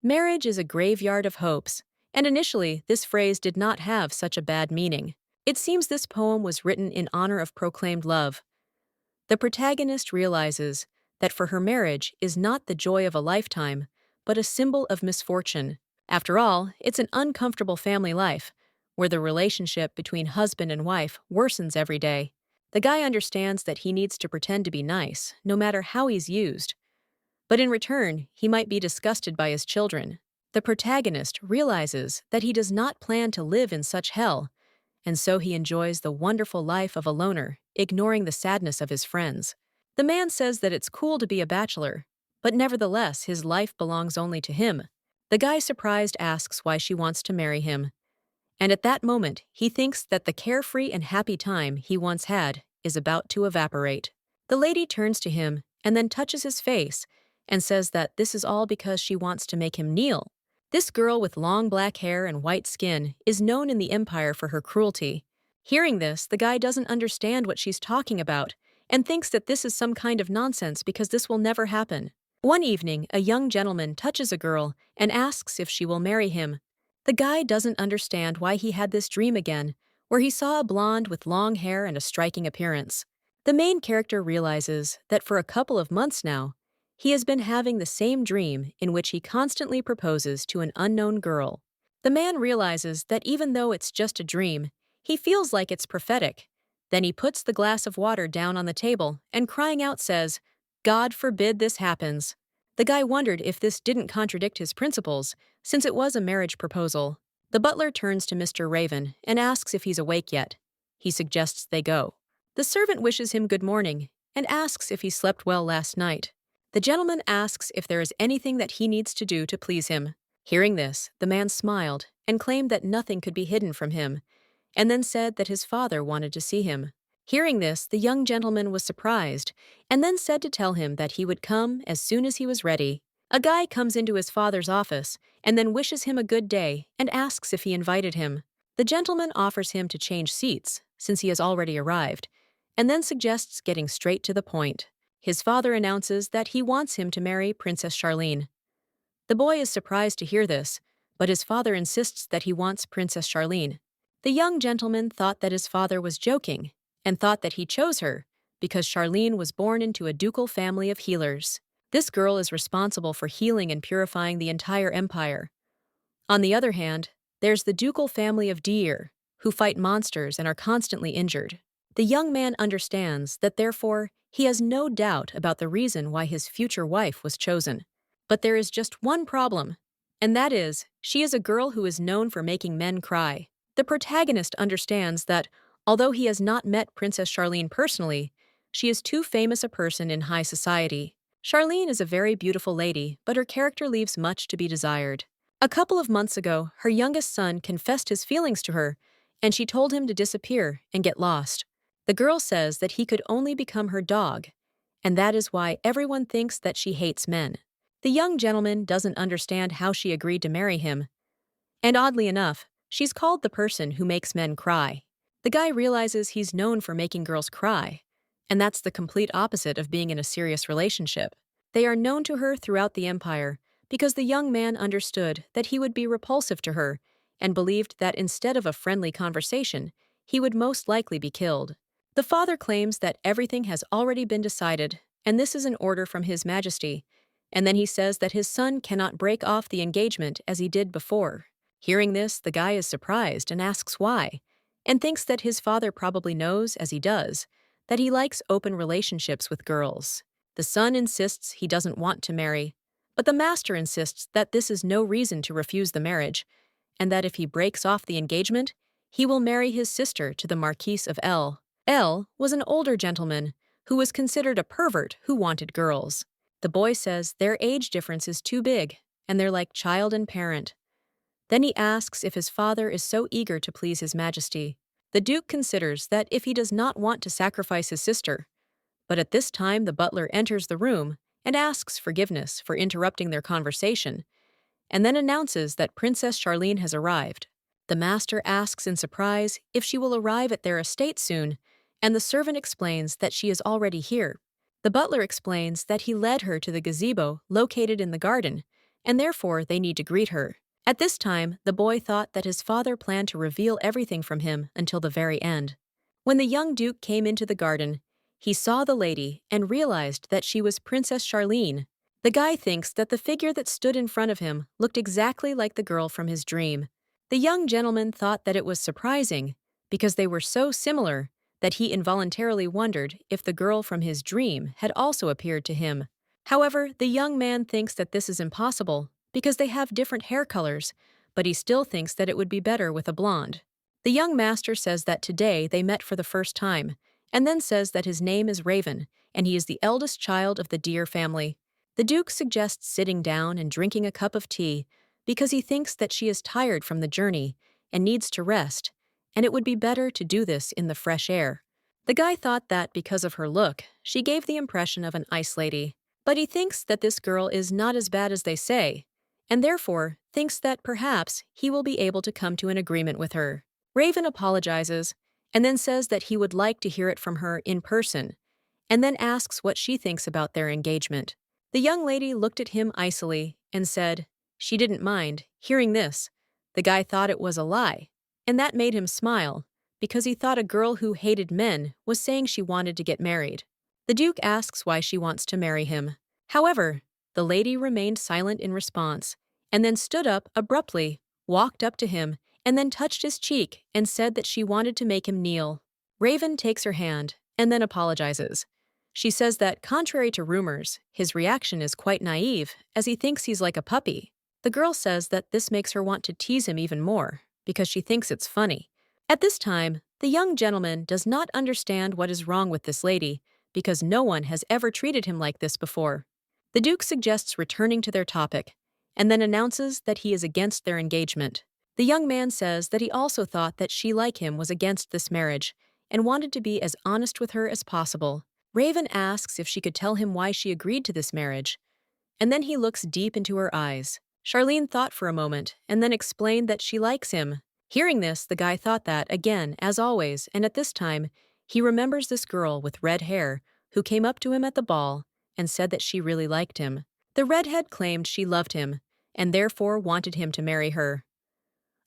Marriage is a graveyard of hopes, and initially this phrase did not have such a bad meaning. It seems this poem was written in honor of proclaimed love. The protagonist realizes that for her marriage is not the joy of a lifetime, but a symbol of misfortune. After all, it's an uncomfortable family life, where the relationship between husband and wife worsens every day. The guy understands that he needs to pretend to be nice, no matter how he's used. But in return, he might be disgusted by his children. The protagonist realizes that he does not plan to live in such hell, and so he enjoys the wonderful life of a loner, ignoring the sadness of his friends. The man says that it's cool to be a bachelor, but nevertheless his life belongs only to him. The guy surprised asks why she wants to marry him, and at that moment he thinks that the carefree and happy time he once had is about to evaporate. The lady turns to him and then touches his face and says that this is all because she wants to make him kneel. This girl with long black hair and white skin is known in the Empire for her cruelty. Hearing this, the guy doesn't understand what she's talking about and thinks that this is some kind of nonsense because this will never happen. One evening, a young gentleman touches a girl and asks if she will marry him. The guy doesn't understand why he had this dream again, where he saw a blonde with long hair and a striking appearance. The main character realizes that for a couple of months now, he has been having the same dream in which he constantly proposes to an unknown girl. The man realizes that even though it's just a dream, he feels like it's prophetic. Then he puts the glass of water down on the table and crying out says, "God forbid this happens." The guy wondered if this didn't contradict his principles, since it was a marriage proposal. The butler turns to Mr. Raven and asks if he's awake yet. He suggests they go. The servant wishes him good morning and asks if he slept well last night. The gentleman asks if there is anything that he needs to do to please him. Hearing this, the man smiled and claimed that nothing could be hidden from him, and then said that his father wanted to see him. Hearing this, the young gentleman was surprised, and then said to tell him that he would come as soon as he was ready. A guy comes into his father's office and then wishes him a good day and asks if he invited him. The gentleman offers him to change seats, since he has already arrived, and then suggests getting straight to the point. His father announces that he wants him to marry Princess Charlene. The boy is surprised to hear this, but his father insists that he wants Princess Charlene. The young gentleman thought that his father was joking, and thought that he chose her because Charlene was born into a ducal family of healers. This girl is responsible for healing and purifying the entire empire. On the other hand, there's the ducal family of Deer, who fight monsters and are constantly injured. The young man understands that therefore he has no doubt about the reason why his future wife was chosen. But there is just one problem, and that is, she is a girl who is known for making men cry. The protagonist understands that, although he has not met Princess Charlene personally, she is too famous a person in high society. Charlene is a very beautiful lady, but her character leaves much to be desired. A couple of months ago, her youngest son confessed his feelings to her, and she told him to disappear and get lost. The girl says that he could only become her dog, and that is why everyone thinks that she hates men. The young gentleman doesn't understand how she agreed to marry him, and oddly enough, she's called the person who makes men cry. The guy realizes he's known for making girls cry, and that's the complete opposite of being in a serious relationship. They are known to her throughout the empire because the young man understood that he would be repulsive to her and believed that instead of a friendly conversation, he would most likely be killed. The father claims that everything has already been decided, and this is an order from His Majesty, and then he says that his son cannot break off the engagement as he did before. Hearing this, the guy is surprised and asks why, and thinks that his father probably knows, as he does, that he likes open relationships with girls. The son insists he doesn't want to marry, but the master insists that this is no reason to refuse the marriage, and that if he breaks off the engagement, he will marry his sister to the Marquis of L. L was an older gentleman who was considered a pervert who wanted girls. The boy says their age difference is too big, and they're like child and parent. Then he asks if his father is so eager to please His Majesty. The Duke considers that if he does not want to sacrifice his sister, but at this time the butler enters the room and asks forgiveness for interrupting their conversation, and then announces that Princess Charlene has arrived. The master asks in surprise if she will arrive at their estate soon, and the servant explains that she is already here. The butler explains that he led her to the gazebo located in the garden, and therefore they need to greet her. At this time, the boy thought that his father planned to reveal everything from him until the very end. When the young duke came into the garden, he saw the lady and realized that she was Princess Charlene. The guy thinks that the figure that stood in front of him looked exactly like the girl from his dream. The young gentleman thought that it was surprising, because they were so similar, that he involuntarily wondered if the girl from his dream had also appeared to him. However, the young man thinks that this is impossible, because they have different hair colors, but he still thinks that it would be better with a blonde. The young master says that today they met for the first time, and then says that his name is Raven, and he is the eldest child of the deer family. The Duke suggests sitting down and drinking a cup of tea, because he thinks that she is tired from the journey and needs to rest, and it would be better to do this in the fresh air. The guy thought that because of her look, she gave the impression of an ice lady, but he thinks that this girl is not as bad as they say, and therefore thinks that perhaps he will be able to come to an agreement with her. Raven apologizes, and then says that he would like to hear it from her in person, and then asks what she thinks about their engagement. The young lady looked at him icily and said she didn't mind. Hearing this, the guy thought it was a lie, and that made him smile, because he thought a girl who hated men was saying she wanted to get married. The Duke asks why she wants to marry him. However, the lady remained silent in response, and then stood up abruptly, walked up to him, and then touched his cheek and said that she wanted to make him kneel. Raven takes her hand and then apologizes. She says that, contrary to rumors, his reaction is quite naive, as he thinks he's like a puppy. The girl says that this makes her want to tease him even more, because she thinks it's funny. At this time, the young gentleman does not understand what is wrong with this lady, because no one has ever treated him like this before. The Duke suggests returning to their topic, and then announces that he is against their engagement. The young man says that he also thought that she, like him, was against this marriage, and wanted to be as honest with her as possible. Raven asks if she could tell him why she agreed to this marriage, and then he looks deep into her eyes. Charlene thought for a moment, and then explained that she likes him. Hearing this, the guy thought that, again, as always, and at this time, he remembers this girl with red hair who came up to him at the ball and said that she really liked him. The redhead claimed she loved him, and therefore wanted him to marry her.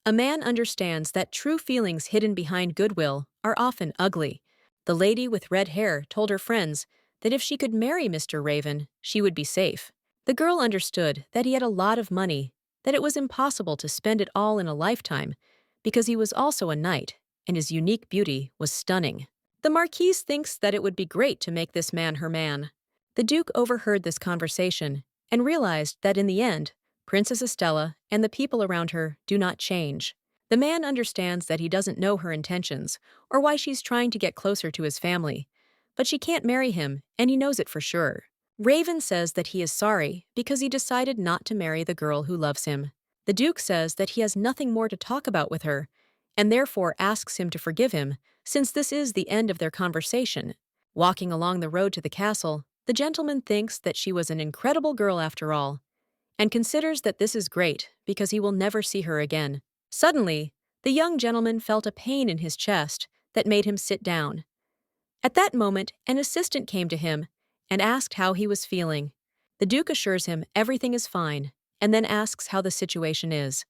A man understands that true feelings hidden behind goodwill are often ugly. The lady with red hair told her friends that if she could marry Mr. Raven, she would be safe. The girl understood that he had a lot of money, that it was impossible to spend it all in a lifetime, because he was also a knight, and his unique beauty was stunning. The Marquise thinks that it would be great to make this man her man. The Duke overheard this conversation and realized that in the end, Princess Estella and the people around her do not change. The man understands that he doesn't know her intentions or why she's trying to get closer to his family, but she can't marry him, and he knows it for sure. Raven says that he is sorry because he decided not to marry the girl who loves him. The Duke says that he has nothing more to talk about with her, and therefore asks him to forgive him, since this is the end of their conversation. Walking along the road to the castle, the gentleman thinks that she was an incredible girl after all, and considers that this is great because he will never see her again. Suddenly, the young gentleman felt a pain in his chest that made him sit down. At that moment, an assistant came to him and asked how he was feeling. The Duke assures him everything is fine, and then asks how the situation is.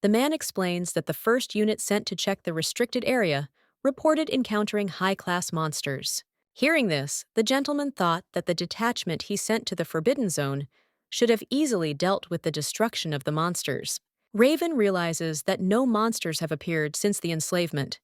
The man explains that the first unit sent to check the restricted area reported encountering high-class monsters. Hearing this, the gentleman thought that the detachment he sent to the Forbidden Zone should have easily dealt with the destruction of the monsters. Raven realizes that no monsters have appeared since the enslavement.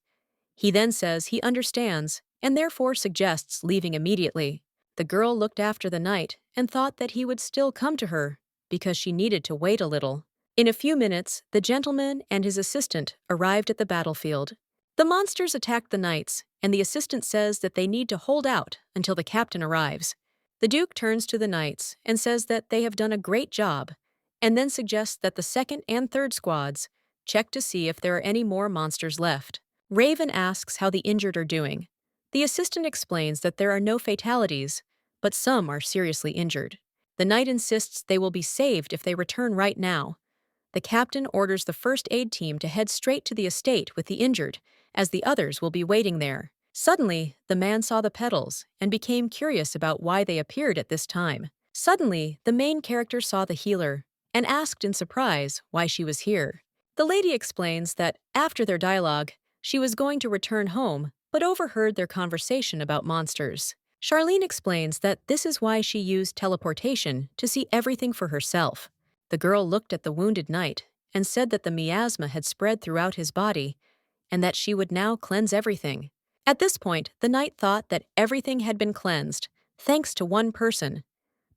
He then says he understands and therefore suggests leaving immediately. The girl looked after the knight and thought that he would still come to her because she needed to wait a little. In a few minutes, the gentleman and his assistant arrived at the battlefield. The monsters attacked the knights, and the assistant says that they need to hold out until the captain arrives. The Duke turns to the knights and says that they have done a great job, and then suggests that the second and third squads check to see if there are any more monsters left. Raven asks how the injured are doing. The assistant explains that there are no fatalities, but some are seriously injured. The knight insists they will be saved if they return right now. The captain orders the first aid team to head straight to the estate with the injured, as the others will be waiting there. Suddenly, the man saw the petals and became curious about why they appeared at this time. Suddenly, the main character saw the healer and asked in surprise why she was here. The lady explains that after their dialogue, she was going to return home but overheard their conversation about monsters. Charlene explains that this is why she used teleportation to see everything for herself. The girl looked at the wounded knight and said that the miasma had spread throughout his body and that she would now cleanse everything. At this point, the knight thought that everything had been cleansed, thanks to one person.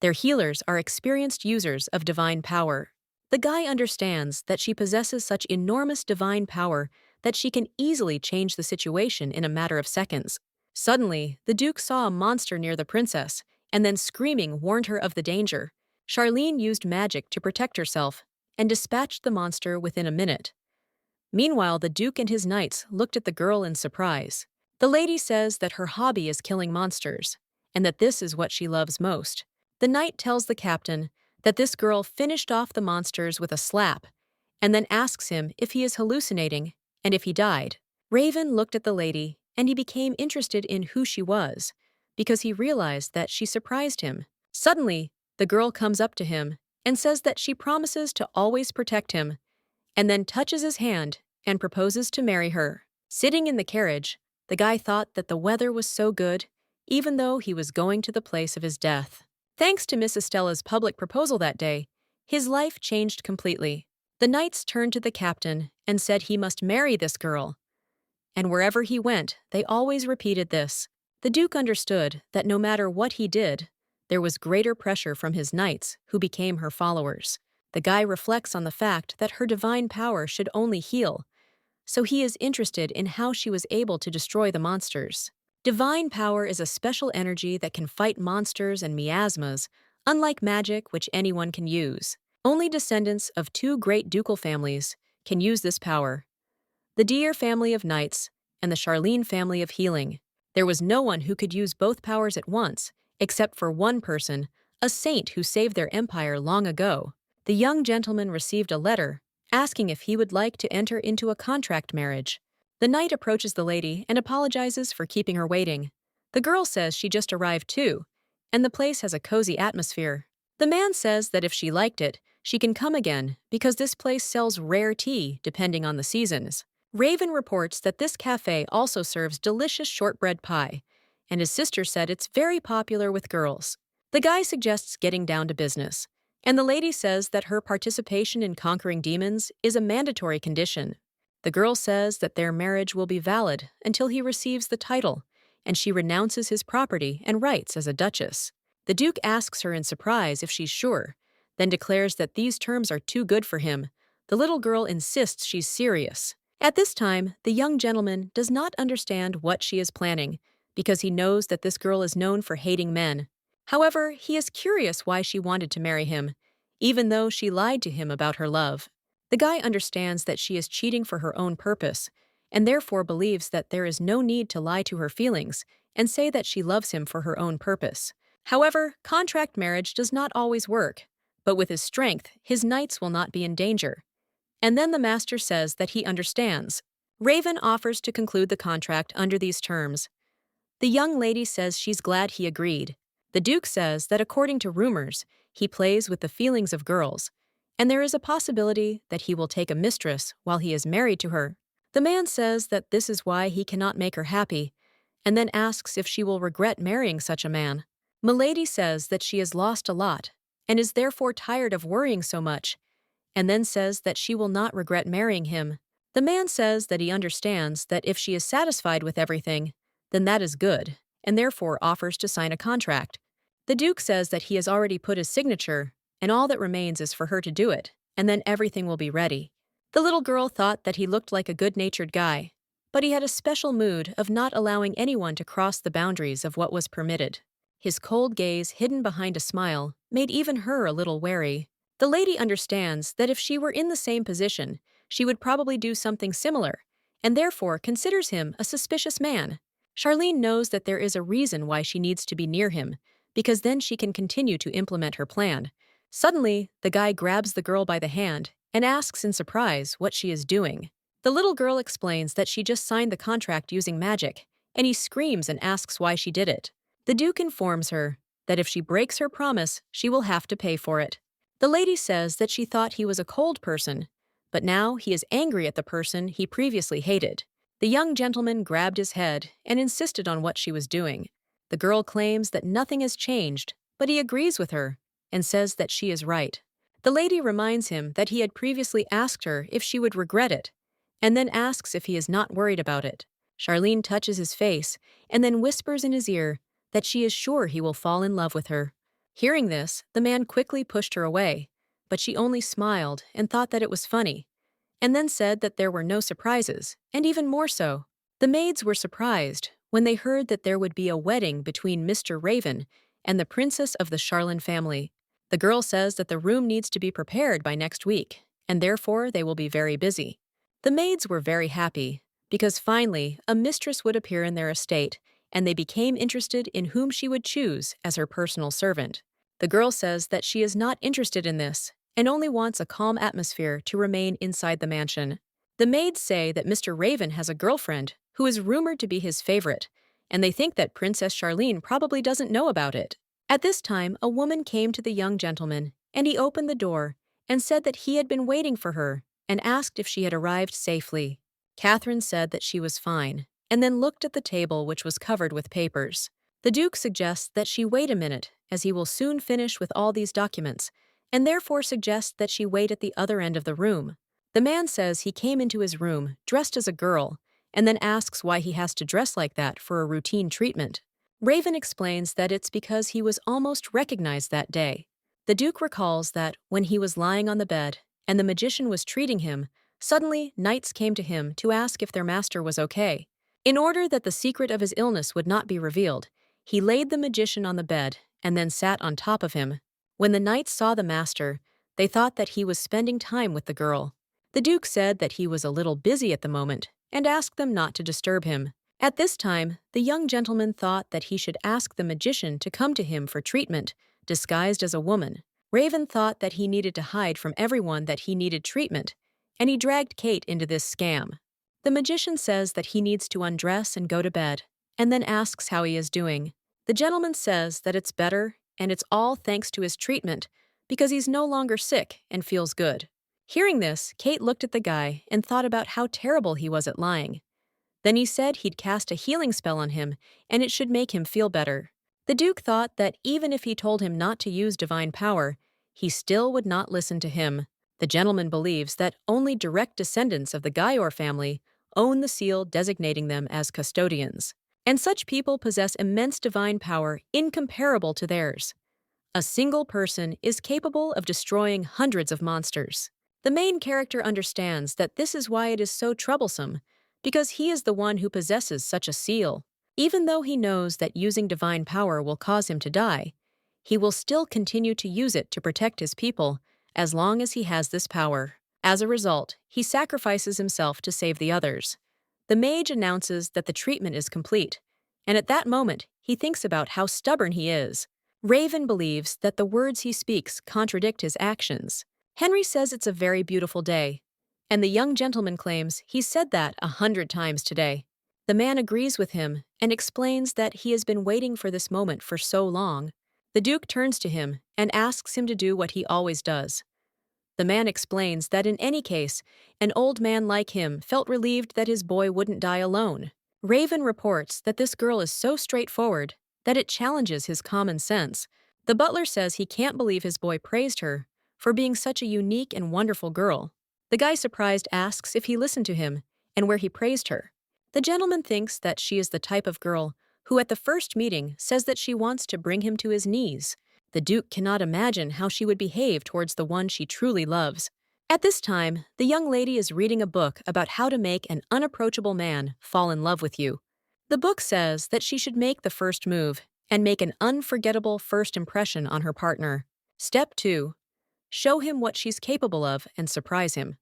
Their healers are experienced users of divine power. The guy understands that she possesses such enormous divine power that she can easily change the situation in a matter of seconds. Suddenly, the Duke saw a monster near the princess, and then screaming warned her of the danger. Charlene used magic to protect herself and dispatched the monster within a minute. Meanwhile, the Duke and his knights looked at the girl in surprise. The lady says that her hobby is killing monsters, and that this is what she loves most. The knight tells the captain that this girl finished off the monsters with a slap, and then asks him if he is hallucinating and if he died. Raven looked at the lady, and he became interested in who she was, because he realized that she surprised him. Suddenly, the girl comes up to him and says that she promises to always protect him, and then touches his hand and proposes to marry her. Sitting in the carriage, the guy thought that the weather was so good, even though he was going to the place of his death. Thanks to Miss Estella's public proposal that day, his life changed completely. The knights turned to the captain and said he must marry this girl. And wherever he went, they always repeated this. The Duke understood that no matter what he did, there was greater pressure from his knights, who became her followers. The guy reflects on the fact that her divine power should only heal, so he is interested in how she was able to destroy the monsters. Divine power is a special energy that can fight monsters and miasmas, unlike magic which anyone can use. Only descendants of two great ducal families can use this power: the Deer family of knights and the Charlene family of healing. There was no one who could use both powers at once, except for one person, a saint who saved their empire long ago. The young gentleman received a letter asking if he would like to enter into a contract marriage. The knight approaches the lady and apologizes for keeping her waiting. The girl says she just arrived too, and the place has a cozy atmosphere. The man says that if she liked it, she can come again because this place sells rare tea depending on the seasons. Raven reports that this cafe also serves delicious shortbread pie, and his sister said it's very popular with girls. The guy suggests getting down to business, and the lady says that her participation in conquering demons is a mandatory condition. The girl says that their marriage will be valid until he receives the title, and she renounces his property and rights as a duchess. The Duke asks her in surprise if she's sure, then declares that these terms are too good for him. The little girl insists she's serious. At this time, the young gentleman does not understand what she is planning, because he knows that this girl is known for hating men. However, he is curious why she wanted to marry him, even though she lied to him about her love. The guy understands that she is cheating for her own purpose, and therefore believes that there is no need to lie to her feelings and say that she loves him for her own purpose. However, contract marriage does not always work, but with his strength, his knights will not be in danger. And then the master says that he understands. Raven offers to conclude the contract under these terms. The young lady says she's glad he agreed. The Duke says that according to rumors, he plays with the feelings of girls, and there is a possibility that he will take a mistress while he is married to her. The man says that this is why he cannot make her happy, and then asks if she will regret marrying such a man. Milady says that she has lost a lot, and is therefore tired of worrying so much, and then says that she will not regret marrying him. The man says that he understands that if she is satisfied with everything, then that is good, and therefore offers to sign a contract. The Duke says that he has already put his signature, and all that remains is for her to do it, and then everything will be ready. The little girl thought that he looked like a good-natured guy, but he had a special mood of not allowing anyone to cross the boundaries of what was permitted. His cold gaze, hidden behind a smile, made even her a little wary. The lady understands that if she were in the same position, she would probably do something similar, and therefore considers him a suspicious man. Charlene knows that there is a reason why she needs to be near him, because then she can continue to implement her plan. Suddenly, the guy grabs the girl by the hand and asks in surprise what she is doing. The little girl explains that she just signed the contract using magic, and he screams and asks why she did it. The Duke informs her that if she breaks her promise, she will have to pay for it. The lady says that she thought he was a cold person, but now he is angry at the person he previously hated. The young gentleman grabbed his head and insisted on what she was doing. The girl claims that nothing has changed, but he agrees with her and says that she is right. The lady reminds him that he had previously asked her if she would regret it, and then asks if he is not worried about it. Charlene touches his face and then whispers in his ear that she is sure he will fall in love with her. Hearing this, the man quickly pushed her away, but she only smiled and thought that it was funny, and then said that there were no surprises, and even more so. The maids were surprised when they heard that there would be a wedding between Mr. Raven and the princess of the Charlene family. The girl says that the room needs to be prepared by next week, and therefore they will be very busy. The maids were very happy, because finally a mistress would appear in their estate, and they became interested in whom she would choose as her personal servant. The girl says that she is not interested in this and only wants a calm atmosphere to remain inside the mansion. The maids say that Mr. Raven has a girlfriend who is rumored to be his favorite, and they think that Princess Charlene probably doesn't know about it. At this time, a woman came to the young gentleman, and he opened the door and said that he had been waiting for her and asked if she had arrived safely. Catherine said that she was fine, and then looked at the table, which was covered with papers. The Duke suggests that she wait a minute, as he will soon finish with all these documents, and therefore suggests that she wait at the other end of the room. The man says he came into his room dressed as a girl, and then asks why he has to dress like that for a routine treatment. Raven explains that it's because he was almost recognized that day. The Duke recalls that when he was lying on the bed and the magician was treating him, suddenly knights came to him to ask if their master was okay. In order that the secret of his illness would not be revealed, he laid the magician on the bed and then sat on top of him. When the knights saw the master, they thought that he was spending time with the girl. The Duke said that he was a little busy at the moment and asked them not to disturb him. At this time, the young gentleman thought that he should ask the magician to come to him for treatment, disguised as a woman. Raven thought that he needed to hide from everyone that he needed treatment, and he dragged Kate into this scam. The magician says that he needs to undress and go to bed, and then asks how he is doing. The gentleman says that it's better, and it's all thanks to his treatment, because he's no longer sick and feels good. Hearing this, Kate looked at the guy and thought about how terrible he was at lying. Then he said he'd cast a healing spell on him, and it should make him feel better. The Duke thought that even if he told him not to use divine power, he still would not listen to him. The gentleman believes that only direct descendants of the Gayor family own the seal designating them as custodians, and such people possess immense divine power incomparable to theirs. A single person is capable of destroying hundreds of monsters. The main character understands that this is why it is so troublesome, because he is the one who possesses such a seal. Even though he knows that using divine power will cause him to die, he will still continue to use it to protect his people as long as he has this power. As a result, he sacrifices himself to save the others. The mage announces that the treatment is complete, and at that moment, he thinks about how stubborn he is. Raven believes that the words he speaks contradict his actions. Henry says it's a very beautiful day, and the young gentleman claims he said that 100 times today. The man agrees with him and explains that he has been waiting for this moment for so long. The Duke turns to him and asks him to do what he always does. The man explains that in any case, an old man like him felt relieved that his boy wouldn't die alone. Raven reports that this girl is so straightforward that it challenges his common sense. The butler says he can't believe his boy praised her for being such a unique and wonderful girl. The guy surprised asks if he listened to him and where he praised her. The gentleman thinks that she is the type of girl who at the first meeting says that she wants to bring him to his knees. The Duke cannot imagine how she would behave towards the one she truly loves. At this time, the young lady is reading a book about how to make an unapproachable man fall in love with you. The book says that she should make the first move and make an unforgettable first impression on her partner. Step 2. Show him what she's capable of and surprise him.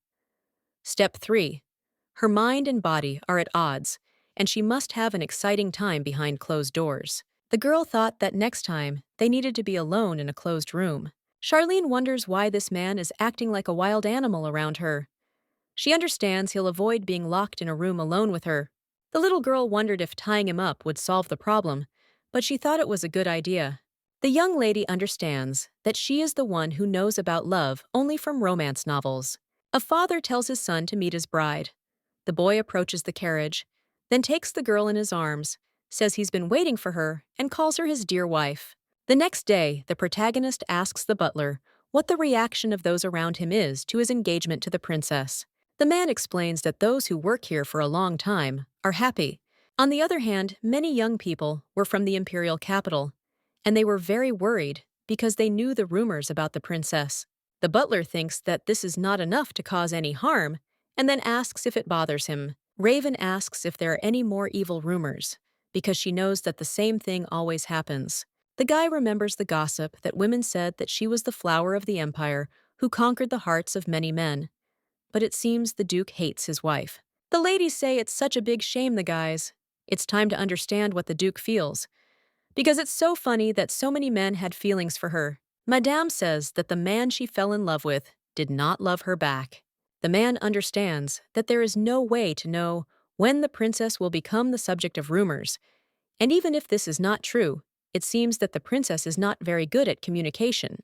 Step 3. Her mind and body are at odds, and she must have an exciting time behind closed doors. The girl thought that next time they needed to be alone in a closed room. Charlene wonders why this man is acting like a wild animal around her. She understands he'll avoid being locked in a room alone with her. The little girl wondered if tying him up would solve the problem, but she thought it was a good idea. The young lady understands that she is the one who knows about love only from romance novels. A father tells his son to meet his bride. The boy approaches the carriage, then takes the girl in his arms, says he's been waiting for her, and calls her his dear wife. The next day, the protagonist asks the butler what the reaction of those around him is to his engagement to the princess. The man explains that those who work here for a long time are happy. On the other hand, many young people were from the imperial capital, and they were very worried because they knew the rumors about the princess. The butler thinks that this is not enough to cause any harm, and then asks if it bothers him. Raven asks if there are any more evil rumors, because she knows that the same thing always happens. The guy remembers the gossip that women said that she was the flower of the empire who conquered the hearts of many men. But it seems the Duke hates his wife. The ladies say it's such a big shame, the guys. It's time to understand what the Duke feels, because it's so funny that so many men had feelings for her. Madame says that the man she fell in love with did not love her back. The man understands that there is no way to know when the princess will become the subject of rumors, and even if this is not true, it seems that the princess is not very good at communication.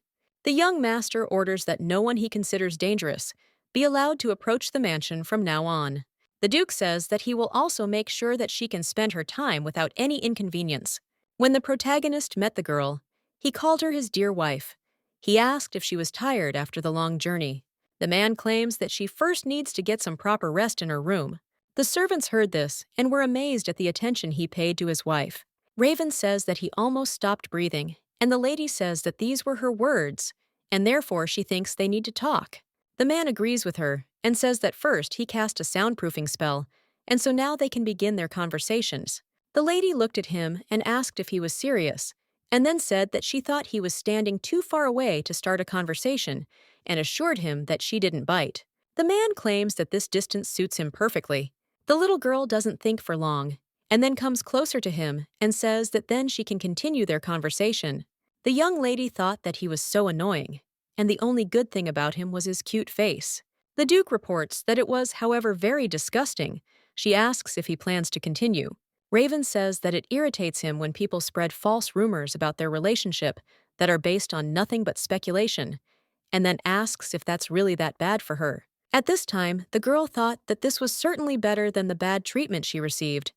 The young master orders that no one he considers dangerous be allowed to approach the mansion from now on. The Duke says that he will also make sure that she can spend her time without any inconvenience. When the protagonist met the girl, he called her his dear wife. He asked if she was tired after the long journey. The man claims that she first needs to get some proper rest in her room. The servants heard this and were amazed at the attention he paid to his wife. Raven says that he almost stopped breathing, and the lady says that these were her words, and therefore she thinks they need to talk. The man agrees with her and says that first he cast a soundproofing spell, and so now they can begin their conversations. The lady looked at him and asked if he was serious, and then said that she thought he was standing too far away to start a conversation, and assured him that she didn't bite. The man claims that this distance suits him perfectly. The little girl doesn't think for long, and then comes closer to him and says that then she can continue their conversation. The young lady thought that he was so annoying, and the only good thing about him was his cute face. The Duke reports that it was, however, very disgusting. She asks if he plans to continue. Raven says that it irritates him when people spread false rumors about their relationship that are based on nothing but speculation, and then asks if that's really that bad for her. At this time, the girl thought that this was certainly better than the bad treatment she received,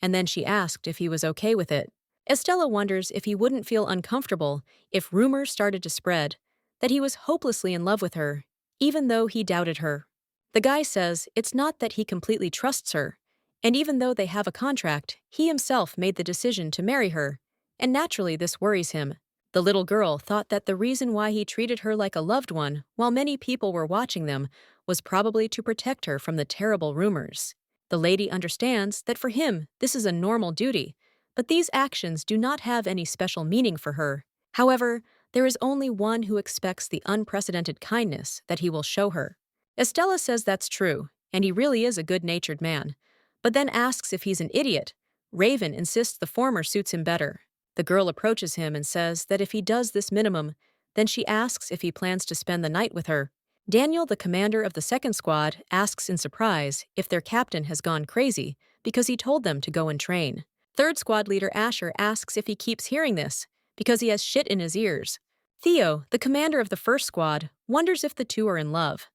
and then she asked if he was okay with it. Estella wonders if he wouldn't feel uncomfortable if rumors started to spread that he was hopelessly in love with her, even though he doubted her. The guy says it's not that he completely trusts her, and even though they have a contract, he himself made the decision to marry her, and naturally this worries him. The little girl thought that the reason why he treated her like a loved one while many people were watching them was probably to protect her from the terrible rumors. The lady understands that for him this is a normal duty, but these actions do not have any special meaning for her. However, there is only one who expects the unprecedented kindness that he will show her. Estella says that's true, and he really is a good-natured man, but then asks if he's an idiot. Raven insists the former suits him better. The girl approaches him and says that if he does this minimum, then she asks if he plans to spend the night with her. Daniel, the commander of the second squad, asks in surprise if their captain has gone crazy because he told them to go and train. Third squad leader Asher asks if he keeps hearing this because he has shit in his ears. Theo, the commander of the first squad, wonders if the two are in love.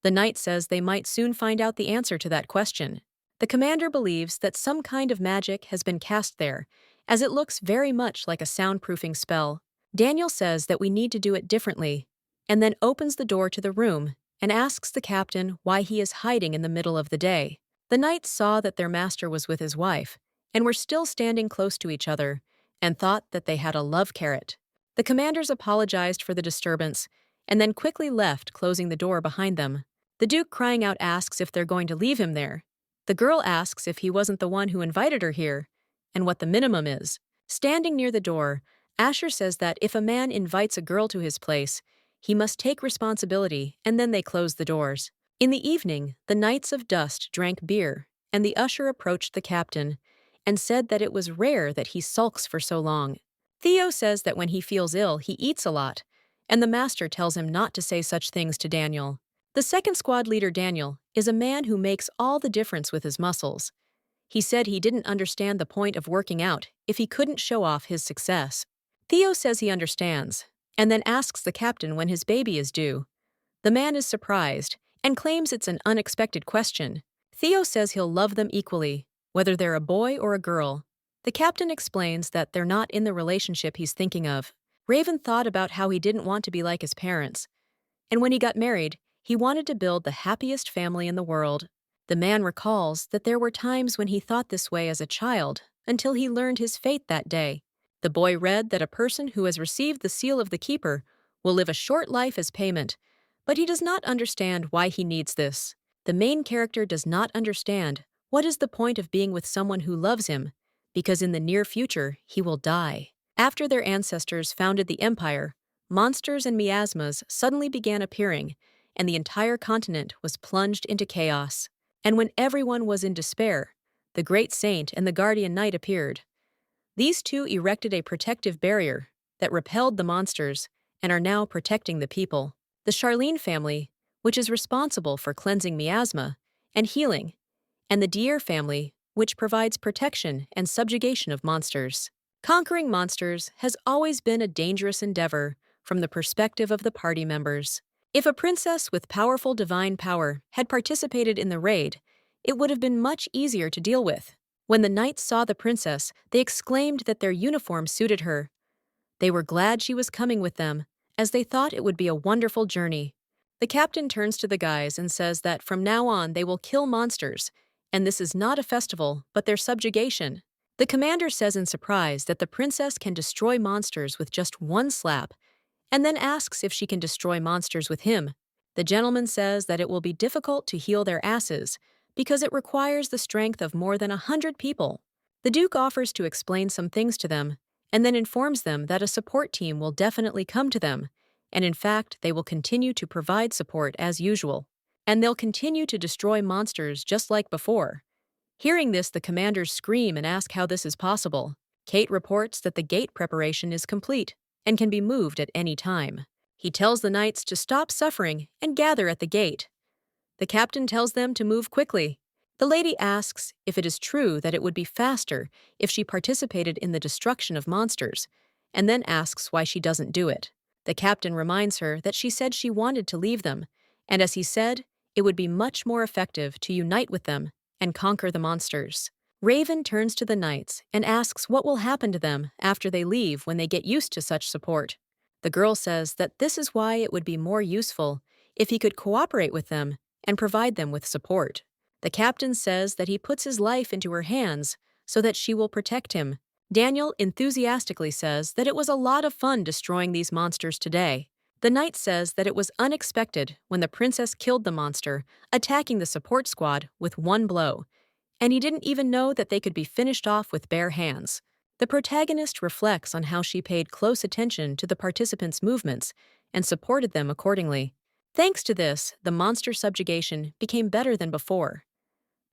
The knight says they might soon find out the answer to that question. The commander believes that some kind of magic has been cast there, as it looks very much like a soundproofing spell. Daniel says that we need to do it differently, and then opens the door to the room and asks the captain why he is hiding in the middle of the day. The knights saw that their master was with his wife, and were still standing close to each other, and thought that they had a love carrot. The commanders apologized for the disturbance, and then quickly left, closing the door behind them. The Duke, crying out, asks if they're going to leave him there. The girl asks if he wasn't the one who invited her here, and what the minimum is. Standing near the door, Asher says that if a man invites a girl to his place, he must take responsibility, and then they close the doors. In the evening, the Knights of Dust drank beer, and the usher approached the captain and said that it was rare that he sulks for so long. Theo says that when he feels ill, he eats a lot, and the master tells him not to say such things to Daniel. The second squad leader, Daniel, is a man who makes all the difference with his muscles. He said he didn't understand the point of working out if he couldn't show off his success. Theo says he understands, and then asks the captain when his baby is due. The man is surprised and claims it's an unexpected question. Theo says he'll love them equally, whether they're a boy or a girl. The captain explains that they're not in the relationship he's thinking of. Raven thought about how he didn't want to be like his parents, and when he got married, he wanted to build the happiest family in the world. The man recalls that there were times when he thought this way as a child, until he learned his fate that day. The boy read that a person who has received the seal of the keeper will live a short life as payment, but he does not understand why he needs this. The main character does not understand what is the point of being with someone who loves him, because in the near future he will die. After their ancestors founded the empire, monsters and miasmas suddenly began appearing, and the entire continent was plunged into chaos. And when everyone was in despair, the great saint and the guardian knight appeared. These two erected a protective barrier that repelled the monsters and are now protecting the people. The Charlene family, which is responsible for cleansing miasma and healing, and the Dier family, which provides protection and subjugation of monsters. Conquering monsters has always been a dangerous endeavor from the perspective of the party members. If a princess with powerful divine power had participated in the raid, it would have been much easier to deal with. When the knights saw the princess, they exclaimed that their uniform suited her. They were glad she was coming with them, as they thought it would be a wonderful journey. The captain turns to the guys and says that from now on they will kill monsters, and this is not a festival, but their subjugation. The commander says in surprise that the princess can destroy monsters with just one slap, and then asks if she can destroy monsters with him. The gentleman says that it will be difficult to heal their asses, because it requires the strength of more than 100 people. The Duke offers to explain some things to them, and then informs them that a support team will definitely come to them, and in fact they will continue to provide support as usual. And they'll continue to destroy monsters just like before. Hearing this, the commanders scream and ask how this is possible. Kate reports that the gate preparation is complete and can be moved at any time. He tells the knights to stop suffering and gather at the gate. The captain tells them to move quickly. The lady asks if it is true that it would be faster if she participated in the destruction of monsters, and then asks why she doesn't do it. The captain reminds her that she said she wanted to leave them, and as he said, it would be much more effective to unite with them and conquer the monsters. Raven turns to the knights and asks what will happen to them after they leave when they get used to such support. The girl says that this is why it would be more useful if he could cooperate with them and provide them with support. The captain says that he puts his life into her hands so that she will protect him. Daniel enthusiastically says that it was a lot of fun destroying these monsters today. The knight says that it was unexpected when the princess killed the monster, attacking the support squad with one blow, and he didn't even know that they could be finished off with bare hands. The protagonist reflects on how she paid close attention to the participants' movements and supported them accordingly. Thanks to this, the monster subjugation became better than before.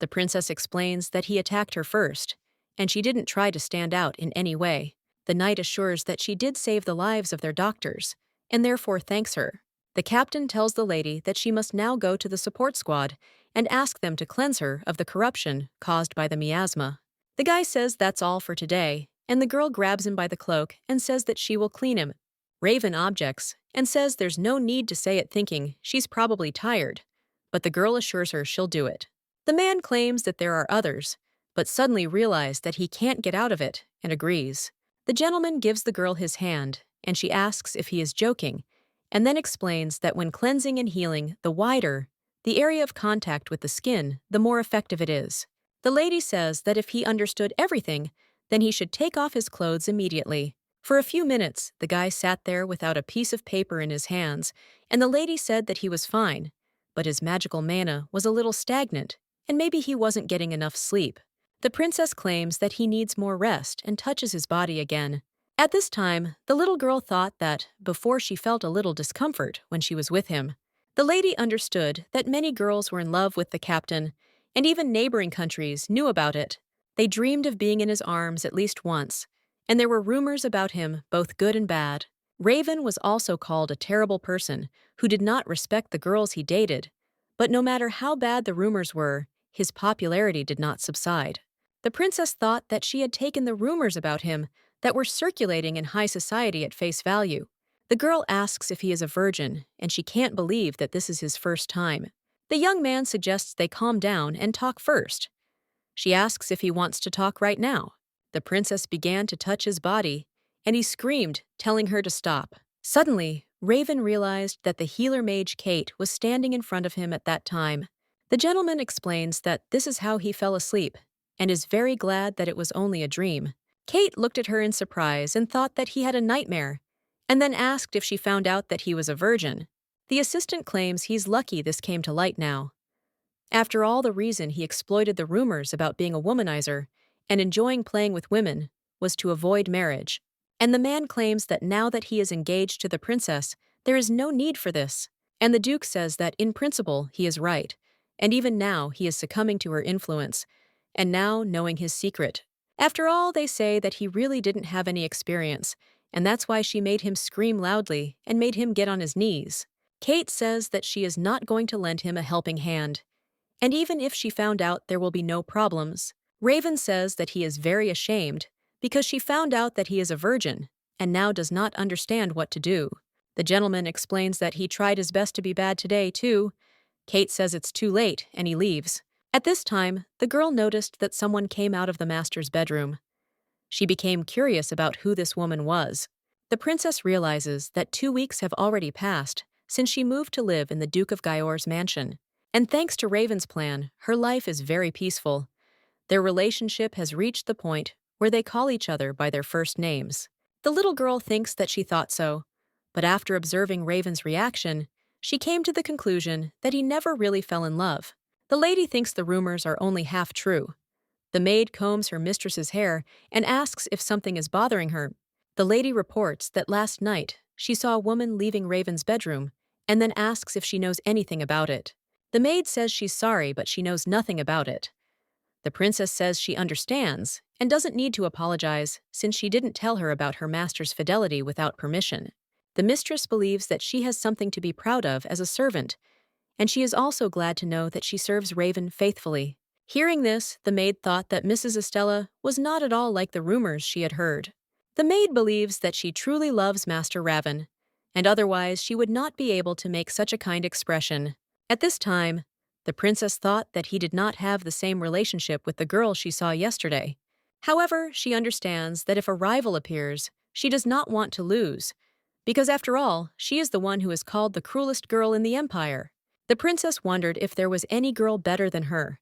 The princess explains that he attacked her first, and she didn't try to stand out in any way. The knight assures that she did save the lives of their doctors, and therefore thanks her. The captain tells the lady that she must now go to the support squad and ask them to cleanse her of the corruption caused by the miasma. The guy says that's all for today, and the girl grabs him by the cloak and says that she will clean him. Raven objects and says there's no need to say it, thinking she's probably tired, but the girl assures her she'll do it. The man claims that there are others, but suddenly realizes that he can't get out of it and agrees. The gentleman gives the girl his hand, and she asks if he is joking, and then explains that when cleansing and healing, the wider the area of contact with the skin, the more effective it is. The lady says that if he understood everything, then he should take off his clothes immediately. For a few minutes, the guy sat there without a piece of paper in his hands, and the lady said that he was fine, but his magical mana was a little stagnant, and maybe he wasn't getting enough sleep. The princess claims that he needs more rest and touches his body again. At this time, the little girl thought that before she felt a little discomfort when she was with him. The lady understood that many girls were in love with the captain, and even neighboring countries knew about it. They dreamed of being in his arms at least once, and there were rumors about him, both good and bad. Raven was also called a terrible person who did not respect the girls he dated, but no matter how bad the rumors were, his popularity did not subside. The princess thought that she had taken the rumors about him that were circulating in high society at face value. The girl asks if he is a virgin, and she can't believe that this is his first time. The young man suggests they calm down and talk first. She asks if he wants to talk right now. The princess began to touch his body, and he screamed, telling her to stop. Suddenly, Raven realized that the healer mage Kate was standing in front of him at that time. The gentleman explains that this is how he fell asleep, and is very glad that it was only a dream. Kate looked at her in surprise and thought that he had a nightmare, and then asked if she found out that he was a virgin. The assistant claims he's lucky this came to light now. After all, the reason he exploited the rumors about being a womanizer and enjoying playing with women was to avoid marriage. And the man claims that now that he is engaged to the princess, there is no need for this. And the Duke says that in principle he is right, and even now he is succumbing to her influence, and now knowing his secret. After all, they say that he really didn't have any experience, and that's why she made him scream loudly and made him get on his knees. Kate says that she is not going to lend him a helping hand. And even if she found out, there will be no problems. Raven says that he is very ashamed because she found out that he is a virgin and now does not understand what to do. The gentleman explains that he tried his best to be bad today, too. Kate says it's too late, and he leaves. At this time, the girl noticed that someone came out of the master's bedroom. She became curious about who this woman was. The princess realizes that 2 weeks have already passed since she moved to live in the Duke of Gyor's mansion. And thanks to Raven's plan, her life is very peaceful. Their relationship has reached the point where they call each other by their first names. The little girl thinks that she thought so, but after observing Raven's reaction, she came to the conclusion that he never really fell in love. The lady thinks the rumors are only half true. The maid combs her mistress's hair and asks if something is bothering her. The lady reports that last night she saw a woman leaving Raven's bedroom and then asks if she knows anything about it. The maid says she's sorry, but she knows nothing about it. The princess says she understands and doesn't need to apologize since she didn't tell her about her master's fidelity without permission. The mistress believes that she has something to be proud of as a servant, and she is also glad to know that she serves Raven faithfully. Hearing this, the maid thought that Mrs. Estella was not at all like the rumors she had heard. The maid believes that she truly loves Master Raven, and otherwise she would not be able to make such a kind expression. At this time, the princess thought that he did not have the same relationship with the girl she saw yesterday. However, she understands that if a rival appears, she does not want to lose, because after all, she is the one who is called the cruelest girl in the empire. The princess wondered if there was any girl better than her,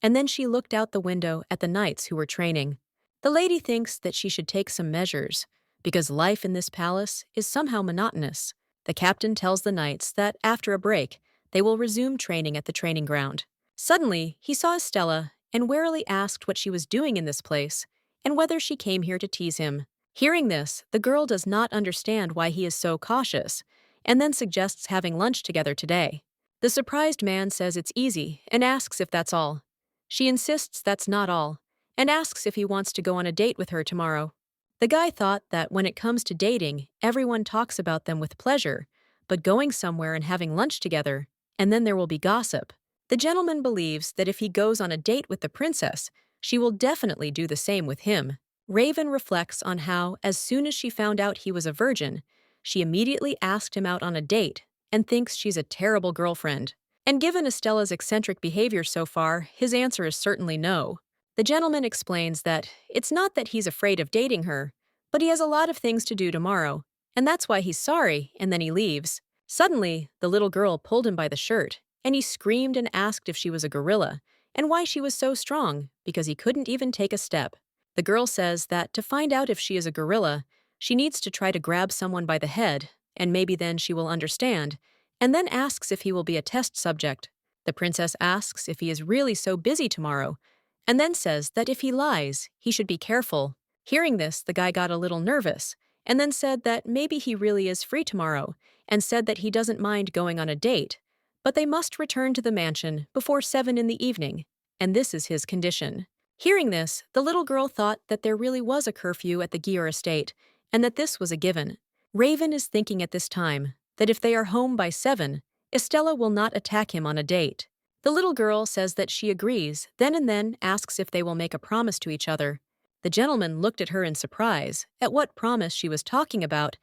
and then she looked out the window at the knights who were training. The lady thinks that she should take some measures, because life in this palace is somehow monotonous. The captain tells the knights that after a break, they will resume training at the training ground. Suddenly, he saw Estella and warily asked what she was doing in this place and whether she came here to tease him. Hearing this, the girl does not understand why he is so cautious and then suggests having lunch together today. The surprised man says it's easy and asks if that's all. She insists that's not all and asks if he wants to go on a date with her tomorrow. The guy thought that when it comes to dating, everyone talks about them with pleasure, but going somewhere and having lunch together, and then there will be gossip. The gentleman believes that if he goes on a date with the princess, she will definitely do the same with him. Raven reflects on how, as soon as she found out he was a virgin, she immediately asked him out on a date and thinks she's a terrible girlfriend. And given Estella's eccentric behavior so far, his answer is certainly no. The gentleman explains that it's not that he's afraid of dating her, but he has a lot of things to do tomorrow, and that's why he's sorry, and then he leaves. Suddenly, the little girl pulled him by the shirt, and he screamed and asked if she was a gorilla, and why she was so strong, because he couldn't even take a step. The girl says that to find out if she is a gorilla, she needs to try to grab someone by the head, and maybe then she will understand, and then asks if he will be a test subject. The princess asks if he is really so busy tomorrow, and then says that if he lies, he should be careful. Hearing this, the guy got a little nervous, and then said that maybe he really is free tomorrow, and said that he doesn't mind going on a date, but they must return to the mansion before 7 in the evening, and this is his condition. Hearing this, the little girl thought that there really was a curfew at the Gyor estate, and that this was a given. Raven is thinking at this time that if they are home by 7, Estella will not attack him on a date. The little girl says that she agrees, then and then asks if they will make a promise to each other. The gentleman looked at her in surprise at what promise she was talking about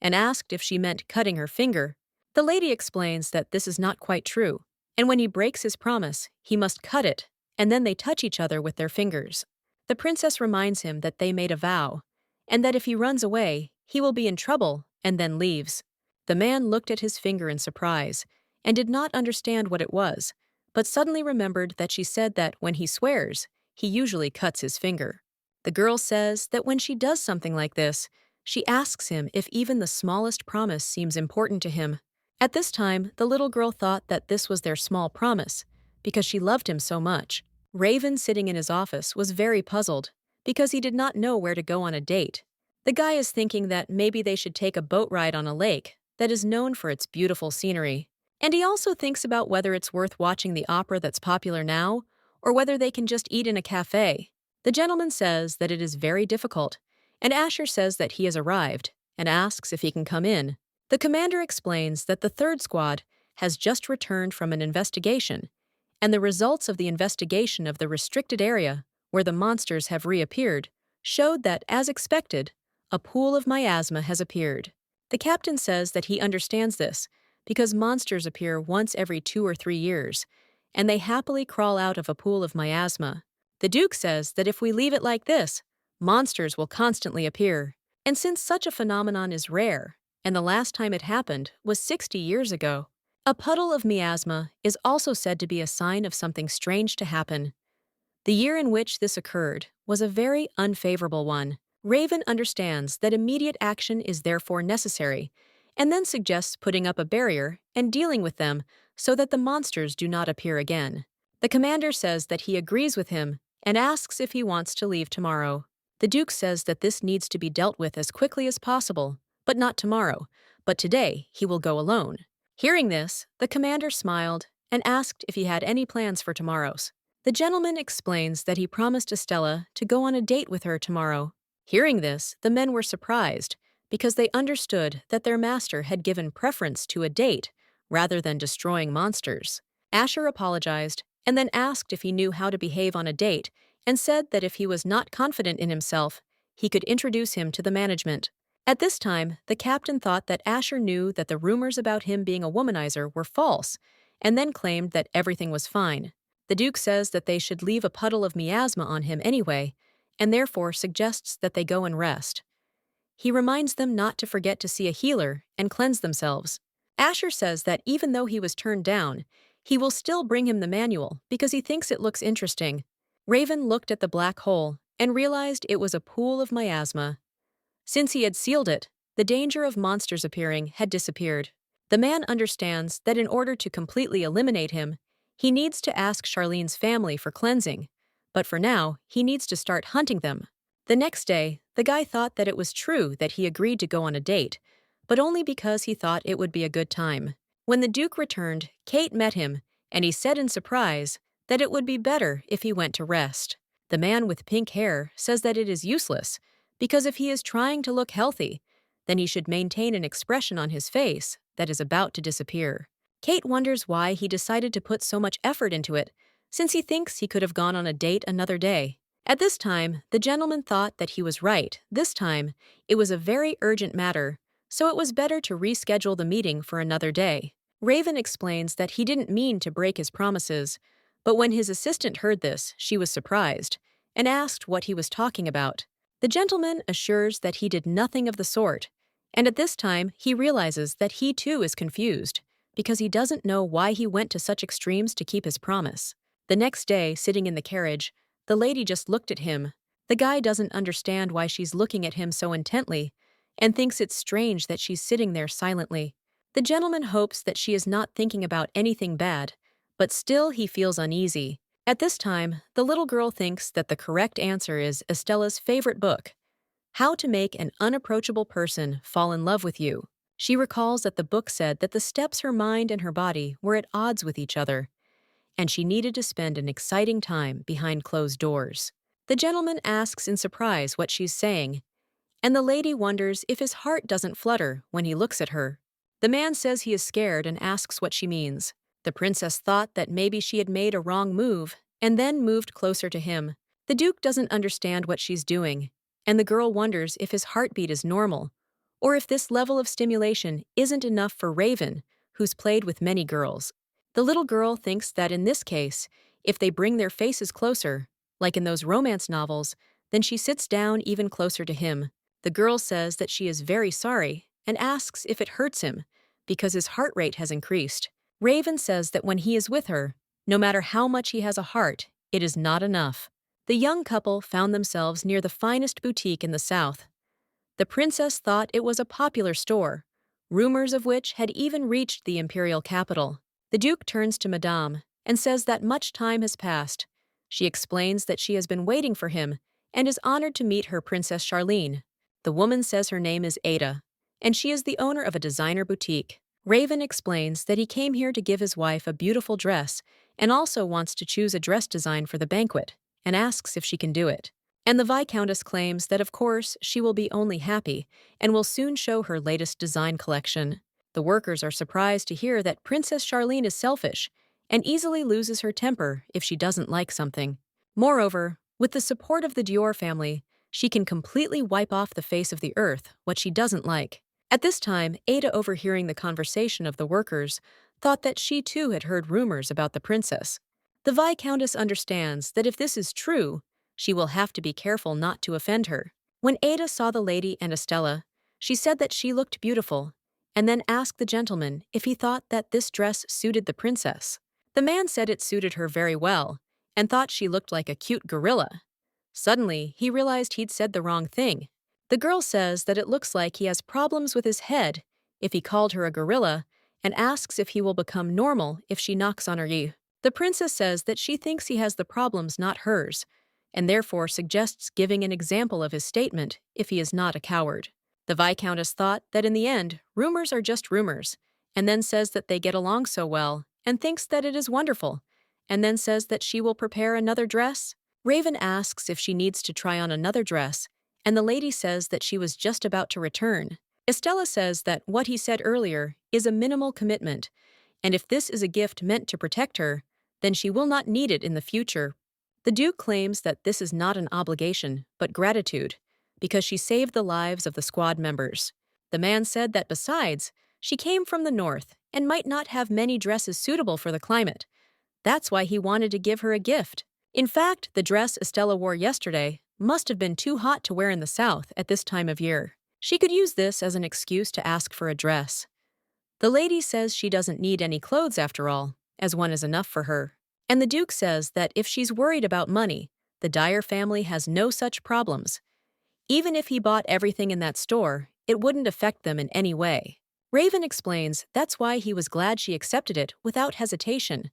and asked if she meant cutting her finger. The lady explains that this is not quite true, and when he breaks his promise, he must cut it, and then they touch each other with their fingers. The princess reminds him that they made a vow, and that if he runs away, he will be in trouble, and then leaves. The man looked at his finger in surprise and did not understand what it was, but suddenly remembered that she said that when he swears, he usually cuts his finger. The girl says that when she does something like this, she asks him if even the smallest promise seems important to him. At this time, the little girl thought that this was their small promise, because she loved him so much. Raven, sitting in his office, was very puzzled, because he did not know where to go on a date. The guy is thinking that maybe they should take a boat ride on a lake that is known for its beautiful scenery. And he also thinks about whether it's worth watching the opera that's popular now, or whether they can just eat in a cafe. The gentleman says that it is very difficult, and Asher says that he has arrived, and asks if he can come in. The commander explains that the third squad has just returned from an investigation, and the results of the investigation of the restricted area, where the monsters have reappeared, showed that, as expected, a pool of miasma has appeared. The captain says that he understands this, because monsters appear once every 2 or 3 years, and they happily crawl out of a pool of miasma. The Duke says that if we leave it like this, monsters will constantly appear. And since such a phenomenon is rare, and the last time it happened was 60 years ago, a puddle of miasma is also said to be a sign of something strange to happen. The year in which this occurred was a very unfavorable one. Raven understands that immediate action is therefore necessary, and then suggests putting up a barrier and dealing with them so that the monsters do not appear again. The commander says that he agrees with him and asks if he wants to leave tomorrow. The Duke says that this needs to be dealt with as quickly as possible, but not tomorrow, but today he will go alone. Hearing this, the commander smiled and asked if he had any plans for tomorrow's. The gentleman explains that he promised Estella to go on a date with her tomorrow. Hearing this, the men were surprised, because they understood that their master had given preference to a date rather than destroying monsters. Asher apologized and then asked if he knew how to behave on a date and said that if he was not confident in himself, he could introduce him to the management. At this time, the captain thought that Asher knew that the rumors about him being a womanizer were false and then claimed that everything was fine. The Duke says that they should leave a puddle of miasma on him anyway, and therefore suggests that they go and rest. He reminds them not to forget to see a healer and cleanse themselves. Asher says that even though he was turned down, he will still bring him the manual because he thinks it looks interesting. Raven looked at the black hole and realized it was a pool of miasma. Since he had sealed it, the danger of monsters appearing had disappeared. The man understands that in order to completely eliminate him, he needs to ask Charlene's family for cleansing, but for now, he needs to start hunting them. The next day, the guy thought that it was true that he agreed to go on a date, but only because he thought it would be a good time. When the Duke returned, Kate met him, and he said in surprise that it would be better if he went to rest. The man with pink hair says that it is useless, because if he is trying to look healthy, then he should maintain an expression on his face that is about to disappear. Kate wonders why he decided to put so much effort into it, since he thinks he could have gone on a date another day. At this time, the gentleman thought that he was right. This time, it was a very urgent matter, so it was better to reschedule the meeting for another day. Raven explains that he didn't mean to break his promises, but when his assistant heard this, she was surprised and asked what he was talking about. The gentleman assures that he did nothing of the sort, and at this time, he realizes that he too is confused, because he doesn't know why he went to such extremes to keep his promise. The next day, sitting in the carriage, the lady just looked at him. The guy doesn't understand why she's looking at him so intently, and thinks it's strange that she's sitting there silently. The gentleman hopes that she is not thinking about anything bad, but still he feels uneasy. At this time, the little girl thinks that the correct answer is Estella's favorite book, How to Make an Unapproachable Person Fall in Love with You. She recalls that the book said that the steps her mind and her body were at odds with each other, and she needed to spend an exciting time behind closed doors. The gentleman asks in surprise what she's saying, and the lady wonders if his heart doesn't flutter when he looks at her. The man says he is scared and asks what she means. The princess thought that maybe she had made a wrong move and then moved closer to him. The Duke doesn't understand what she's doing, and the girl wonders if his heartbeat is normal, or if this level of stimulation isn't enough for Raven, who's played with many girls. The little girl thinks that in this case, if they bring their faces closer, like in those romance novels, then she sits down even closer to him. The girl says that she is very sorry and asks if it hurts him, because his heart rate has increased. Raven says that when he is with her, no matter how much he has a heart, it is not enough. The young couple found themselves near the finest boutique in the South. The princess thought it was a popular store, rumors of which had even reached the imperial capital. The Duke turns to Madame and says that much time has passed. She explains that she has been waiting for him and is honored to meet her Princess Charlene. The woman says her name is Ada, and she is the owner of a designer boutique. Raven explains that he came here to give his wife a beautiful dress and also wants to choose a dress design for the banquet, and asks if she can do it. And the Viscountess claims that of course she will be only happy and will soon show her latest design collection. The workers are surprised to hear that Princess Charlene is selfish and easily loses her temper if she doesn't like something. Moreover, with the support of the Dior family, she can completely wipe off the face of the earth what she doesn't like. At this time, Ada, overhearing the conversation of the workers, thought that she too had heard rumors about the princess. The Viscountess understands that if this is true, she will have to be careful not to offend her. When Ada saw the lady and Estella, she said that she looked beautiful, and then asked the gentleman if he thought that this dress suited the princess. The man said it suited her very well, and thought she looked like a cute gorilla. Suddenly, he realized he'd said the wrong thing. The girl says that it looks like he has problems with his head if he called her a gorilla, and asks if he will become normal if she knocks on her ear. The princess says that she thinks he has the problems, not hers, and therefore suggests giving an example of his statement if he is not a coward. The Viscountess thought that in the end, rumors are just rumors, and then says that they get along so well, and thinks that it is wonderful, and then says that she will prepare another dress. Raven asks if she needs to try on another dress, and the lady says that she was just about to return. Estella says that what he said earlier is a minimal commitment, and if this is a gift meant to protect her, then she will not need it in the future. The Duke claims that this is not an obligation, but gratitude, because she saved the lives of the squad members. The man said that besides, she came from the north and might not have many dresses suitable for the climate. That's why he wanted to give her a gift. In fact, the dress Estella wore yesterday must have been too hot to wear in the south at this time of year. She could use this as an excuse to ask for a dress. The lady says she doesn't need any clothes after all, as one is enough for her. And the Duke says that if she's worried about money, the Dyer family has no such problems. Even if he bought everything in that store, it wouldn't affect them in any way. Raven explains that's why he was glad she accepted it without hesitation.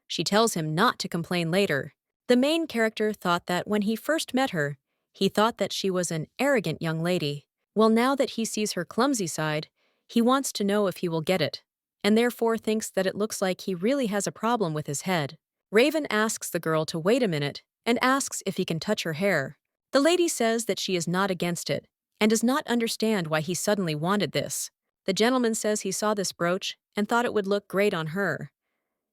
She tells him not to complain later. The main character thought that when he first met her, he thought that she was an arrogant young lady. Well, now that he sees her clumsy side, he wants to know if he will get it, and therefore thinks that it looks like he really has a problem with his head. Raven asks the girl to wait a minute and asks if he can touch her hair. The lady says that she is not against it and does not understand why he suddenly wanted this. The gentleman says he saw this brooch and thought it would look great on her.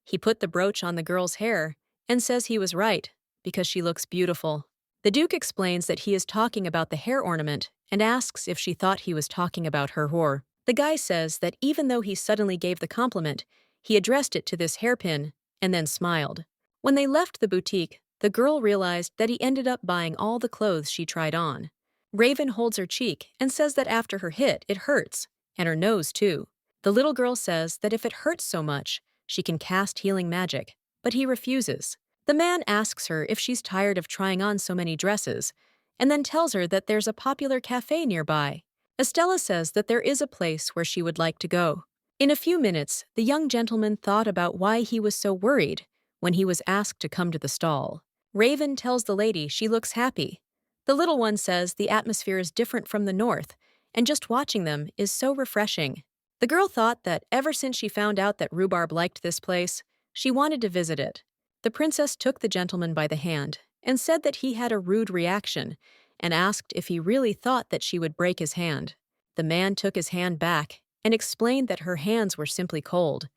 He put the brooch on the girl's hair and says he was right because she looks beautiful. The Duke explains that he is talking about the hair ornament and asks if she thought he was talking about her whore. The guy says that even though he suddenly gave the compliment, he addressed it to this hairpin and then smiled. When they left the boutique, the girl realized that he ended up buying all the clothes she tried on. Raven holds her cheek and says that after her hit, it hurts, and her nose too. The little girl says that if it hurts so much, she can cast healing magic, but he refuses. The man asks her if she's tired of trying on so many dresses, and then tells her that there's a popular cafe nearby. Estella says that there is a place where she would like to go. In a few minutes, the young gentleman thought about why he was so worried when he was asked to come to the stall. Raven tells the lady she looks happy. The little one says the atmosphere is different from the north, and just watching them is so refreshing. The girl thought that ever since she found out that Rhubarb liked this place, she wanted to visit it. The princess took the gentleman by the hand and said that he had a rude reaction and asked if he really thought that she would break his hand. The man took his hand back and explained that her hands were simply cold.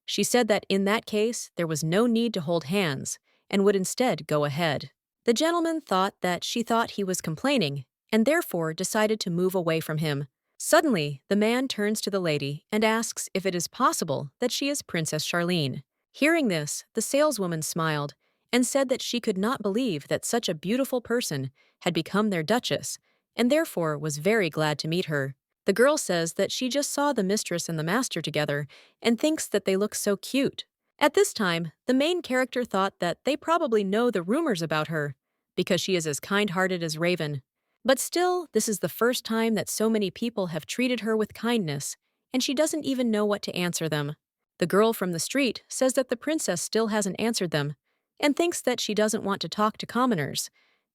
She said that in that case, there was no need to hold hands and would instead go ahead. The gentleman thought that she thought he was complaining, and therefore decided to move away from him. Suddenly, the man turns to the lady and asks if it is possible that she is Princess Charlene. Hearing this, the saleswoman smiled and said that she could not believe that such a beautiful person had become their duchess, and therefore was very glad to meet her. The girl says that she just saw the mistress and the master together and thinks that they look so cute. At this time, the main character thought that they probably know the rumors about her, because she is as kind-hearted as Raven. But still, this is the first time that so many people have treated her with kindness, and she doesn't even know what to answer them. The girl from the street says that the princess still hasn't answered them, and thinks that she doesn't want to talk to commoners,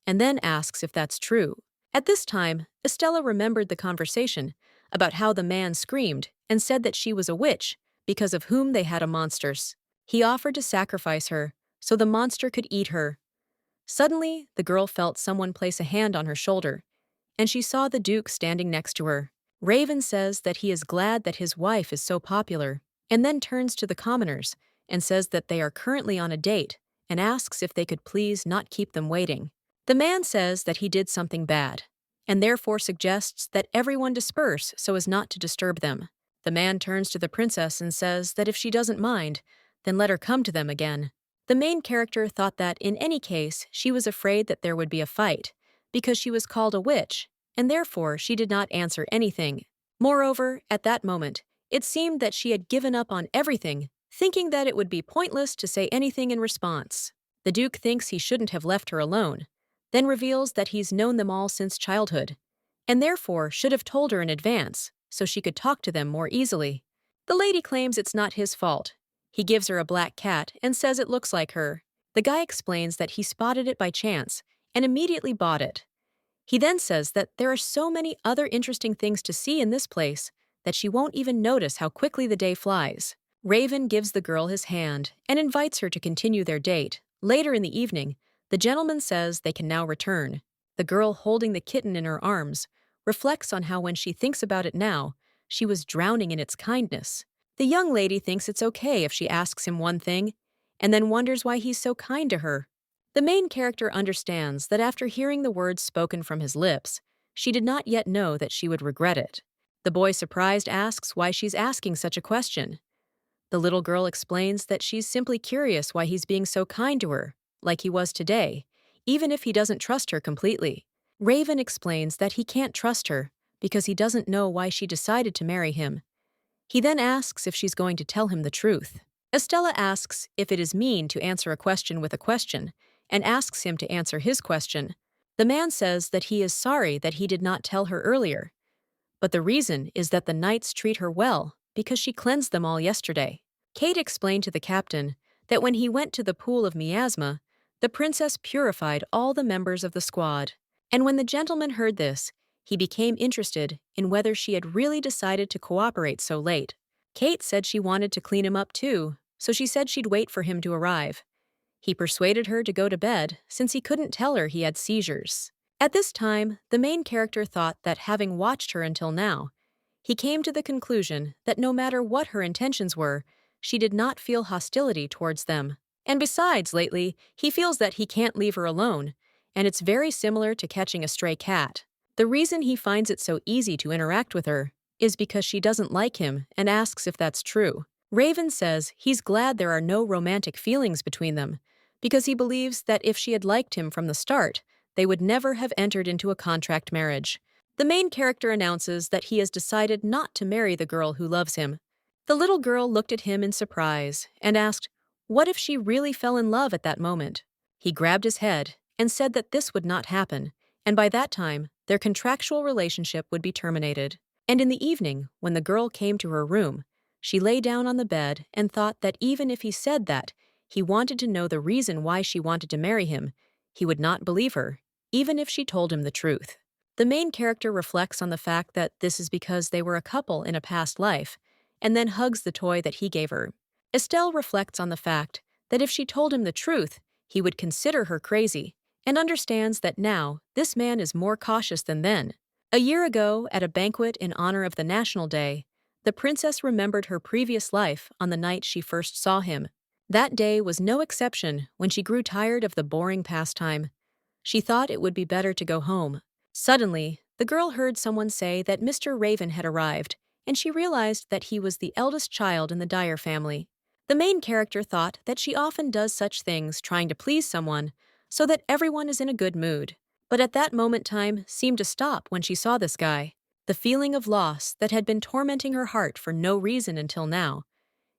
and then asks if that's true. At this time, Estella remembered the conversation about how the man screamed and said that she was a witch, because of whom they had a monsters. He offered to sacrifice her, so the monster could eat her. Suddenly, the girl felt someone place a hand on her shoulder, and she saw the Duke standing next to her. Raven says that he is glad that his wife is so popular, and then turns to the commoners and says that they are currently on a date and asks if they could please not keep them waiting. The man says that he did something bad, and therefore suggests that everyone disperse so as not to disturb them. The man turns to the princess and says that if she doesn't mind, then let her come to them again. The main character thought that in any case she was afraid that there would be a fight, because she was called a witch, and therefore she did not answer anything. Moreover, at that moment, it seemed that she had given up on everything, thinking that it would be pointless to say anything in response. The Duke thinks he shouldn't have left her alone, then reveals that he's known them all since childhood, and therefore should have told her in advance so she could talk to them more easily. The lady claims it's not his fault. He gives her a black cat and says it looks like her. The guy explains that he spotted it by chance and immediately bought it. He then says that there are so many other interesting things to see in this place that she won't even notice how quickly the day flies. Raven gives the girl his hand and invites her to continue their date. Later in the evening, the gentleman says they can now return. The girl, holding the kitten in her arms, reflects on how when she thinks about it now, she was drowning in its kindness. The young lady thinks it's okay if she asks him one thing, and then wonders why he's so kind to her. The main character understands that after hearing the words spoken from his lips, she did not yet know that she would regret it. The boy, surprised, asks why she's asking such a question. The little girl explains that she's simply curious why he's being so kind to her, like he was today, even if he doesn't trust her completely. Raven explains that he can't trust her because he doesn't know why she decided to marry him. He then asks if she's going to tell him the truth. Estella asks if it is mean to answer a question with a question, and asks him to answer his question. The man says that he is sorry that he did not tell her earlier, but the reason is that the knights treat her well because she cleansed them all yesterday. Kate explained to the captain that when he went to the pool of miasma, the princess purified all the members of the squad. And when the gentleman heard this, he became interested in whether she had really decided to cooperate so late. Kate said she wanted to clean him up too, so she said she'd wait for him to arrive. He persuaded her to go to bed since he couldn't tell her he had seizures. At this time, the main character thought that having watched her until now, he came to the conclusion that no matter what her intentions were, she did not feel hostility towards them. And besides, lately, he feels that he can't leave her alone, and it's very similar to catching a stray cat. The reason he finds it so easy to interact with her is because she doesn't like him and asks if that's true. Raven says he's glad there are no romantic feelings between them, because he believes that if she had liked him from the start, they would never have entered into a contract marriage. The main character announces that he has decided not to marry the girl who loves him. The little girl looked at him in surprise and asked, what if she really fell in love at that moment? He grabbed his head and said that this would not happen, and by that time, their contractual relationship would be terminated. And in the evening, when the girl came to her room, she lay down on the bed and thought that even if he said that he wanted to know the reason why she wanted to marry him, he would not believe her, even if she told him the truth. The main character reflects on the fact that this is because they were a couple in a past life, and then hugs the toy that he gave her. Estelle reflects on the fact that if she told him the truth, he would consider her crazy, and understands that now this man is more cautious than then. A year ago, at a banquet in honor of the National Day, the princess remembered her previous life on the night she first saw him. That day was no exception when she grew tired of the boring pastime. She thought it would be better to go home. Suddenly, the girl heard someone say that Mr. Raven had arrived, and she realized that he was the eldest child in the Dyer family. The main character thought that she often does such things trying to please someone so that everyone is in a good mood. But at that moment time seemed to stop when she saw this guy. The feeling of loss that had been tormenting her heart for no reason until now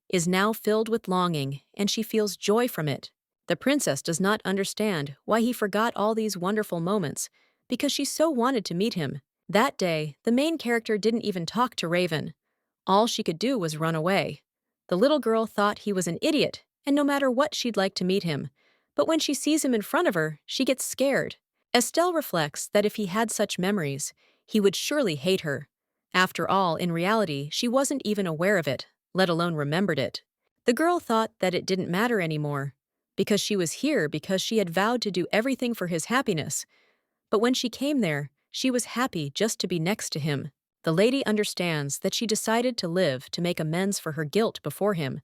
is now filled with longing, and she feels joy from it. The princess does not understand why he forgot all these wonderful moments, because she so wanted to meet him. That day, the main character didn't even talk to Raven. All she could do was run away. The little girl thought he was an idiot, and no matter what she'd like to meet him. But when she sees him in front of her, she gets scared. Estelle reflects that if he had such memories, he would surely hate her. After all, in reality, she wasn't even aware of it, let alone remembered it. The girl thought that it didn't matter anymore, because she was here because she had vowed to do everything for his happiness. But when she came there, she was happy just to be next to him. The lady understands that she decided to live to make amends for her guilt before him,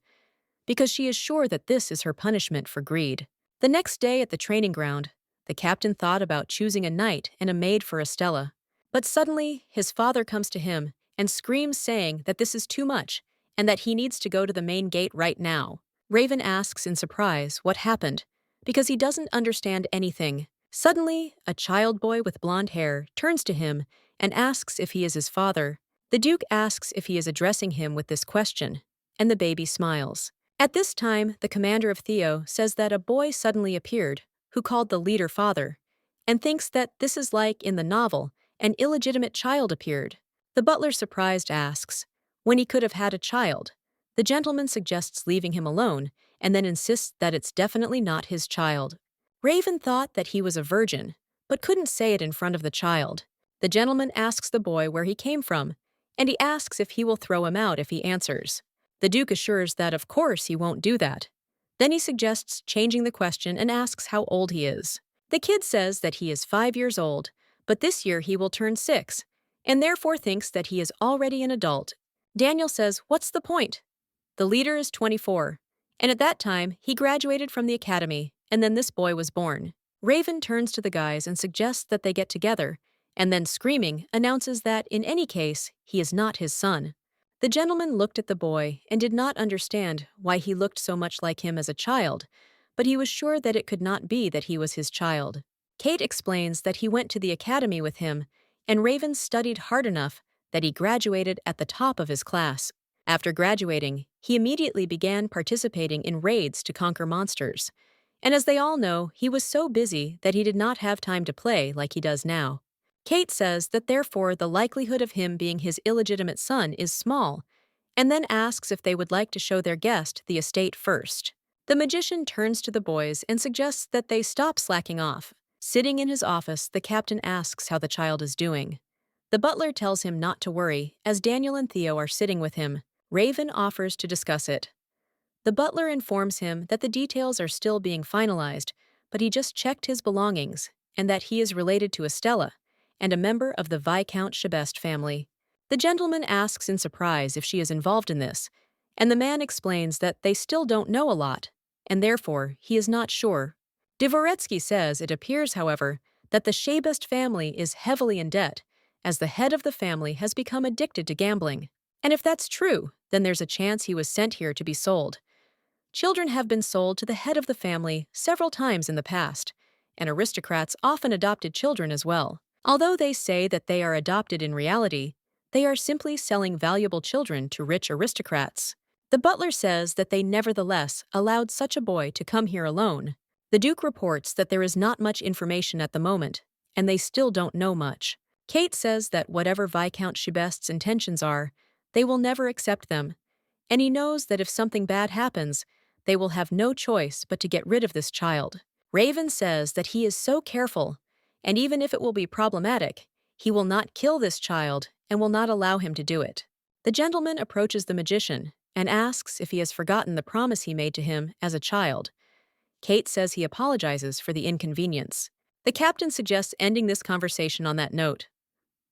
because she is sure that this is her punishment for greed. The next day at the training ground, the captain thought about choosing a knight and a maid for Estella. But suddenly, his father comes to him and screams saying that this is too much and that he needs to go to the main gate right now. Raven asks in surprise what happened, because he doesn't understand anything. Suddenly, a child boy with blonde hair turns to him and asks if he is his father. The Duke asks if he is addressing him with this question, and the baby smiles. At this time, the commander of Theo says that a boy suddenly appeared, who called the leader father, and thinks that this is like in the novel, an illegitimate child appeared. The butler, surprised, asks when he could have had a child. The gentleman suggests leaving him alone, and then insists that it's definitely not his child. Raven thought that he was a virgin, but couldn't say it in front of the child. The gentleman asks the boy where he came from, and he asks if he will throw him out if he answers. The Duke assures that of course he won't do that. Then he suggests changing the question and asks how old he is. The kid says that he is 5 years old, but this year he will turn 6, and therefore thinks that he is already an adult. Daniel says, "What's the point?" The leader is 24, and at that time he graduated from the academy, and then this boy was born. Raven turns to the guys and suggests that they get together, and then screaming announces that in any case he is not his son. The gentleman looked at the boy and did not understand why he looked so much like him as a child, but he was sure that it could not be that he was his child. Kate explains that he went to the academy with him, and Raven studied hard enough that he graduated at the top of his class. After graduating, he immediately began participating in raids to conquer monsters. And as they all know, he was so busy that he did not have time to play like he does now. Kate says that therefore the likelihood of him being his illegitimate son is small, and then asks if they would like to show their guest the estate first. The magician turns to the boys and suggests that they stop slacking off. Sitting in his office, the captain asks how the child is doing. The butler tells him not to worry, as Daniel and Theo are sitting with him. Raven offers to discuss it. The butler informs him that the details are still being finalized, but he just checked his belongings, and that he is related to Estella, and a member of the Viscount Chebest family. The gentleman asks in surprise if she is involved in this, and the man explains that they still don't know a lot, and therefore he is not sure. Dvoretsky says it appears, however, that the Chebest family is heavily in debt, as the head of the family has become addicted to gambling. And if that's true, then there's a chance he was sent here to be sold. Children have been sold to the head of the family several times in the past, and aristocrats often adopted children as well. Although they say that they are adopted in reality, they are simply selling valuable children to rich aristocrats. The butler says that they nevertheless allowed such a boy to come here alone. The Duke reports that there is not much information at the moment, and they still don't know much. Kate says that whatever Viscount Chebest's intentions are, they will never accept them, and he knows that if something bad happens, they will have no choice but to get rid of this child. Raven says that he is so careful, and even if it will be problematic, he will not kill this child and will not allow him to do it. The gentleman approaches the magician and asks if he has forgotten the promise he made to him as a child. Kate says he apologizes for the inconvenience. The captain suggests ending this conversation on that note.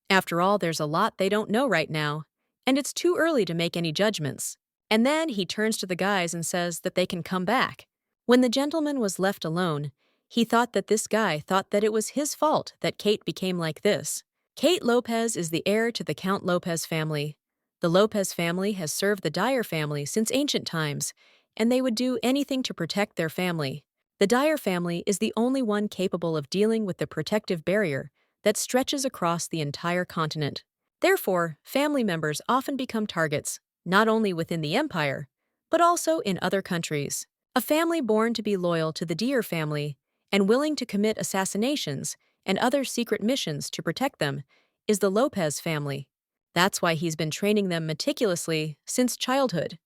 After all, there's a lot they don't know right now, and it's too early to make any judgments. And then he turns to the guys and says that they can come back. When the gentleman was left alone, He thought that this guy thought that it was his fault that Kate became like this. Kate Lopez is the heir to the Count Lopez family. The Lopez family has served the Dyer family since ancient times, and they would do anything to protect their family. The Dyer family is the only one capable of dealing with the protective barrier that stretches across the entire continent. Therefore, family members often become targets, not only within the empire, but also in other countries. A family born to be loyal to the Dyer family and willing to commit assassinations and other secret missions to protect them is the Lopez family. That's why he's been training them meticulously since childhood.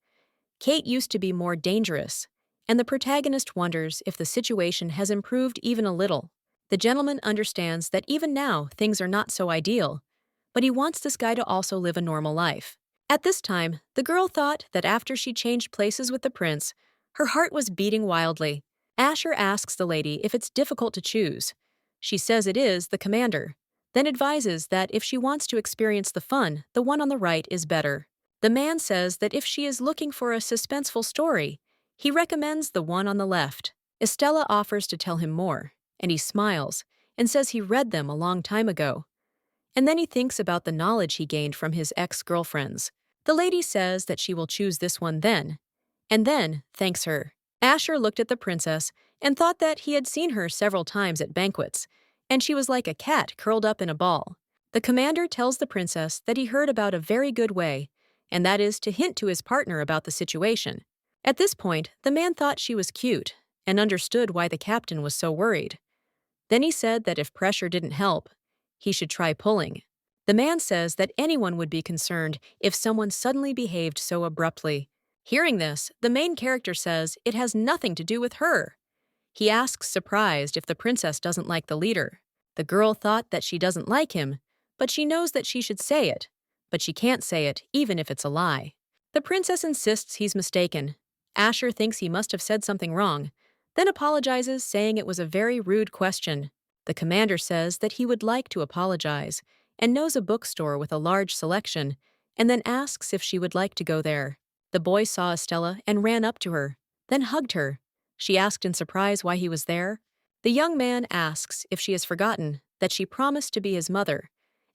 Kate used to be more dangerous, and the protagonist wonders if the situation has improved even a little. The gentleman understands that even now things are not so ideal, but he wants this guy to also live a normal life. At this time, the girl thought that after she changed places with the prince, her heart was beating wildly. Asher asks the lady if it's difficult to choose. She says it is the commander, then advises that if she wants to experience the fun, the one on the right is better. The man says that if she is looking for a suspenseful story, he recommends the one on the left. Estella offers to tell him more, and he smiles and says he read them a long time ago. And then he thinks about the knowledge he gained from his ex-girlfriends. The lady says that she will choose this one then, and then thanks her. Asher looked at the princess and thought that he had seen her several times at banquets, and she was like a cat curled up in a ball. The commander tells the princess that he heard about a very good way, and that is to hint to his partner about the situation. At this point, the man thought she was cute and understood why the captain was so worried. Then he said that if pressure didn't help, he should try pulling. The man says that anyone would be concerned if someone suddenly behaved so abruptly. Hearing this, the main character says it has nothing to do with her. He asks, surprised, if the princess doesn't like the leader. The girl thought that she doesn't like him, but she knows that she should say it. But she can't say it, even if it's a lie. The princess insists he's mistaken. Asher thinks he must have said something wrong, then apologizes, saying it was a very rude question. The commander says that he would like to apologize and knows a bookstore with a large selection, and then asks if she would like to go there. The boy saw Estella and ran up to her, then hugged her. She asked in surprise why he was there. The young man asks if she has forgotten that she promised to be his mother,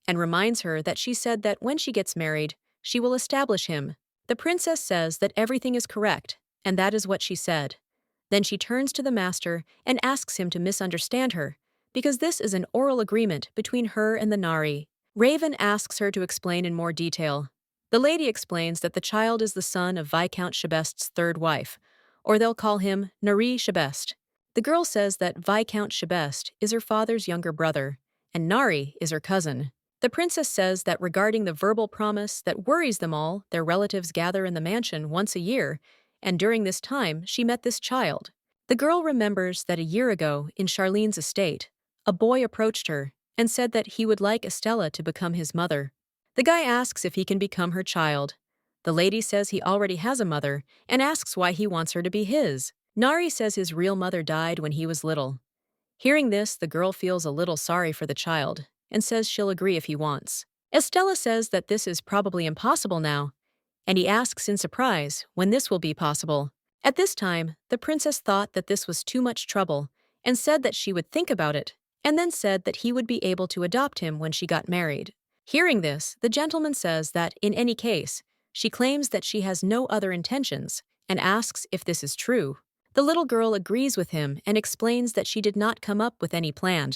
and reminds her that she said that when she gets married, she will establish him. The princess says that everything is correct, and that is what she said. Then she turns to the master and asks him to misunderstand her, because this is an oral agreement between her and the Nari. Raven asks her to explain in more detail. The lady explains that the child is the son of Viscount Chebest's third wife, or they'll call him Nari Chebest. The girl says that Viscount Chebest is her father's younger brother, and Nari is her cousin. The princess says that regarding the verbal promise that worries them all, their relatives gather in the mansion once a year, and during this time she met this child. The girl remembers that a year ago, in Charlene's estate, a boy approached her and said that he would like Estella to become his mother. The guy asks if he can become her child. The lady says he already has a mother and asks why he wants her to be his. Nari says his real mother died when he was little. Hearing this, the girl feels a little sorry for the child and says she'll agree if he wants. Estella says that this is probably impossible now, and he asks in surprise when this will be possible. At this time, the princess thought that this was too much trouble and said that she would think about it, and then said that he would be able to adopt him when she got married. Hearing this, the gentleman says that, in any case, she claims that she has no other intentions and asks if this is true. The little girl agrees with him and explains that she did not come up with any plan.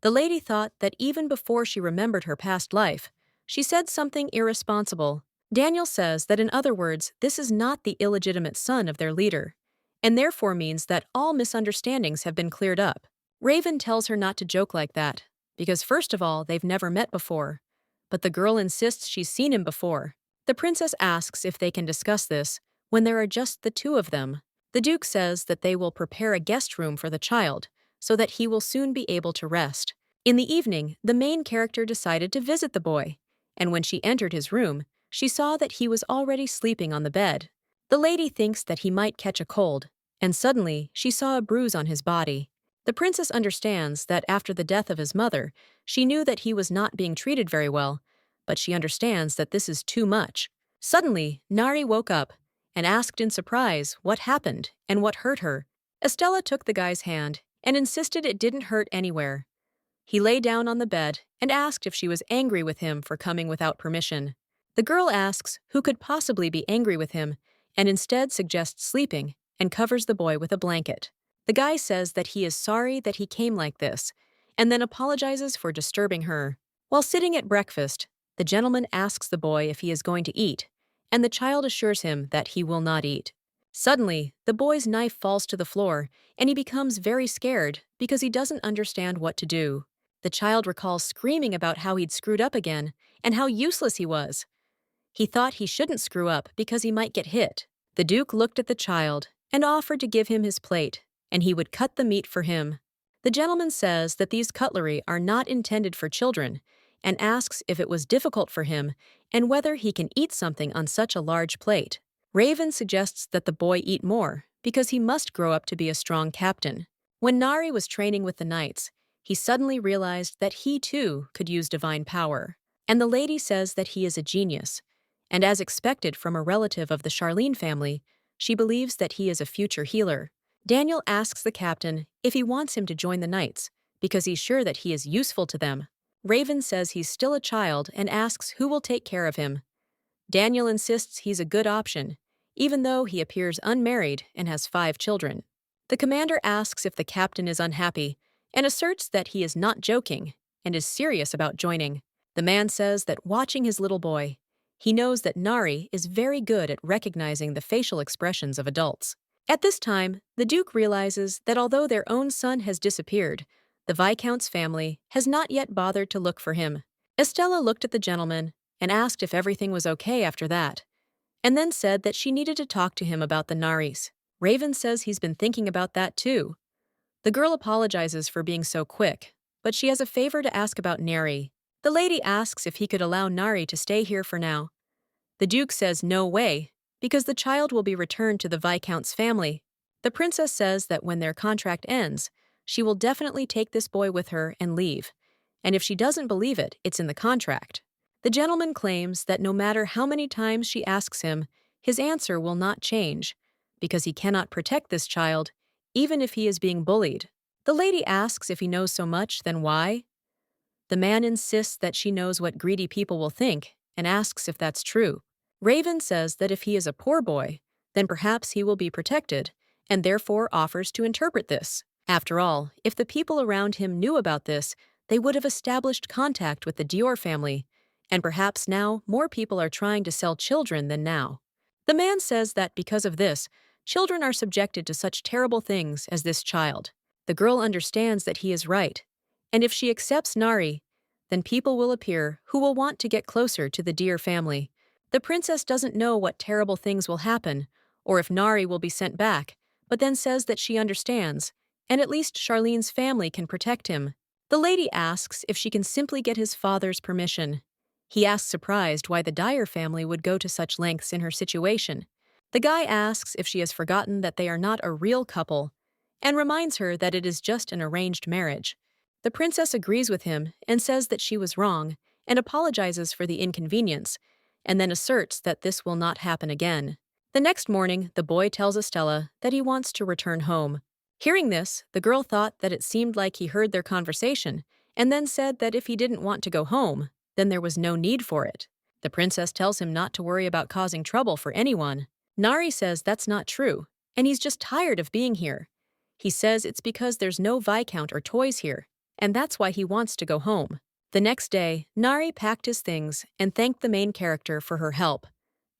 The lady thought that even before she remembered her past life, she said something irresponsible. Daniel says that, in other words, this is not the illegitimate son of their leader, and therefore means that all misunderstandings have been cleared up. Raven tells her not to joke like that, because first of all, they've never met before, but the girl insists she's seen him before. The princess asks if they can discuss this when there are just the two of them. The Duke says that they will prepare a guest room for the child so that he will soon be able to rest. In the evening, the main character decided to visit the boy, and when she entered his room, she saw that he was already sleeping on the bed. The lady thinks that he might catch a cold, and suddenly she saw a bruise on his body. The princess understands that after the death of his mother, she knew that he was not being treated very well, but she understands that this is too much. Suddenly, Nari woke up and asked in surprise what happened and what hurt her. Estella took the guy's hand, and insisted it didn't hurt anywhere. He lay down on the bed and asked if she was angry with him for coming without permission. The girl asks who could possibly be angry with him and instead suggests sleeping and covers the boy with a blanket. The guy says that he is sorry that he came like this and then apologizes for disturbing her. While sitting at breakfast, the gentleman asks the boy if he is going to eat, and the child assures him that he will not eat. Suddenly, the boy's knife falls to the floor, and he becomes very scared because he doesn't understand what to do. The child recalls screaming about how he'd screwed up again and how useless he was. He thought he shouldn't screw up because he might get hit. The Duke looked at the child and offered to give him his plate, and he would cut the meat for him. The gentleman says that these cutlery are not intended for children and asks if it was difficult for him and whether he can eat something on such a large plate. Raven suggests that the boy eat more because he must grow up to be a strong captain. When Nari was training with the knights, he suddenly realized that he too could use divine power. And the lady says that he is a genius. And as expected from a relative of the Charlene family, she believes that he is a future healer. Daniel asks the captain if he wants him to join the knights, because he's sure that he is useful to them. Raven says he's still a child and asks who will take care of him. Daniel insists he's a good option, even though he appears unmarried and has 5 children. The commander asks if the captain is unhappy and asserts that he is not joking and is serious about joining. The man says that watching his little boy, he knows that Nari is very good at recognizing the facial expressions of adults. At this time, the Duke realizes that although their own son has disappeared, the Viscount's family has not yet bothered to look for him. Estella looked at the gentleman and asked if everything was okay after that, and then said that she needed to talk to him about the Naris. Raven says he's been thinking about that too. The girl apologizes for being so quick, but she has a favor to ask about Nari. The lady asks if he could allow Nari to stay here for now. The Duke says no way, because the child will be returned to the Viscount's family. The princess says that when their contract ends, she will definitely take this boy with her and leave, and if she doesn't believe it, it's in the contract. The gentleman claims that no matter how many times she asks him, his answer will not change, because he cannot protect this child, even if he is being bullied. The lady asks if he knows so much, then why? The man insists that she knows what greedy people will think and asks if that's true. Raven says that if he is a poor boy, then perhaps he will be protected, and therefore offers to interpret this. After all, if the people around him knew about this, they would have established contact with the Dior family, and perhaps now more people are trying to sell children than now. The man says that because of this, children are subjected to such terrible things as this child. The girl understands that he is right, and if she accepts Nari, then people will appear who will want to get closer to the Dior family. The princess doesn't know what terrible things will happen, or if Nari will be sent back, but then says that she understands, and at least Charlene's family can protect him. The lady asks if she can simply get his father's permission. He asks surprised why the Dyer family would go to such lengths in her situation. The guy asks if she has forgotten that they are not a real couple, and reminds her that it is just an arranged marriage. The princess agrees with him and says that she was wrong, and apologizes for the inconvenience, and then asserts that this will not happen again. The next morning, the boy tells Estella that he wants to return home. Hearing this, the girl thought that it seemed like he heard their conversation, and then said that if he didn't want to go home, then there was no need for it. The princess tells him not to worry about causing trouble for anyone. Nari says that's not true, and he's just tired of being here. He says it's because there's no Viscount or toys here, and that's why he wants to go home. The next day, Nari packed his things and thanked the main character for her help,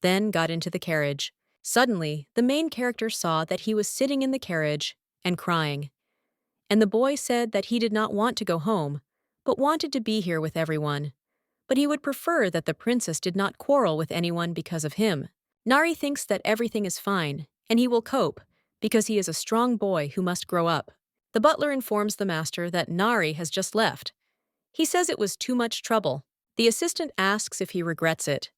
then got into the carriage. Suddenly, the main character saw that he was sitting in the carriage and crying. And the boy said that he did not want to go home, but wanted to be here with everyone. But he would prefer that the princess did not quarrel with anyone because of him. Nari thinks that everything is fine, and he will cope, because he is a strong boy who must grow up. The butler informs the master that Nari has just left. He says it was too much trouble. The assistant asks if he regrets it.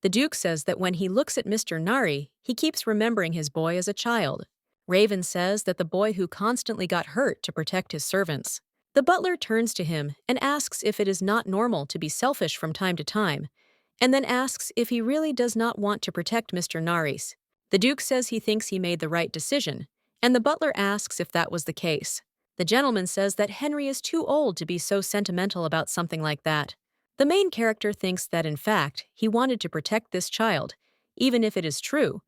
The Duke says that when he looks at Mr. Nari, he keeps remembering his boy as a child. Raven says that the boy who constantly got hurt to protect his servants. The butler turns to him and asks if it is not normal to be selfish from time to time, and then asks if he really does not want to protect Mr. Naris. The Duke says he thinks he made the right decision, and the butler asks if that was the case. The gentleman says that Henry is too old to be so sentimental about something like that. The main character thinks that, in fact, he wanted to protect this child, even if it is true,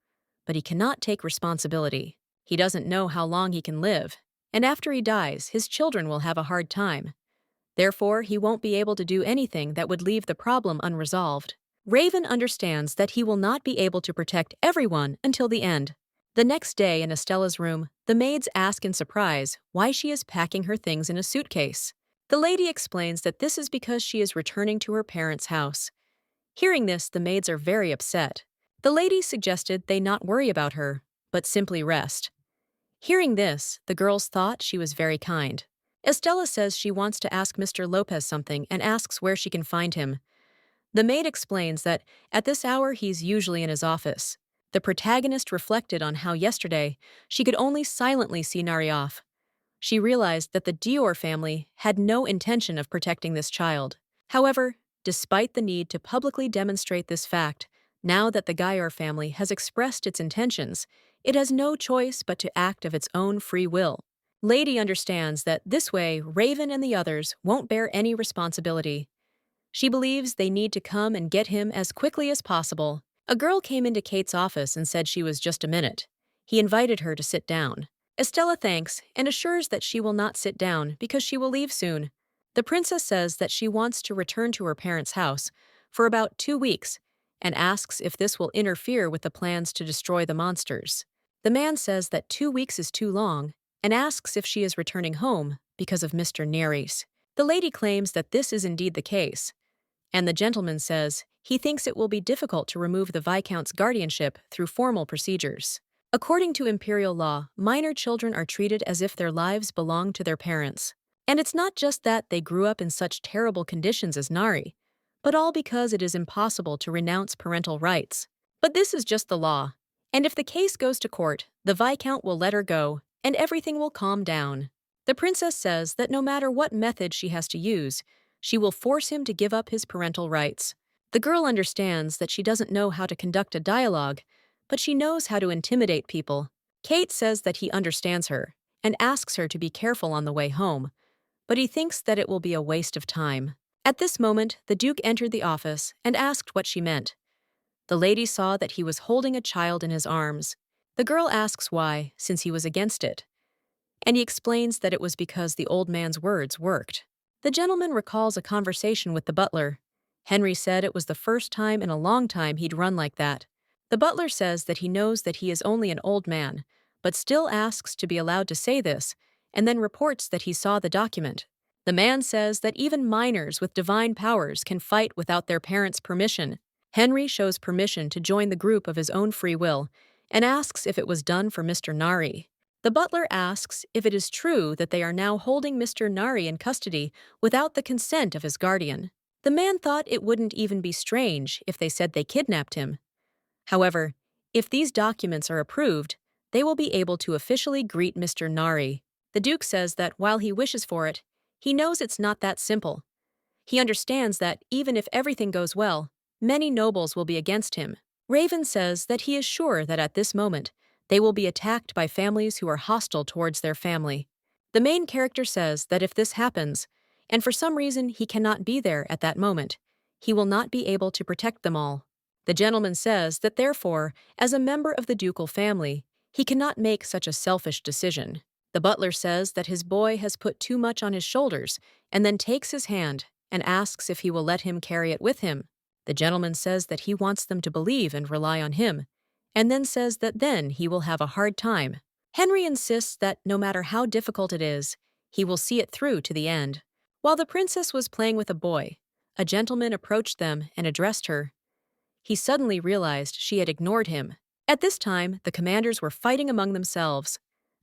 but he cannot take responsibility. He doesn't know how long he can live, and after he dies, his children will have a hard time. Therefore, he won't be able to do anything that would leave the problem unresolved. Raven understands that he will not be able to protect everyone until the end. The next day in Estella's room, the maids ask in surprise why she is packing her things in a suitcase. The lady explains that this is because she is returning to her parents' house. Hearing this, the maids are very upset. The lady suggested they not worry about her, but simply rest. Hearing this, the girls thought she was very kind. Estella says she wants to ask Mr. Lopez something and asks where she can find him. The maid explains that at this hour he's usually in his office. The protagonist reflected on how yesterday she could only silently see Nari off. She realized that the Dior family had no intention of protecting this child. However, despite the need to publicly demonstrate this fact, now that the Gaillard family has expressed its intentions, it has no choice but to act of its own free will. Lady understands that this way Raven and the others won't bear any responsibility. She believes they need to come and get him as quickly as possible. A girl came into Kate's office and said she was just a minute. He invited her to sit down. Estella thanks and assures that she will not sit down because she will leave soon. The princess says that she wants to return to her parents' house for about 2 weeks and asks if this will interfere with the plans to destroy the monsters. The man says that 2 weeks is too long and asks if she is returning home because of Mr. Neris. The lady claims that this is indeed the case, and the gentleman says he thinks it will be difficult to remove the Viscount's guardianship through formal procedures. According to imperial law, minor children are treated as if their lives belong to their parents. And it's not just that they grew up in such terrible conditions as Nari, but all because it is impossible to renounce parental rights. But this is just the law, and if the case goes to court, the Viscount will let her go, and everything will calm down. The princess says that no matter what method she has to use, she will force him to give up his parental rights. The girl understands that she doesn't know how to conduct a dialogue, but she knows how to intimidate people. Kate says that he understands her and asks her to be careful on the way home, but he thinks that it will be a waste of time. At this moment, the Duke entered the office and asked what she meant. The lady saw that he was holding a child in his arms. The girl asks why, since he was against it, and he explains that it was because the old man's words worked. The gentleman recalls a conversation with the butler. Henry said it was the first time in a long time he'd run like that. The butler says that he knows that he is only an old man, but still asks to be allowed to say this, and then reports that he saw the document. The man says that even minors with divine powers can fight without their parents' permission. Henry shows permission to join the group of his own free will and asks if it was done for Mr. Nari. The butler asks if it is true that they are now holding Mr. Nari in custody without the consent of his guardian. The man thought it wouldn't even be strange if they said they kidnapped him. However, if these documents are approved, they will be able to officially greet Mr. Nari. The Duke says that while he wishes for it, he knows it's not that simple. He understands that even if everything goes well, many nobles will be against him. Raven says that he is sure that at this moment, they will be attacked by families who are hostile towards their family. The main character says that if this happens, and for some reason he cannot be there at that moment, he will not be able to protect them all. The gentleman says that therefore, as a member of the ducal family, he cannot make such a selfish decision. The butler says that his boy has put too much on his shoulders and then takes his hand and asks if he will let him carry it with him. The gentleman says that he wants them to believe and rely on him, and then says that then he will have a hard time. Henry insists that no matter how difficult it is, he will see it through to the end. While the princess was playing with a boy, a gentleman approached them and addressed her. He suddenly realized she had ignored him. At this time, the commanders were fighting among themselves.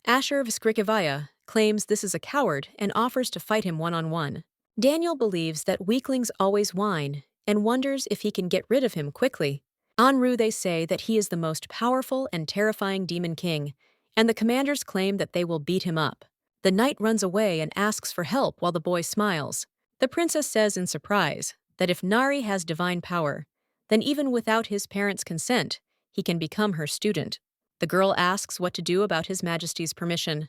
Asher of Skrikovaya claims this is a coward and offers to fight him one-on-one. Daniel believes that weaklings always whine and wonders if he can get rid of him quickly. En route, they say that he is the most powerful and terrifying demon king, and the commanders claim that they will beat him up. The knight runs away and asks for help while the boy smiles. The princess says in surprise that if Nari has divine power, then even without his parents' consent, he can become her student. The girl asks what to do about His Majesty's permission.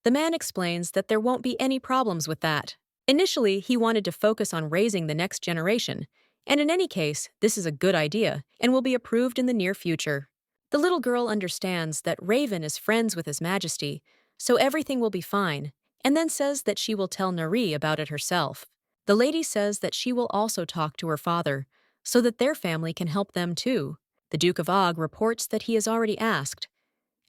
The man explains that there won't be any problems with that. Initially, he wanted to focus on raising the next generation, and in any case, this is a good idea and will be approved in the near future. The little girl understands that Raven is friends with His Majesty, so everything will be fine, and then says that she will tell Nari about it herself. The lady says that she will also talk to her father, so that their family can help them too. The Duke of Og reports that he has already asked,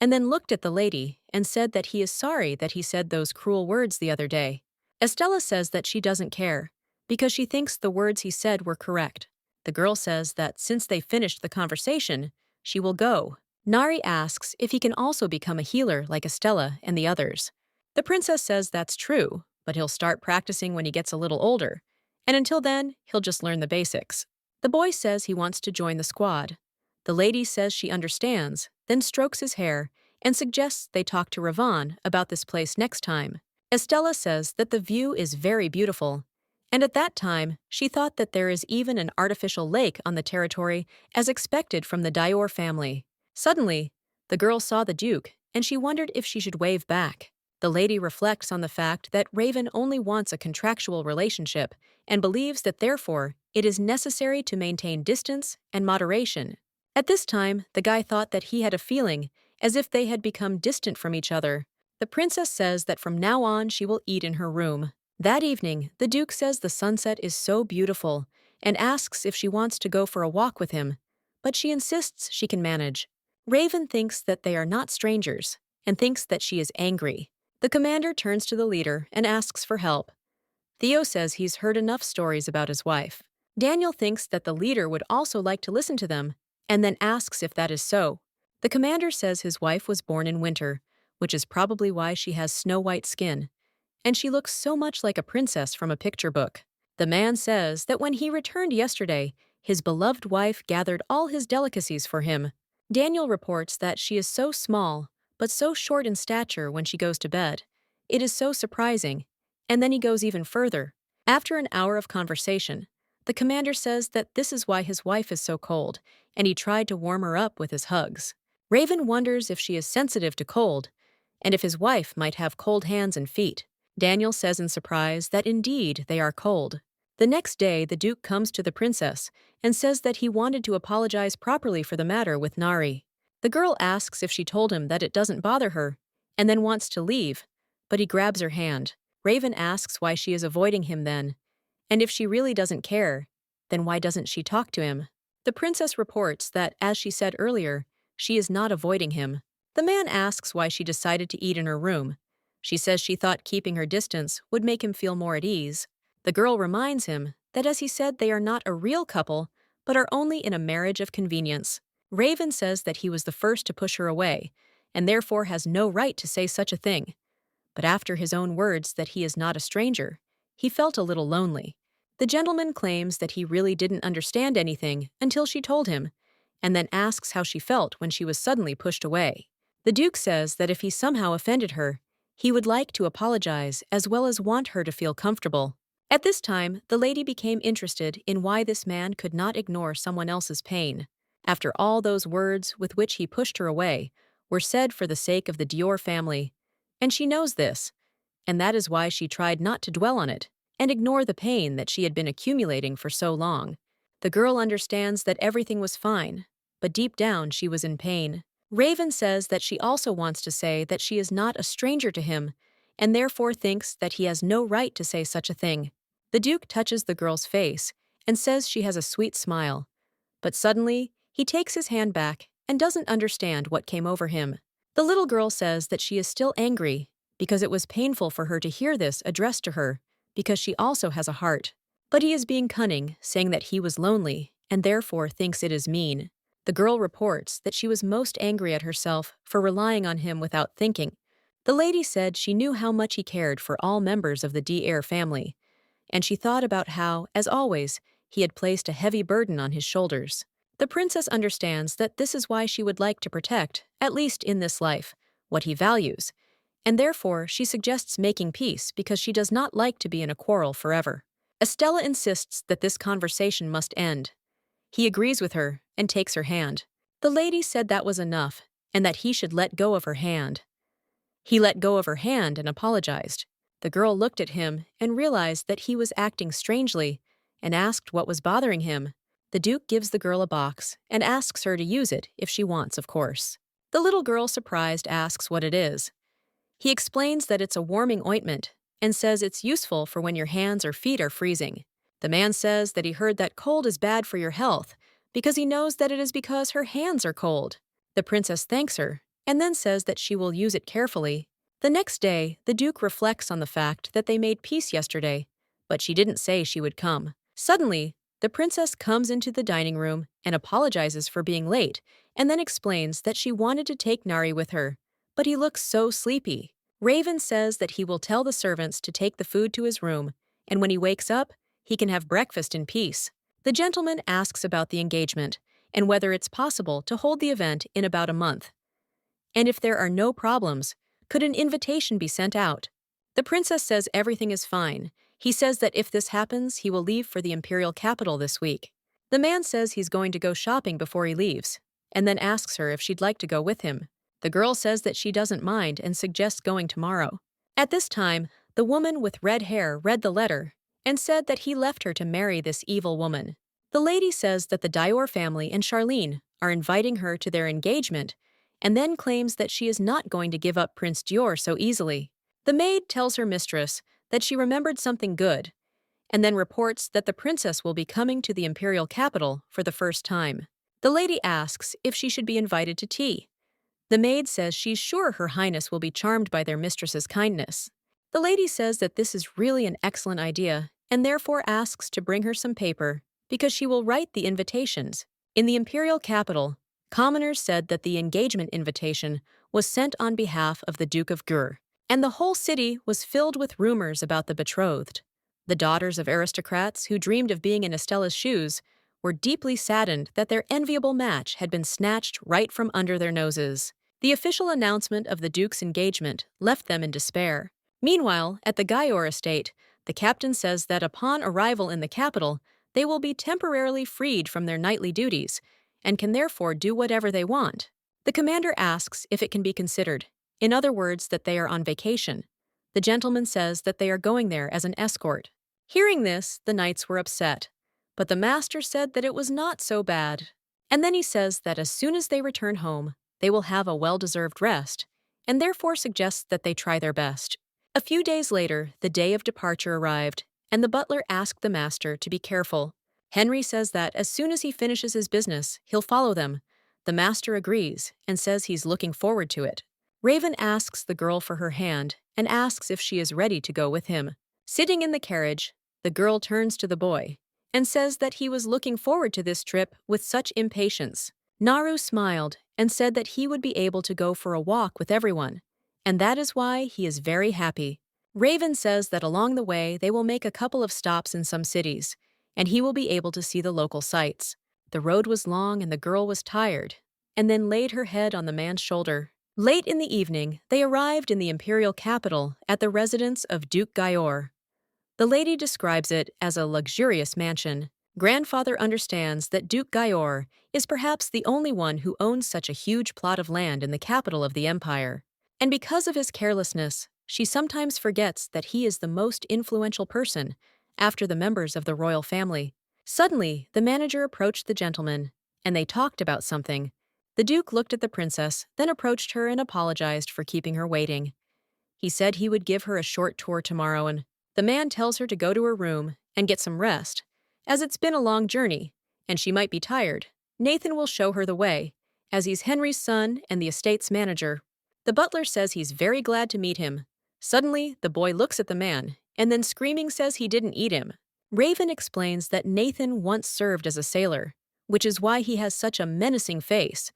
and then looked at the lady and said that he is sorry that he said those cruel words the other day. Estella says that she doesn't care, because she thinks the words he said were correct. The girl says that since they finished the conversation, she will go. Nari asks if he can also become a healer like Estella and the others. The princess says that's true, but he'll start practicing when he gets a little older, and until then, he'll just learn the basics. The boy says he wants to join the squad. The lady says she understands, then strokes his hair and suggests they talk to Ravan about this place next time. Estella says that the view is very beautiful, and at that time, she thought that there is even an artificial lake on the territory as expected from the Dior family. Suddenly, the girl saw the Duke, and she wondered if she should wave back. The lady reflects on the fact that Raven only wants a contractual relationship and believes that therefore it is necessary to maintain distance and moderation. At this time, the guy thought that he had a feeling as if they had become distant from each other. The princess says that from now on she will eat in her room. That evening, the Duke says the sunset is so beautiful and asks if she wants to go for a walk with him, but she insists she can manage. Raven thinks that they are not strangers and thinks that she is angry. The commander turns to the leader and asks for help. Theo says he's heard enough stories about his wife. Daniel thinks that the leader would also like to listen to them and then asks if that is so. The commander says his wife was born in winter, which is probably why she has snow-white skin, and she looks so much like a princess from a picture book. The man says that when he returned yesterday, his beloved wife gathered all his delicacies for him. Daniel reports that she is so small, but so short in stature when she goes to bed. It is so surprising. And then he goes even further. After an hour of conversation, the commander says that this is why his wife is so cold, and he tried to warm her up with his hugs. Raven wonders if she is sensitive to cold, and if his wife might have cold hands and feet. Daniel says in surprise that indeed they are cold. The next day, the Duke comes to the princess and says that he wanted to apologize properly for the matter with Nari. The girl asks if she told him that it doesn't bother her, and then wants to leave, but he grabs her hand. Raven asks why she is avoiding him then, and if she really doesn't care, then why doesn't she talk to him? The princess reports that, as she said earlier, she is not avoiding him. The man asks why she decided to eat in her room. She says she thought keeping her distance would make him feel more at ease. The girl reminds him that as he said they are not a real couple, but are only in a marriage of convenience. Raven says that he was the first to push her away, and therefore has no right to say such a thing. But after his own words that he is not a stranger, he felt a little lonely. The gentleman claims that he really didn't understand anything until she told him, and then asks how she felt when she was suddenly pushed away. The Duke says that if he somehow offended her, he would like to apologize as well as want her to feel comfortable. At this time, the lady became interested in why this man could not ignore someone else's pain. After all those words with which he pushed her away were said for the sake of the Dior family, and she knows this, and that is why she tried not to dwell on it and ignore the pain that she had been accumulating for so long. The girl understands that everything was fine, but deep down she was in pain. Raven says that she also wants to say that she is not a stranger to him, and therefore thinks that he has no right to say such a thing. The Duke touches the girl's face and says she has a sweet smile, but suddenly he takes his hand back and doesn't understand what came over him. The little girl says that she is still angry because it was painful for her to hear this addressed to her, because she also has a heart. But he is being cunning, saying that he was lonely and therefore thinks it is mean. The girl reports that she was most angry at herself for relying on him without thinking. The lady said she knew how much he cared for all members of the Dier family, and she thought about how, as always, he had placed a heavy burden on his shoulders. The princess understands that this is why she would like to protect, at least in this life, what he values, and therefore she suggests making peace because she does not like to be in a quarrel forever. Estella insists that this conversation must end. He agrees with her and takes her hand. The lady said that was enough and that he should let go of her hand. He let go of her hand and apologized. The girl looked at him and realized that he was acting strangely and asked what was bothering him. The Duke gives the girl a box and asks her to use it if she wants, of course. The little girl, surprised, asks what it is. He explains that it's a warming ointment and says it's useful for when your hands or feet are freezing. The man says that he heard that cold is bad for your health because he knows that it is because her hands are cold. The princess thanks her and then says that she will use it carefully. The next day, the Duke reflects on the fact that they made peace yesterday, but she didn't say she would come. Suddenly, the princess comes into the dining room and apologizes for being late and then explains that she wanted to take Nari with her, but he looks so sleepy. Raven says that he will tell the servants to take the food to his room, and when he wakes up, he can have breakfast in peace. The gentleman asks about the engagement and whether it's possible to hold the event in about a month. And if there are no problems, could an invitation be sent out? The princess says everything is fine. He says that if this happens, he will leave for the imperial capital this week. The man says he's going to go shopping before he leaves, and then asks her if she'd like to go with him. The girl says that she doesn't mind and suggests going tomorrow. At this time, the woman with red hair read the letter and said that he left her to marry this evil woman. The lady says that the Dior family and Charlene are inviting her to their engagement and then claims that she is not going to give up Prince Dior so easily. The maid tells her mistress that she remembered something good and then reports that the princess will be coming to the imperial capital for the first time. The lady asks if she should be invited to tea. The maid says she's sure Her Highness will be charmed by their mistress's kindness. The lady says that this is really an excellent idea and therefore asks to bring her some paper because she will write the invitations. In the imperial capital, commoners said that the engagement invitation was sent on behalf of the Duke of Gur, and the whole city was filled with rumors about the betrothed. The daughters of aristocrats who dreamed of being in Estella's shoes were deeply saddened that their enviable match had been snatched right from under their noses. The official announcement of the Duke's engagement left them in despair. Meanwhile, at the Gayor estate, the captain says that upon arrival in the capital, they will be temporarily freed from their knightly duties and can therefore do whatever they want. The commander asks if it can be considered, in other words, that they are on vacation. The gentleman says that they are going there as an escort. Hearing this, the knights were upset, but the master said that it was not so bad. And then he says that as soon as they return home, they will have a well-deserved rest, and therefore suggests that they try their best. A few days later, the day of departure arrived, and the butler asked the master to be careful. Henry says that as soon as he finishes his business, he'll follow them. The master agrees and says he's looking forward to it. Raven asks the girl for her hand and asks if she is ready to go with him. Sitting in the carriage, the girl turns to the boy and says that he was looking forward to this trip with such impatience. Naru smiled and said that he would be able to go for a walk with everyone, and that is why he is very happy. Raven says that along the way they will make a couple of stops in some cities, and he will be able to see the local sights. The road was long and the girl was tired, and then laid her head on the man's shoulder. Late in the evening, they arrived in the imperial capital at the residence of Duke Gayor. The lady describes it as a luxurious mansion. Grandfather understands that Duke Gayor is perhaps the only one who owns such a huge plot of land in the capital of the empire. And because of his carelessness, she sometimes forgets that he is the most influential person after the members of the royal family. Suddenly, the manager approached the gentleman, and they talked about something. The Duke looked at the princess, then approached her and apologized for keeping her waiting. He said he would give her a short tour tomorrow, and the man tells her to go to her room and get some rest, as it's been a long journey, and she might be tired. Nathan will show her the way, as he's Henry's son and the estate's manager. The butler says he's very glad to meet him. Suddenly, the boy looks at the man, and then screaming says he didn't eat him. Raven explains that Nathan once served as a sailor, which is why he has such a menacing face,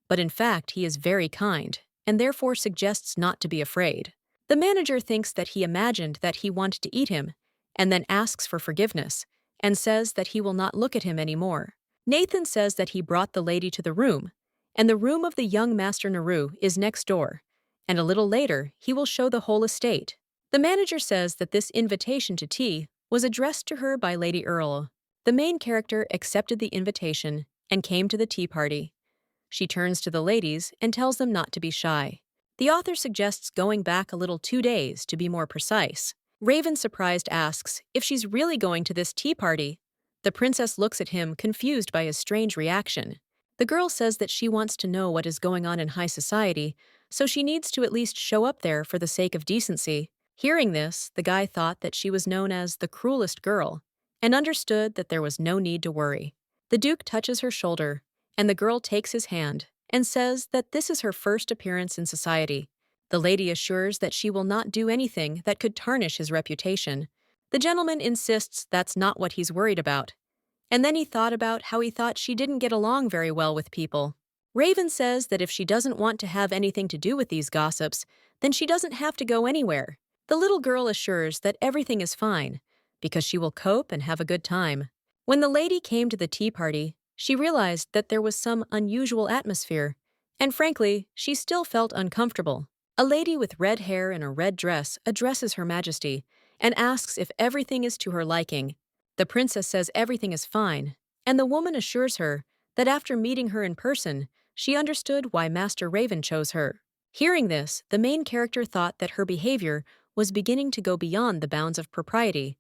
but in fact he is very kind, and therefore suggests not to be afraid. The manager thinks that he imagined that he wanted to eat him, and then asks for forgiveness, and says that he will not look at him anymore. Nathan says that he brought the lady to the room, and the room of the young Master Naru is next door, and a little later he will show the whole estate. The manager says that this invitation to tea was addressed to her by Lady Earl. The main character accepted the invitation and came to the tea party. She turns to the ladies and tells them not to be shy. The author suggests going back a little 2 days to be more precise. Raven, surprised, asks if she's really going to this tea party. The princess looks at him, confused by his strange reaction. The girl says that she wants to know what is going on in high society, so she needs to at least show up there for the sake of decency. Hearing this, the guy thought that she was known as the cruelest girl and understood that there was no need to worry. The Duke touches her shoulder, and the girl takes his hand and says that this is her first appearance in society. The lady assures that she will not do anything that could tarnish his reputation. The gentleman insists that's not what he's worried about. And then he thought about how he thought she didn't get along very well with people. Raven says that if she doesn't want to have anything to do with these gossips, then she doesn't have to go anywhere. The little girl assures that everything is fine, because she will cope and have a good time. When the lady came to the tea party, she realized that there was some unusual atmosphere, and frankly, she still felt uncomfortable. A lady with red hair and a red dress addresses Her Majesty and asks if everything is to her liking. The princess says everything is fine, and the woman assures her that after meeting her in person, she understood why Master Raven chose her. Hearing this, the main character thought that her behavior was beginning to go beyond the bounds of propriety,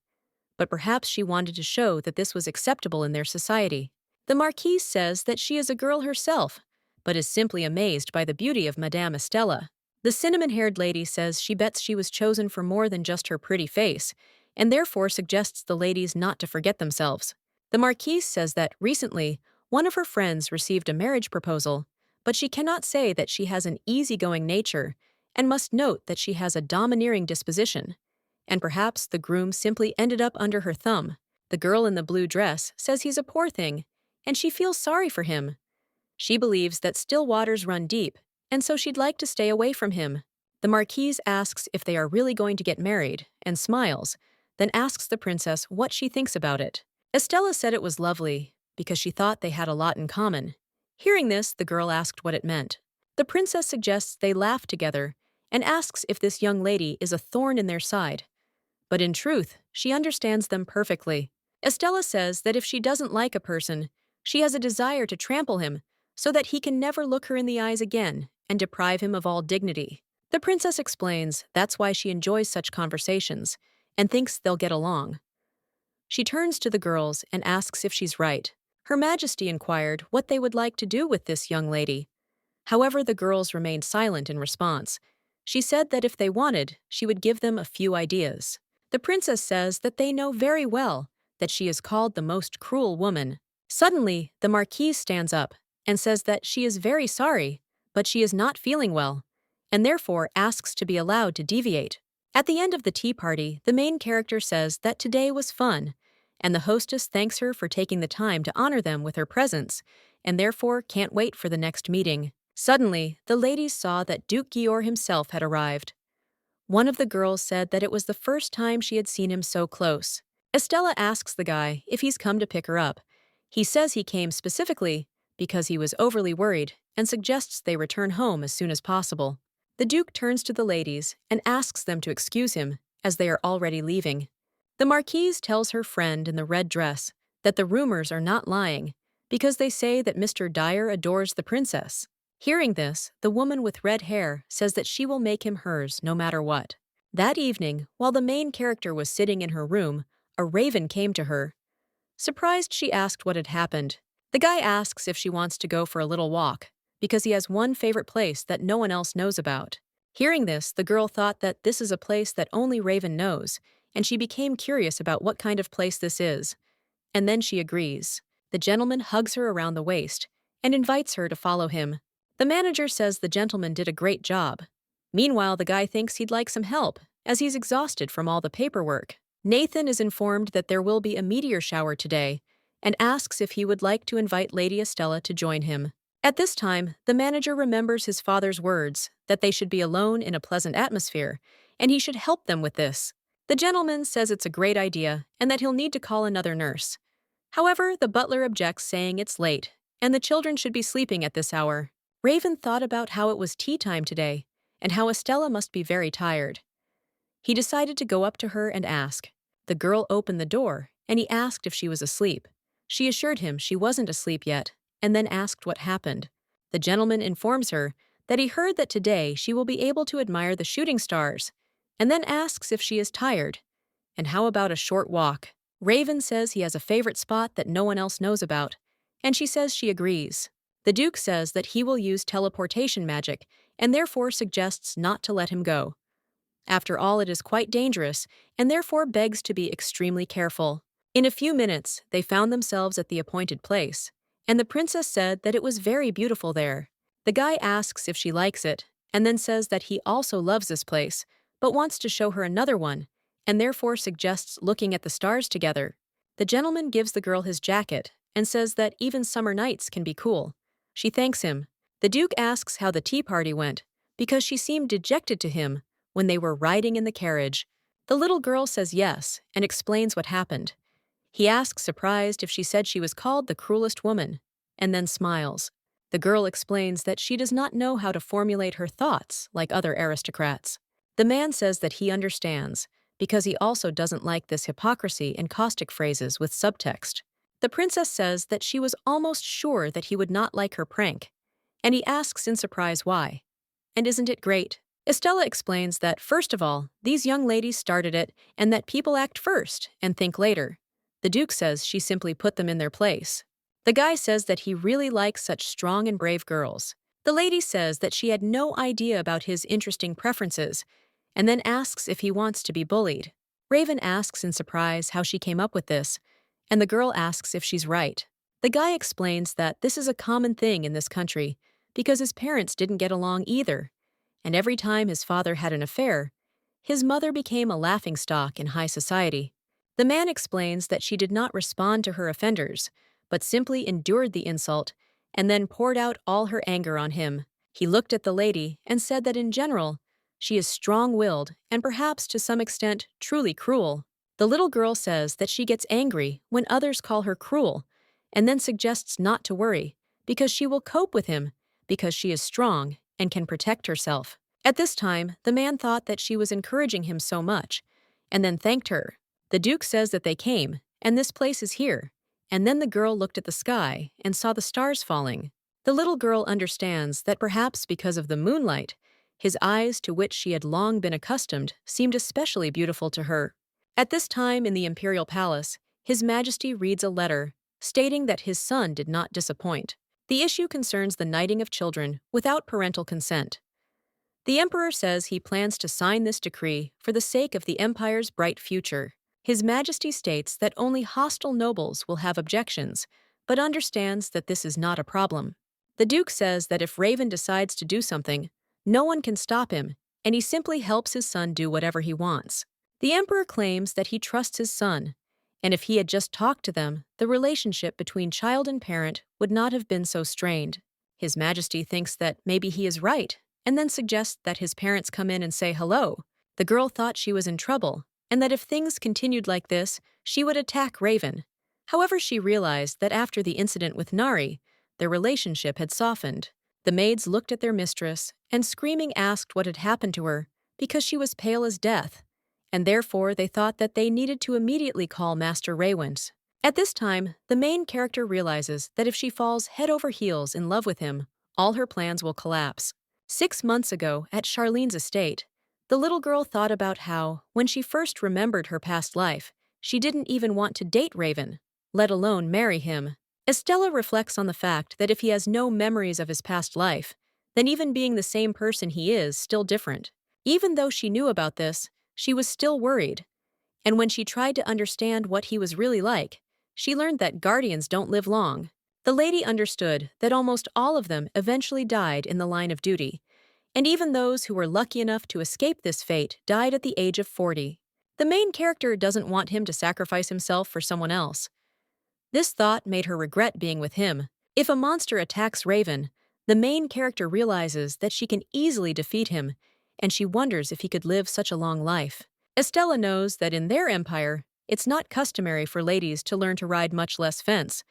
but perhaps she wanted to show that this was acceptable in their society. The Marquise says that she is a girl herself, but is simply amazed by the beauty of Madame Estella. The cinnamon-haired lady says she bets she was chosen for more than just her pretty face, and therefore suggests the ladies not to forget themselves. The Marquise says that, recently, one of her friends received a marriage proposal, but she cannot say that she has an easygoing nature, and must note that she has a domineering disposition. And perhaps the groom simply ended up under her thumb. The girl in the blue dress says he's a poor thing, and she feels sorry for him. She believes that still waters run deep, and so she'd like to stay away from him. The Marquise asks if they are really going to get married, and smiles, then asks the princess what she thinks about it. Estella said it was lovely, because she thought they had a lot in common. Hearing this, the girl asked what it meant. The princess suggests they laugh together, and asks if this young lady is a thorn in their side. But in truth, she understands them perfectly. Estella says that if she doesn't like a person, she has a desire to trample him, so that he can never look her in the eyes again and deprive him of all dignity. The princess explains that's why she enjoys such conversations and thinks they'll get along. She turns to the girls and asks if she's right. Her Majesty inquired what they would like to do with this young lady. However, the girls remained silent in response. She said that if they wanted, she would give them a few ideas. The princess says that they know very well that she is called the most cruel woman. Suddenly, the Marquise stands up and says that she is very sorry, but she is not feeling well, and therefore asks to be allowed to deviate. At the end of the tea party, the main character says that today was fun, and the hostess thanks her for taking the time to honor them with her presence, and therefore can't wait for the next meeting. Suddenly, the ladies saw that Duke Gior himself had arrived. One of the girls said that it was the first time she had seen him so close. Estella asks the guy if he's come to pick her up. He says he came specifically because he was overly worried and suggests they return home as soon as possible. The Duke turns to the ladies and asks them to excuse him, as they are already leaving. The Marquise tells her friend in the red dress that the rumors are not lying, because they say that Mr. Dyer adores the princess. Hearing this, the woman with red hair says that she will make him hers no matter what. That evening, while the main character was sitting in her room, a raven came to her. Surprised, she asked what had happened. The guy asks if she wants to go for a little walk, because he has one favorite place that no one else knows about. Hearing this, the girl thought that this is a place that only Raven knows, and she became curious about what kind of place this is. And then she agrees. The gentleman hugs her around the waist and invites her to follow him. The manager says the gentleman did a great job. Meanwhile, the guy thinks he'd like some help, as he's exhausted from all the paperwork. Nathan is informed that there will be a meteor shower today, and asks if he would like to invite Lady Estella to join him. At this time, the manager remembers his father's words that they should be alone in a pleasant atmosphere, and he should help them with this. The gentleman says it's a great idea and that he'll need to call another nurse. However, the butler objects, saying it's late, and the children should be sleeping at this hour. Raven thought about how it was tea time today, and how Estella must be very tired. He decided to go up to her and ask. The girl opened the door, and he asked if she was asleep. She assured him she wasn't asleep yet, and then asked what happened. The gentleman informs her that he heard that today she will be able to admire the shooting stars, and then asks if she is tired. And how about a short walk? Raven says he has a favorite spot that no one else knows about, and she says she agrees. The Duke says that he will use teleportation magic and therefore suggests not to let him go. After all, it is quite dangerous, and therefore begs to be extremely careful. In a few minutes, they found themselves at the appointed place, and the princess said that it was very beautiful there. The guy asks if she likes it, and then says that he also loves this place, but wants to show her another one, and therefore suggests looking at the stars together. The gentleman gives the girl his jacket, and says that even summer nights can be cool. She thanks him. The Duke asks how the tea party went, because she seemed dejected to him when they were riding in the carriage. The little girl says yes, and explains what happened. He asks, surprised, if she said she was called the cruelest woman, and then smiles. The girl explains that she does not know how to formulate her thoughts like other aristocrats. The man says that he understands, because he also doesn't like this hypocrisy and caustic phrases with subtext. The princess says that she was almost sure that he would not like her prank, and he asks in surprise why. And isn't it great? Estella explains that, first of all, these young ladies started it and that people act first and think later. The Duke says she simply put them in their place. The guy says that he really likes such strong and brave girls. The lady says that she had no idea about his interesting preferences, and then asks if he wants to be bullied. Raven asks in surprise how she came up with this, and the girl asks if she's right. The guy explains that this is a common thing in this country because his parents didn't get along either, and every time his father had an affair, his mother became a laughingstock in high society. The man explains that she did not respond to her offenders, but simply endured the insult and then poured out all her anger on him. He looked at the lady and said that in general, she is strong-willed and perhaps to some extent truly cruel. The little girl says that she gets angry when others call her cruel and then suggests not to worry because she will cope with him because she is strong and can protect herself. At this time, the man thought that she was encouraging him so much and then thanked her. The Duke says that they came, and this place is here, and then the girl looked at the sky and saw the stars falling. The little girl understands that perhaps because of the moonlight, his eyes, to which she had long been accustomed, seemed especially beautiful to her. At this time in the imperial palace, His Majesty reads a letter stating that his son did not disappoint. The issue concerns the knighting of children without parental consent. The emperor says he plans to sign this decree for the sake of the empire's bright future. His Majesty states that only hostile nobles will have objections, but understands that this is not a problem. The Duke says that if Raven decides to do something, no one can stop him, and he simply helps his son do whatever he wants. The emperor claims that he trusts his son, and if he had just talked to them, the relationship between child and parent would not have been so strained. His Majesty thinks that maybe he is right, and then suggests that his parents come in and say hello. The girl thought she was in trouble, and that if things continued like this, she would attack Raven. However, she realized that after the incident with Nari, their relationship had softened. The maids looked at their mistress and screaming asked what had happened to her because she was pale as death, and therefore they thought that they needed to immediately call Master Raywins. At this time, the main character realizes that if she falls head over heels in love with him, all her plans will collapse. 6 months ago, at Charlene's estate, the little girl thought about how, when she first remembered her past life, she didn't even want to date Raven, let alone marry him. Estella reflects on the fact that if he has no memories of his past life, then even being the same person he is still different. Even though she knew about this, she was still worried. And when she tried to understand what he was really like, she learned that guardians don't live long. The lady understood that almost all of them eventually died in the line of duty, and even those who were lucky enough to escape this fate died at the age of 40. The main character doesn't want him to sacrifice himself for someone else. This thought made her regret being with him. If a monster attacks Raven, the main character realizes that she can easily defeat him, and she wonders if he could live such a long life. Estella knows that in their empire, it's not customary for ladies to learn to ride, much less fence,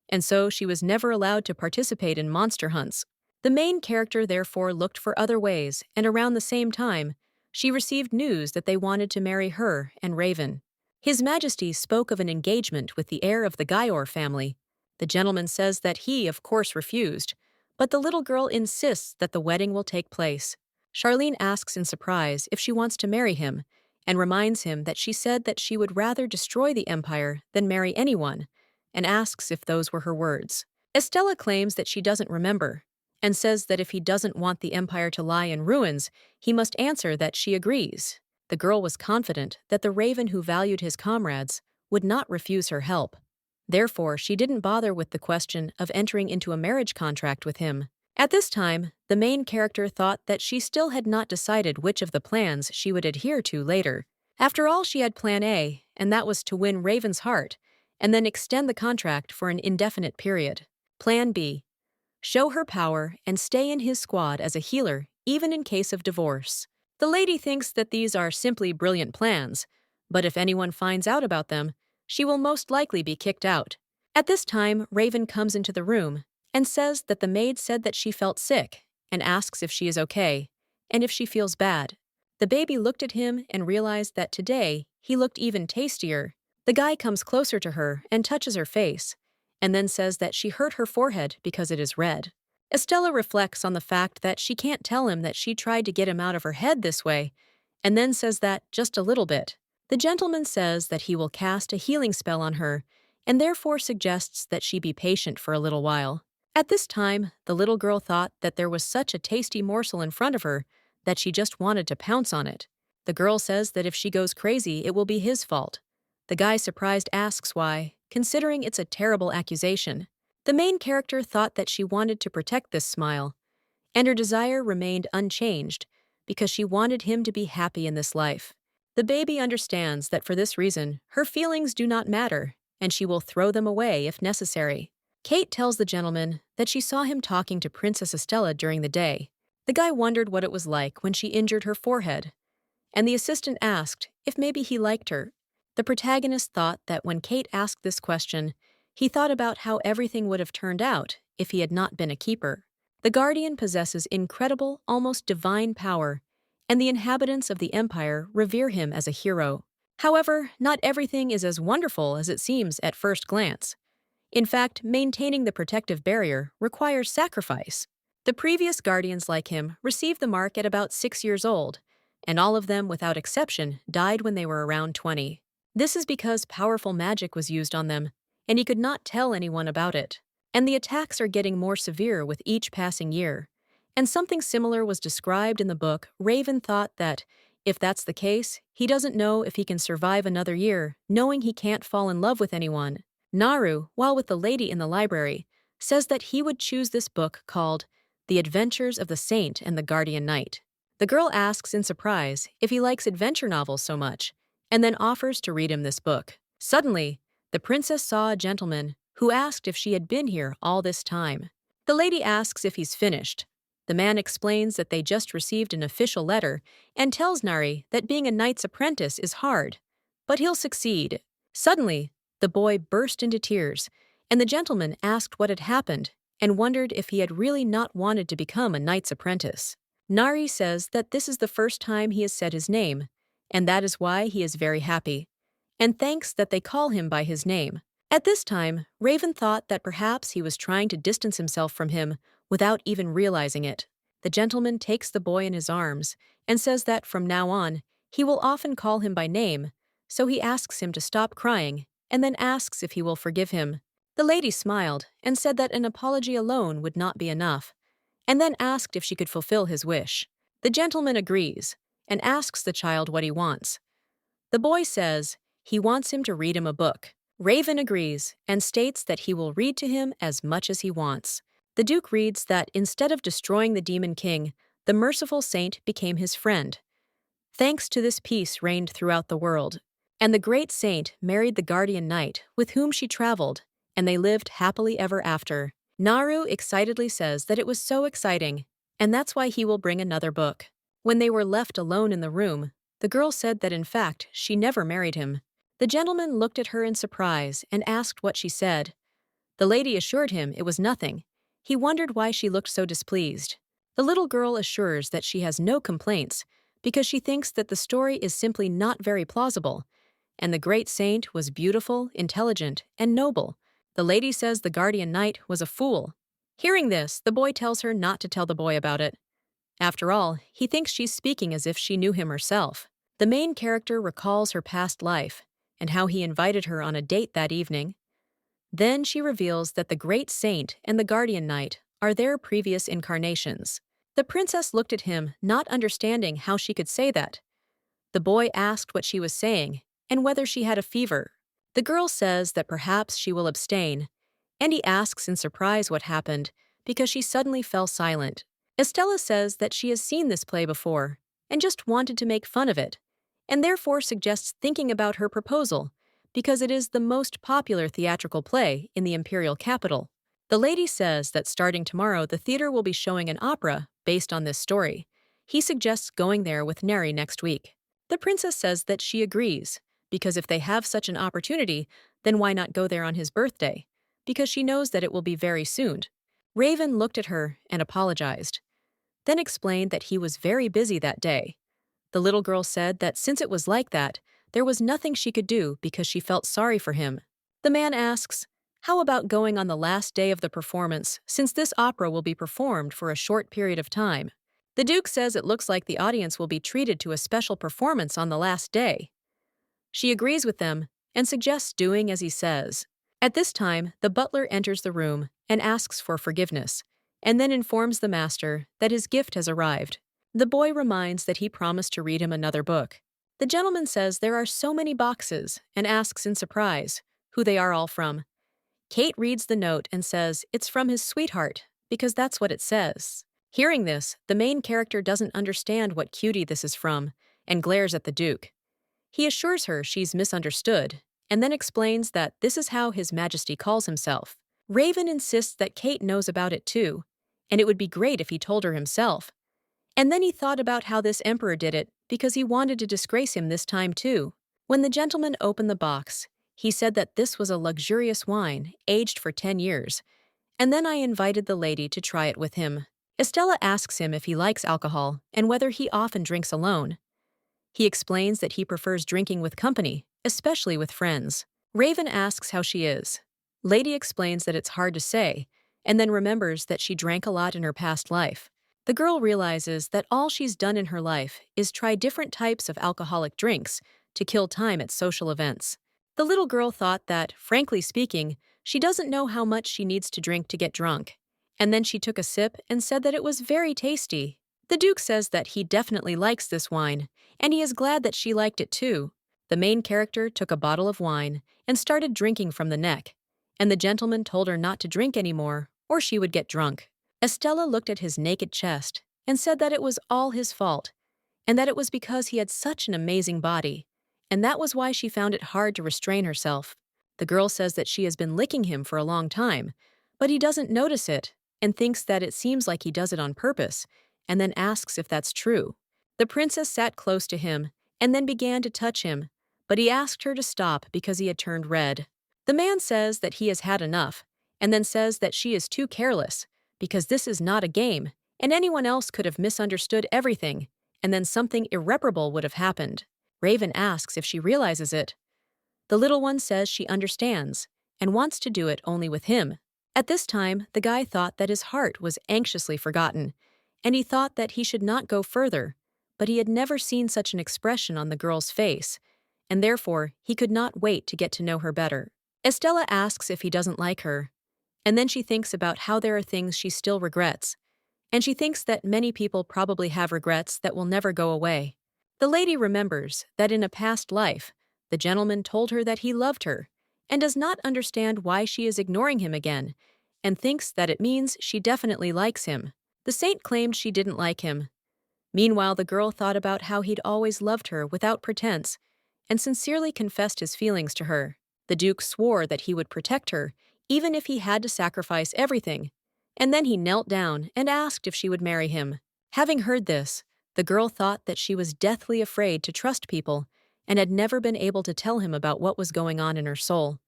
and so she was never allowed to participate in monster hunts. The main character therefore looked for other ways, and around the same time, she received news that they wanted to marry her and Raven. His Majesty spoke of an engagement with the heir of the Gaior family. The gentleman says that he, of course, refused, But the little girl insists that the wedding will take place. Charlene asks in surprise if she wants to marry him, and reminds him that she said that she would rather destroy the empire than marry anyone, and asks if those were her words. Estella claims that she doesn't remember, and says that if he doesn't want the empire to lie in ruins, he must answer that she agrees. The girl was confident that the raven who valued his comrades would not refuse her help. Therefore, she didn't bother with the question of entering into a marriage contract with him. At this time, the main character thought that she still had not decided which of the plans she would adhere to later. After all, she had Plan A, and that was to win Raven's heart, and then extend the contract for an indefinite period. Plan B: show her power and stay in his squad as a healer, even in case of divorce. The lady thinks that these are simply brilliant plans, but if anyone finds out about them, she will most likely be kicked out. At this time, Raven comes into the room and says that the maid said that she felt sick and asks if she is okay and if she feels bad. The baby looked at him and realized that today he looked even tastier. The guy comes closer to her and touches her face, and then says that she hurt her forehead because it is red. Estella reflects on the fact that she can't tell him that she tried to get him out of her head this way, and then says that just a little bit. The gentleman says that he will cast a healing spell on her, and therefore suggests that she be patient for a little while. At this time, the little girl thought that there was such a tasty morsel in front of her that she just wanted to pounce on it. The girl says that if she goes crazy, it will be his fault. The guy, surprised, asks why, considering it's a terrible accusation. The main character thought that she wanted to protect this smile, and her desire remained unchanged because she wanted him to be happy in this life. The baby understands that for this reason, her feelings do not matter, and she will throw them away if necessary. Kate tells the gentleman that she saw him talking to Princess Estella during the day. The guy wondered what it was like when she injured her forehead, and the assistant asked if maybe he liked her. The protagonist thought that when Kate asked this question, he thought about how everything would have turned out if he had not been a keeper. The Guardian possesses incredible, almost divine power, and the inhabitants of the Empire revere him as a hero. However, not everything is as wonderful as it seems at first glance. In fact, maintaining the protective barrier requires sacrifice. The previous Guardians like him received the mark at about 6 years old, and all of them, without exception, died when they were around 20. This is because powerful magic was used on them, and he could not tell anyone about it. And the attacks are getting more severe with each passing year. And something similar was described in the book. Raven thought that, if that's the case, he doesn't know if he can survive another year, knowing he can't fall in love with anyone. Naru, while with the lady in the library, says that he would choose this book called The Adventures of the Saint and the Guardian Knight. The girl asks in surprise if he likes adventure novels so much, and then offers to read him this book. Suddenly, the princess saw a gentleman who asked if she had been here all this time. The lady asks if he's finished. The man explains that they just received an official letter and tells Nari that being a knight's apprentice is hard, but he'll succeed. Suddenly, the boy burst into tears, and the gentleman asked what had happened and wondered if he had really not wanted to become a knight's apprentice. Nari says that this is the first time he has said his name, and that is why he is very happy, and thanks that they call him by his name. At this time, Raven thought that perhaps he was trying to distance himself from him without even realizing it. The gentleman takes the boy in his arms and says that from now on, he will often call him by name, so he asks him to stop crying and then asks if he will forgive him. The lady smiled and said that an apology alone would not be enough, and then asked if she could fulfill his wish. The gentleman agrees and asks the child what he wants. The boy says he wants him to read him a book. Raven agrees and states that he will read to him as much as he wants. The Duke reads that instead of destroying the Demon King, the merciful saint became his friend. Thanks to this peace reigned throughout the world, and the great saint married the Guardian Knight with whom she traveled, and they lived happily ever after. Naru excitedly says that it was so exciting, and that's why he will bring another book. When they were left alone in the room, the girl said that in fact she never married him. The gentleman looked at her in surprise and asked what she said. The lady assured him it was nothing. He wondered why she looked so displeased. The little girl assures that she has no complaints because she thinks that the story is simply not very plausible, and the great saint was beautiful, intelligent, and noble. The lady says the Guardian Knight was a fool. Hearing this, the boy tells her not to tell the boy about it. After all, he thinks she's speaking as if she knew him herself. The main character recalls her past life and how he invited her on a date that evening. Then she reveals that the Great Saint and the Guardian Knight are their previous incarnations. The princess looked at him, not understanding how she could say that. The boy asked what she was saying and whether she had a fever. The girl says that perhaps she will abstain, and he asks in surprise what happened because she suddenly fell silent. Estella says that she has seen this play before and just wanted to make fun of it, and therefore suggests thinking about her proposal because it is the most popular theatrical play in the imperial capital. The lady says that starting tomorrow the theater will be showing an opera based on this story. He suggests going there with Neri next week. The princess says that she agrees, because if they have such an opportunity, then why not go there on his birthday? Because she knows that it will be very soon. Raven looked at her and apologized, then explained that he was very busy that day. The little girl said that since it was like that, there was nothing she could do because she felt sorry for him. The man asks, "How about going on the last day of the performance, since this opera will be performed for a short period of time?" The Duke says it looks like the audience will be treated to a special performance on the last day. She agrees with them and suggests doing as he says. At this time, the butler enters the room and asks for forgiveness, and then informs the master that his gift has arrived. The boy reminds that he promised to read him another book. The gentleman says there are so many boxes and asks in surprise who they are all from. Kate reads the note and says it's from his sweetheart, because that's what it says. Hearing this, the main character doesn't understand what cutie this is from and glares at the Duke. He assures her she's misunderstood and then explains that this is how His Majesty calls himself. Raven insists that Kate knows about it too, and it would be great if he told her himself. And then he thought about how this emperor did it because he wanted to disgrace him this time too. When the gentleman opened the box, he said that this was a luxurious wine, aged for 10 years, and then I invited the lady to try it with him. Estella asks him if he likes alcohol and whether he often drinks alone. He explains that he prefers drinking with company, especially with friends. Raven asks how she is. Lady explains that it's hard to say, and then remembers that she drank a lot in her past life. The girl realizes that all she's done in her life is try different types of alcoholic drinks to kill time at social events. The little girl thought that, frankly speaking, she doesn't know how much she needs to drink to get drunk. And then she took a sip and said that it was very tasty. The Duke says that he definitely likes this wine, and he is glad that she liked it too. The main character took a bottle of wine and started drinking from the neck, and the gentleman told her not to drink anymore or she would get drunk. Estella looked at his naked chest and said that it was all his fault, and that it was because he had such an amazing body, and that was why she found it hard to restrain herself. The girl says that she has been licking him for a long time, but he doesn't notice it and thinks that it seems like he does it on purpose, and then asks if that's true. The princess sat close to him and then began to touch him, but he asked her to stop because he had turned red. The man says that he has had enough, and then says that she is too careless, because this is not a game, and anyone else could have misunderstood everything, and then something irreparable would have happened. Raven asks if she realizes it. The little one says she understands, and wants to do it only with him. At this time, the guy thought that his heart was anxiously forgotten, and he thought that he should not go further, but he had never seen such an expression on the girl's face, and therefore he could not wait to get to know her better. Estella asks if he doesn't like her, and then she thinks about how there are things she still regrets, and she thinks that many people probably have regrets that will never go away. The lady remembers that in a past life, the gentleman told her that he loved her, and does not understand why she is ignoring him again, and thinks that it means she definitely likes him. The saint claimed she didn't like him. Meanwhile, the girl thought about how he'd always loved her without pretense, and sincerely confessed his feelings to her. The Duke swore that he would protect her, even if he had to sacrifice everything, and then he knelt down and asked if she would marry him. Having heard this, the girl thought that she was deathly afraid to trust people and had never been able to tell him about what was going on in her soul,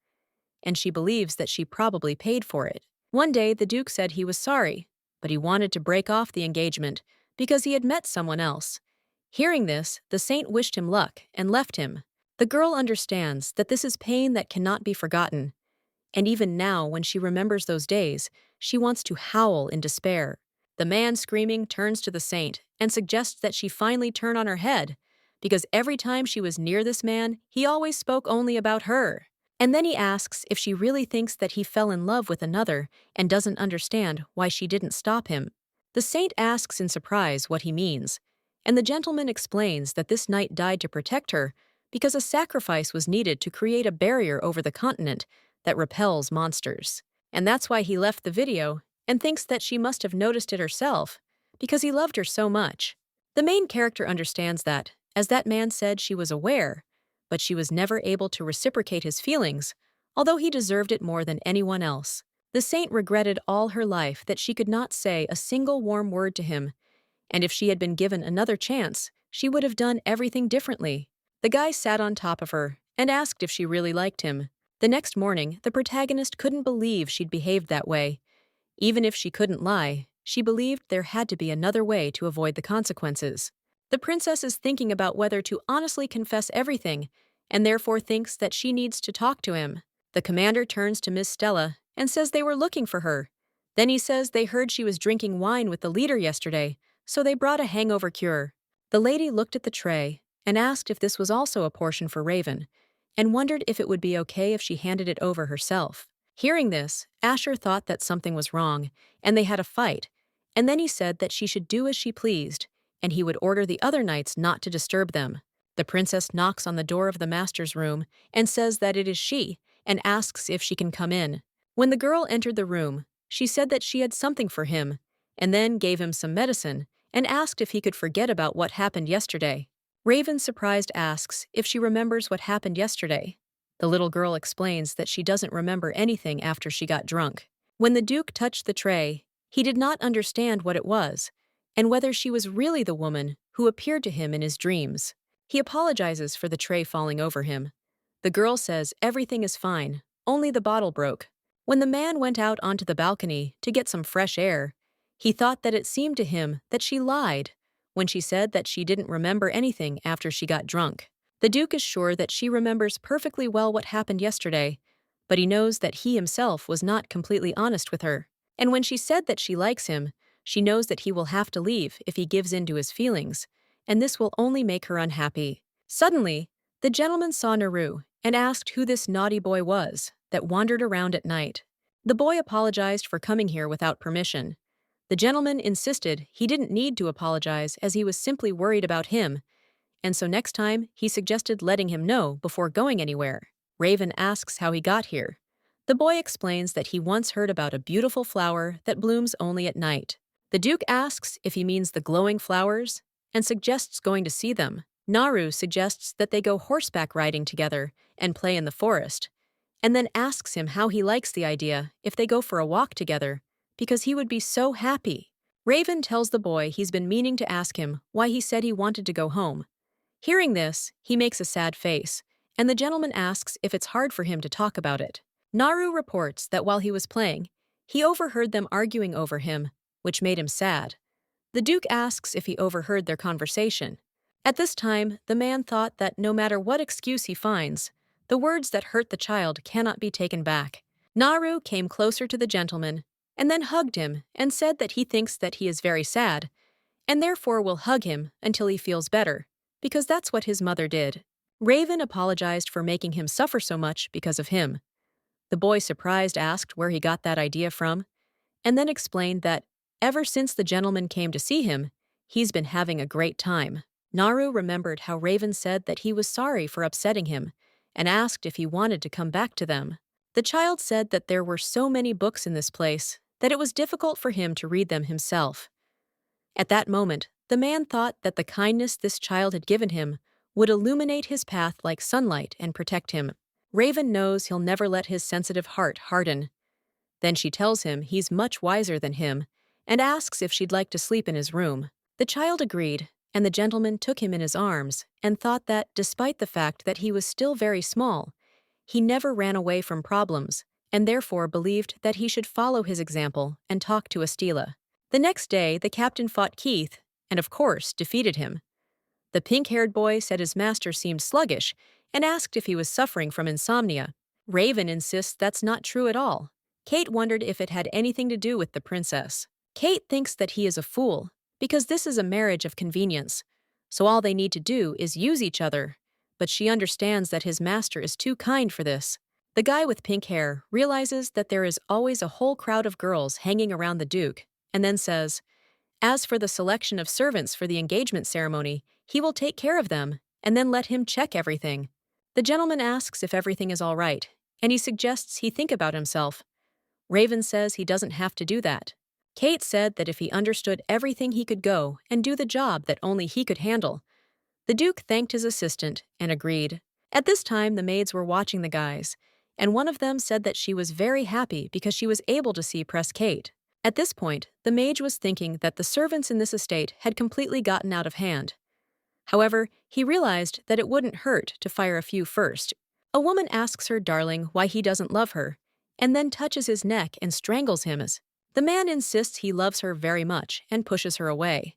and she believes that she probably paid for it. One day, the Duke said he was sorry, but he wanted to break off the engagement because he had met someone else. Hearing this, the saint wished him luck and left him. The girl understands that this is pain that cannot be forgotten, And even now, when she remembers those days, she wants to howl in despair. The man screaming turns to the saint and suggests that she finally turn on her head, because every time she was near this man, he always spoke only about her. And then he asks if she really thinks that he fell in love with another and doesn't understand why she didn't stop him. The saint asks in surprise what he means, and the gentleman explains that this knight died to protect her because a sacrifice was needed to create a barrier over the continent that repels monsters. And that's why he left the video and thinks that she must have noticed it herself because he loved her so much. The main character understands that, as that man said, she was aware, but she was never able to reciprocate his feelings, although he deserved it more than anyone else. The saint regretted all her life that she could not say a single warm word to him, and if she had been given another chance, she would have done everything differently. The guy sat on top of her and asked if she really liked him. The next morning, the protagonist couldn't believe she'd behaved that way. Even if she couldn't lie, she believed there had to be another way to avoid the consequences. The princess is thinking about whether to honestly confess everything, and therefore thinks that she needs to talk to him. The commander turns to Miss Stella and says they were looking for her. Then he says they heard she was drinking wine with the leader yesterday, so they brought a hangover cure. The lady looked at the tray and asked if this was also a portion for Raven, and wondered if it would be okay if she handed it over herself. Hearing this, Asher thought that something was wrong, and they had a fight, and then he said that she should do as she pleased, and he would order the other knights not to disturb them. The princess knocks on the door of the master's room and says that it is she, and asks if she can come in. When the girl entered the room, she said that she had something for him, and then gave him some medicine, and asked if he could forget about what happened yesterday. Raven, surprised, asks if she remembers what happened yesterday. The little girl explains that she doesn't remember anything after she got drunk. When the Duke touched the tray, he did not understand what it was, and whether she was really the woman who appeared to him in his dreams. He apologizes for the tray falling over him. The girl says everything is fine, only the bottle broke. When the man went out onto the balcony to get some fresh air, he thought that it seemed to him that she lied when she said that she didn't remember anything after she got drunk. The Duke is sure that she remembers perfectly well what happened yesterday, but he knows that he himself was not completely honest with her. And when she said that she likes him, she knows that he will have to leave if he gives in to his feelings, and this will only make her unhappy. Suddenly, the gentleman saw Naru and asked who this naughty boy was that wandered around at night. The boy apologized for coming here without permission. The gentleman insisted he didn't need to apologize as he was simply worried about him, and so next time he suggested letting him know before going anywhere. Raven asks how he got here. The boy explains that he once heard about a beautiful flower that blooms only at night. The Duke asks if he means the glowing flowers and suggests going to see them. Naru suggests that they go horseback riding together and play in the forest, and then asks him how he likes the idea if they go for a walk together, because he would be so happy. Raven tells the boy he's been meaning to ask him why he said he wanted to go home. Hearing this, he makes a sad face, and the gentleman asks if it's hard for him to talk about it. Naru reports that while he was playing, he overheard them arguing over him, which made him sad. The Duke asks if he overheard their conversation. At this time, the man thought that no matter what excuse he finds, the words that hurt the child cannot be taken back. Naru came closer to the gentleman and then hugged him and said that he thinks that he is very sad, and therefore will hug him until he feels better, because that's what his mother did. Raven apologized for making him suffer so much because of him. The boy, surprised, asked where he got that idea from, and then explained that ever since the gentleman came to see him, he's been having a great time. Naru remembered how Raven said that he was sorry for upsetting him and asked if he wanted to come back to them. The child said that there were so many books in this place that it was difficult for him to read them himself. At that moment, the man thought that the kindness this child had given him would illuminate his path like sunlight and protect him. Raven knows he'll never let his sensitive heart harden. Then she tells him he's much wiser than him and asks if she'd like to sleep in his room. The child agreed, and the gentleman took him in his arms and thought that, despite the fact that he was still very small, he never ran away from problems and therefore believed that he should follow his example and talk to Astila. The next day, the captain fought Keith and, of course, defeated him. The pink-haired boy said his master seemed sluggish and asked if he was suffering from insomnia. Raven insists that's not true at all. Kate wondered if it had anything to do with the princess. Kate thinks that he is a fool, because this is a marriage of convenience, so all they need to do is use each other. But she understands that his master is too kind for this. The guy with pink hair realizes that there is always a whole crowd of girls hanging around the Duke, and then says, as for the selection of servants for the engagement ceremony, he will take care of them, and then let him check everything. The gentleman asks if everything is all right, and he suggests he think about himself. Raven says he doesn't have to do that. Kate said that if he understood everything he could go and do the job that only he could handle. The Duke thanked his assistant and agreed. At this time, the maids were watching the guys, and one of them said that she was very happy because she was able to see Press Kate. At this point, the mage was thinking that the servants in this estate had completely gotten out of hand. However, he realized that it wouldn't hurt to fire a few first. A woman asks her darling why he doesn't love her, and then touches his neck and strangles him as. The man insists he loves her very much and pushes her away.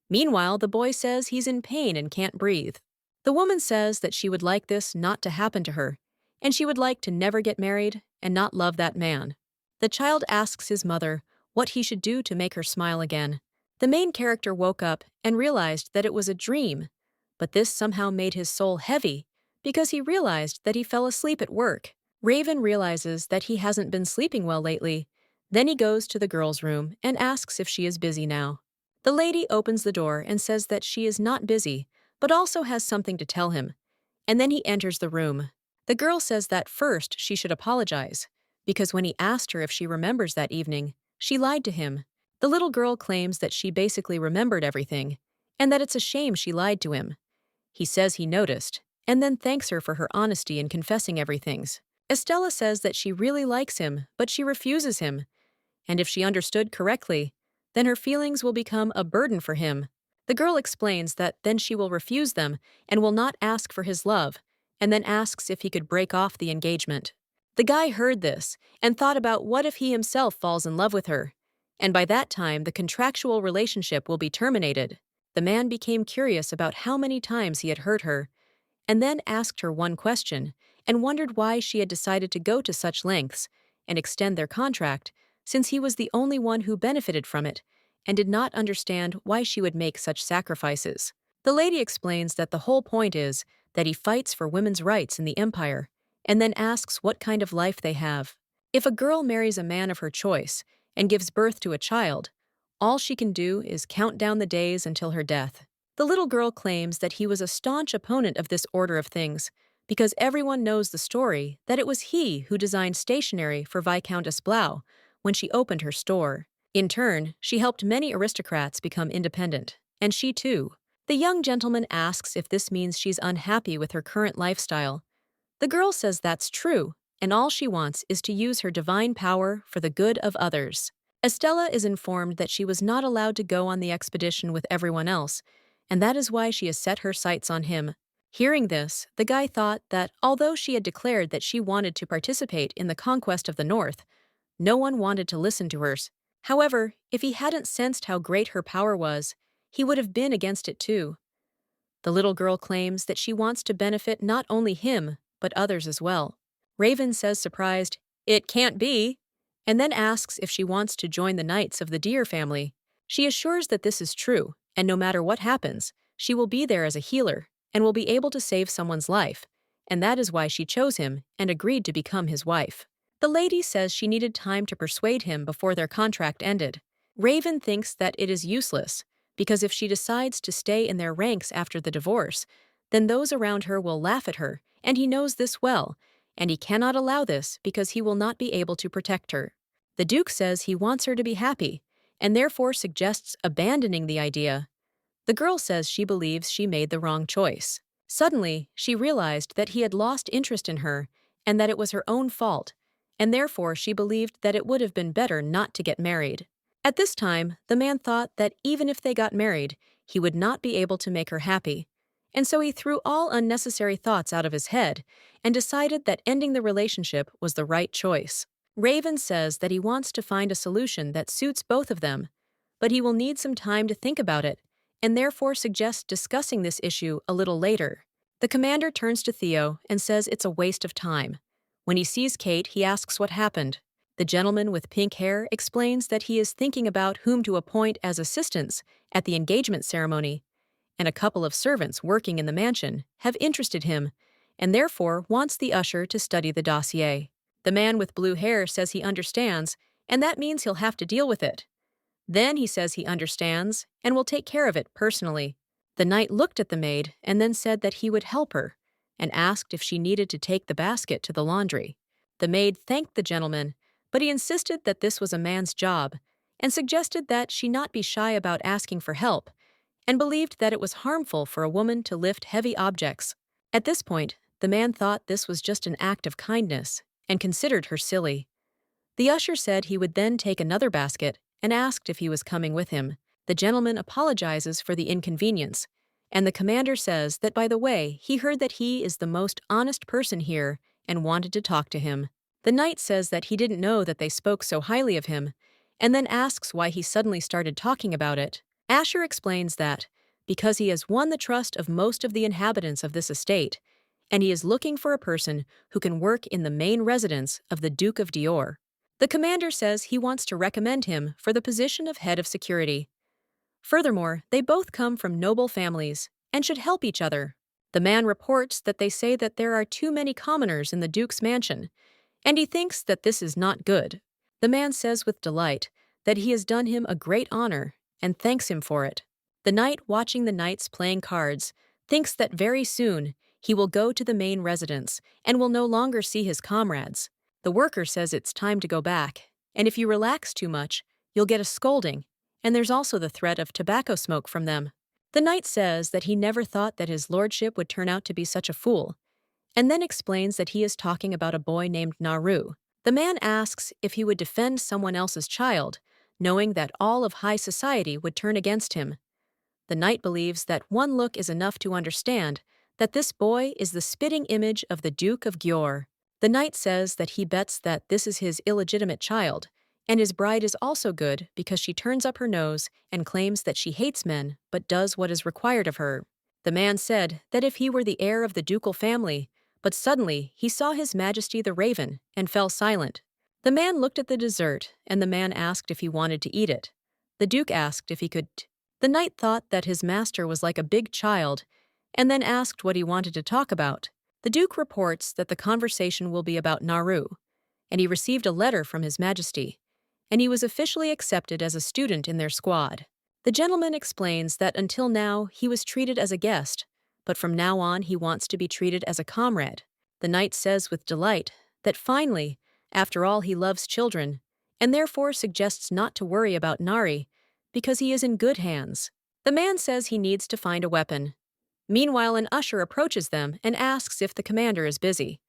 Meanwhile, the boy says he's in pain and can't breathe. The woman says that she would like this not to happen to her, and she would like to never get married and not love that man. The child asks his mother what he should do to make her smile again. The main character woke up and realized that it was a dream, but this somehow made his soul heavy because he realized that he fell asleep at work. Raven realizes that he hasn't been sleeping well lately. Then he goes to the girl's room and asks if she is busy now. The lady opens the door and says that she is not busy, but also has something to tell him. And then he enters the room. The girl says that first she should apologize, because when he asked her if she remembers that evening, she lied to him. The little girl claims that she basically remembered everything, and that it's a shame she lied to him. He says he noticed, and then thanks her for her honesty in confessing everything. Estella says that she really likes him, but she refuses him, and if she understood correctly, then her feelings will become a burden for him. The girl explains that then she will refuse them and will not ask for his love, and then asks if he could break off the engagement. The guy heard this and thought about what if he himself falls in love with her, and by that time the contractual relationship will be terminated. The man became curious about how many times he had hurt her, and then asked her one question and wondered why she had decided to go to such lengths and extend their contract, since he was the only one who benefited from it, and did not understand why she would make such sacrifices. The lady explains that the whole point is that he fights for women's rights in the empire, and then asks what kind of life they have. If a girl marries a man of her choice and gives birth to a child, all she can do is count down the days until her death. The little girl claims that he was a staunch opponent of this order of things, because everyone knows the story that it was he who designed stationery for Viscountess Blau when she opened her store. In turn, she helped many aristocrats become independent, and she too. The young gentleman asks if this means she's unhappy with her current lifestyle. The girl says that's true, and all she wants is to use her divine power for the good of others. Estella is informed that she was not allowed to go on the expedition with everyone else, and that is why she has set her sights on him. Hearing this, the guy thought that although she had declared that she wanted to participate in the conquest of the North, no one wanted to listen to her. However, if he hadn't sensed how great her power was, he would have been against it too. The little girl claims that she wants to benefit not only him, but others as well. Raven says surprised, "It can't be," and then asks if she wants to join the Knights of the Deer family. She assures that this is true, and no matter what happens, she will be there as a healer and will be able to save someone's life, and that is why she chose him and agreed to become his wife. The lady says she needed time to persuade him before their contract ended. Raven thinks that it is useless, because if she decides to stay in their ranks after the divorce, then those around her will laugh at her, and he knows this well, and he cannot allow this because he will not be able to protect her. The Duke says he wants her to be happy, and therefore suggests abandoning the idea. The girl says she believes she made the wrong choice. Suddenly, she realized that he had lost interest in her, and that it was her own fault, and therefore she believed that it would have been better not to get married. At this time, the man thought that even if they got married, he would not be able to make her happy, and so he threw all unnecessary thoughts out of his head and decided that ending the relationship was the right choice. Raven says that he wants to find a solution that suits both of them, but he will need some time to think about it, and therefore suggests discussing this issue a little later. The commander turns to Theo and says it's a waste of time. When he sees Kate, he asks what happened. The gentleman with pink hair explains that he is thinking about whom to appoint as assistants at the engagement ceremony, and a couple of servants working in the mansion have interested him, and therefore wants the usher to study the dossier. The man with blue hair says he understands, and that means he'll have to deal with it. Then he says he understands and will take care of it personally. The knight looked at the maid and then said that he would help her, and asked if she needed to take the basket to the laundry. The maid thanked the gentleman, but he insisted that this was a man's job, and suggested that she not be shy about asking for help, and believed that it was harmful for a woman to lift heavy objects. At this point, the man thought this was just an act of kindness, and considered her silly. The usher said he would then take another basket and asked if he was coming with him. The gentleman apologizes for the inconvenience, and the commander says that, by the way, he heard that he is the most honest person here and wanted to talk to him. The knight says that he didn't know that they spoke so highly of him, and then asks why he suddenly started talking about it. Asher explains that because he has won the trust of most of the inhabitants of this estate, and he is looking for a person who can work in the main residence of the Duke of Dior. The commander says he wants to recommend him for the position of head of security. Furthermore, they both come from noble families and should help each other. The man reports that they say that there are too many commoners in the Duke's mansion, and he thinks that this is not good. The man says with delight that he has done him a great honor and thanks him for it. The knight, watching the knights playing cards, thinks that very soon he will go to the main residence and will no longer see his comrades. The worker says it's time to go back, and if you relax too much, you'll get a scolding, and there's also the threat of tobacco smoke from them. The knight says that he never thought that his lordship would turn out to be such a fool, and then explains that he is talking about a boy named Naru. The man asks if he would defend someone else's child, knowing that all of high society would turn against him. The knight believes that one look is enough to understand that this boy is the spitting image of the Duke of Győr. The knight says that he bets that this is his illegitimate child, and his bride is also good because she turns up her nose and claims that she hates men but does what is required of her. The man said that if he were the heir of the ducal family, but suddenly he saw His Majesty the Raven and fell silent. The man looked at the dessert, and the man asked if he wanted to eat it. The Duke asked if he could. The knight thought that his master was like a big child, and then asked what he wanted to talk about. The Duke reports that the conversation will be about Naru, and he received a letter from His Majesty, and he was officially accepted as a student in their squad. The gentleman explains that until now he was treated as a guest, but from now on he wants to be treated as a comrade. The knight says with delight that finally, after all, he loves children, and therefore suggests not to worry about Nari, because he is in good hands. The man says he needs to find a weapon. Meanwhile, an usher approaches them and asks if the commander is busy.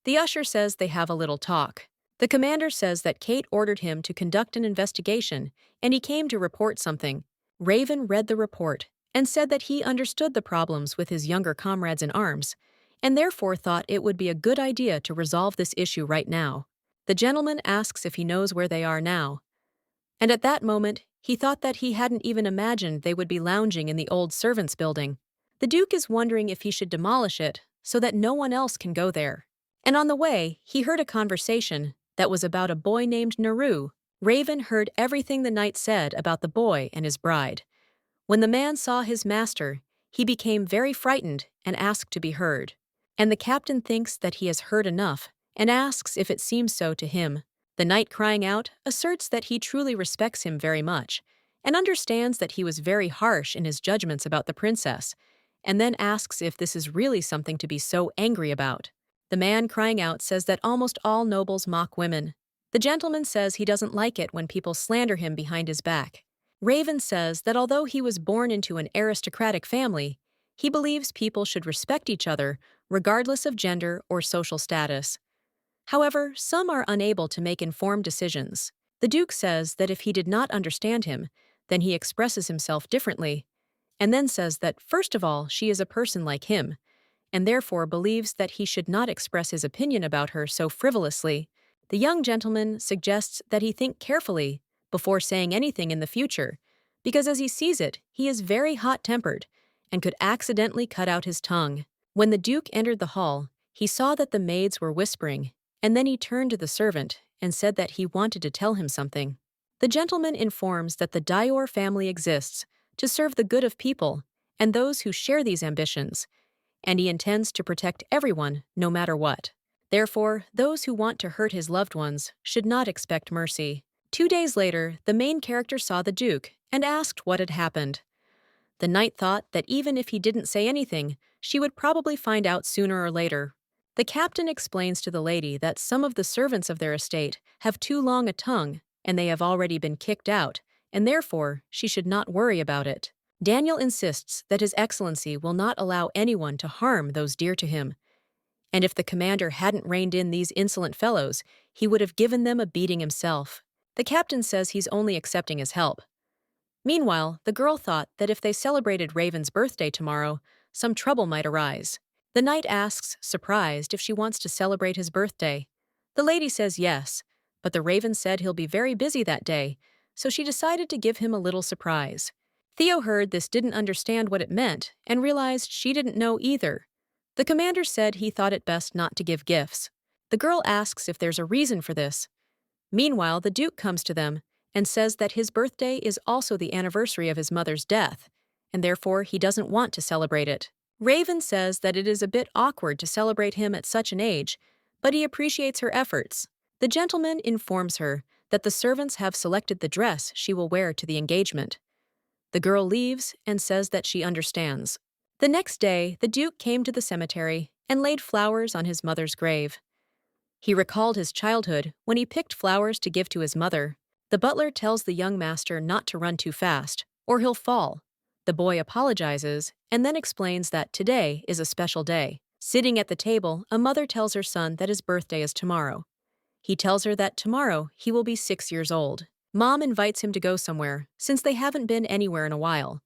The usher says they have a little talk. The commander says that Kate ordered him to conduct an investigation, and he came to report something. Raven read the report and said that he understood the problems with his younger comrades in arms, and therefore thought it would be a good idea to resolve this issue right now. The gentleman asks if he knows where they are now, and at that moment he thought that he hadn't even imagined they would be lounging in the old servants' building. The Duke is wondering if he should demolish it so that no one else can go there. And on the way, he heard a conversation that was about a boy named Naru. Raven heard everything the knight said about the boy and his bride. When the man saw his master, he became very frightened and asked to be heard. And the captain thinks that he has heard enough and asks if it seems so to him. The knight, crying out, asserts that he truly respects him very much and understands that he was very harsh in his judgments about the princess, and then asks if this is really something to be so angry about. The man, crying out, says that almost all nobles mock women. The gentleman says he doesn't like it when people slander him behind his back. Raven says that although he was born into an aristocratic family, he believes people should respect each other regardless of gender or social status. However, some are unable to make informed decisions. The Duke says that if he did not understand him, then he expresses himself differently, and then says that, first of all, she is a person like him, and therefore believes that he should not express his opinion about her so frivolously. The young gentleman suggests that he think carefully before saying anything in the future, because as he sees it, he is very hot-tempered and could accidentally cut out his tongue. When the Duke entered the hall, he saw that the maids were whispering, and then he turned to the servant and said that he wanted to tell him something. The gentleman informs that the Dior family exists to serve the good of people and those who share these ambitions, and he intends to protect everyone no matter what. Therefore, those who want to hurt his loved ones should not expect mercy. 2 days later, the main character saw the Duke and asked what had happened. The knight thought that even if he didn't say anything, she would probably find out sooner or later. The captain explains to the lady that some of the servants of their estate have too long a tongue and they have already been kicked out, and therefore she should not worry about it. Daniel insists that His Excellency will not allow anyone to harm those dear to him, and if the commander hadn't reined in these insolent fellows, he would have given them a beating himself. The captain says he's only accepting his help. Meanwhile, the girl thought that if they celebrated Raven's birthday tomorrow, some trouble might arise. The knight asks, surprised, if she wants to celebrate his birthday. The lady says yes, but the Raven said he'll be very busy that day, so she decided to give him a little surprise. Theo heard this, didn't understand what it meant, and realized she didn't know either. The commander said he thought it best not to give gifts. The girl asks if there's a reason for this. Meanwhile, the Duke comes to them and says that his birthday is also the anniversary of his mother's death, and therefore he doesn't want to celebrate it. Raven says that it is a bit awkward to celebrate him at such an age, but he appreciates her efforts. The gentleman informs her that the servants have selected the dress she will wear to the engagement. The girl leaves and says that she understands. The next day, the Duke came to the cemetery and laid flowers on his mother's grave. He recalled his childhood when he picked flowers to give to his mother. The butler tells the young master not to run too fast, or he'll fall. The boy apologizes and then explains that today is a special day. Sitting at the table, a mother tells her son that his birthday is tomorrow. He tells her that tomorrow he will be 6 years old. Mom invites him to go somewhere, since they haven't been anywhere in a while.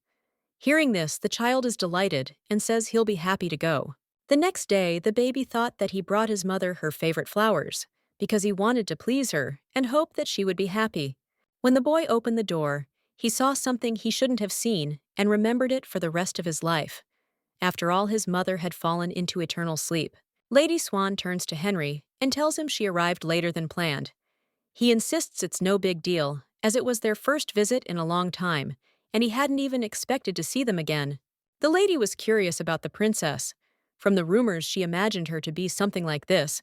Hearing this, the child is delighted and says he'll be happy to go. The next day, the baby thought that he brought his mother her favorite flowers, because he wanted to please her and hoped that she would be happy. When the boy opened the door, he saw something he shouldn't have seen and remembered it for the rest of his life. After all, his mother had fallen into eternal sleep. Lady Swan turns to Henry and tells him she arrived later than planned. He insists it's no big deal, as it was their first visit in a long time, and he hadn't even expected to see them again. The lady was curious about the princess. From the rumors, she imagined her to be something like this,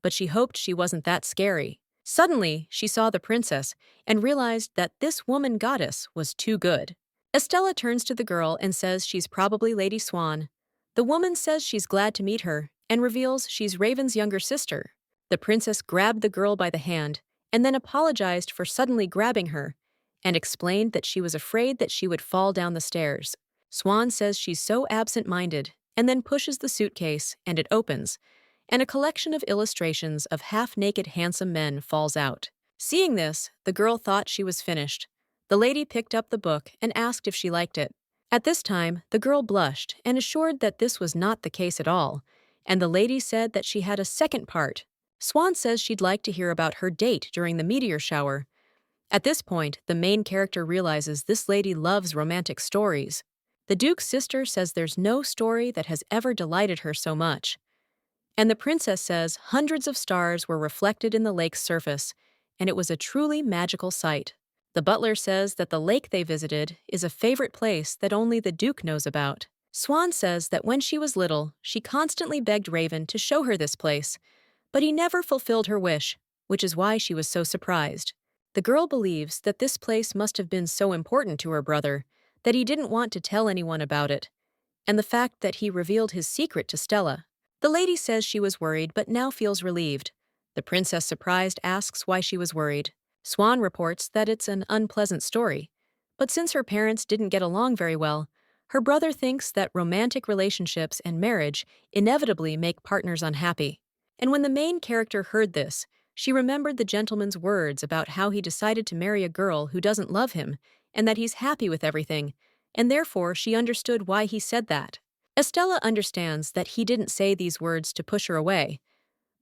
but she hoped she wasn't that scary. Suddenly, she saw the princess and realized that this woman goddess was too good. Estella turns to the girl and says she's probably Lady Swan. The woman says she's glad to meet her and reveals she's Raven's younger sister. The princess grabbed the girl by the hand and then apologized for suddenly grabbing her and explained that she was afraid that she would fall down the stairs. Swan says she's so absent-minded and then pushes the suitcase and it opens, and a collection of illustrations of half-naked handsome men falls out. Seeing this, the girl thought she was finished. The lady picked up the book and asked if she liked it. At this time, the girl blushed and assured that this was not the case at all, and the lady said that she had a second part. Swan says she'd like to hear about her date during the meteor shower. At this point, the main character realizes this lady loves romantic stories. The Duke's sister says there's no story that has ever delighted her so much. And the princess says hundreds of stars were reflected in the lake's surface, and it was a truly magical sight. The butler says that the lake they visited is a favorite place that only the Duke knows about. Swan says that when she was little, she constantly begged Raven to show her this place, but he never fulfilled her wish, which is why she was so surprised. The girl believes that this place must have been so important to her brother that he didn't want to tell anyone about it, and the fact that he revealed his secret to Stella. The lady says she was worried but now feels relieved. The princess, surprised, asks why she was worried. Swan reports that it's an unpleasant story, but since her parents didn't get along very well, her brother thinks that romantic relationships and marriage inevitably make partners unhappy. And when the main character heard this, she remembered the gentleman's words about how he decided to marry a girl who doesn't love him and that he's happy with everything, and therefore she understood why he said that. Estella understands that he didn't say these words to push her away,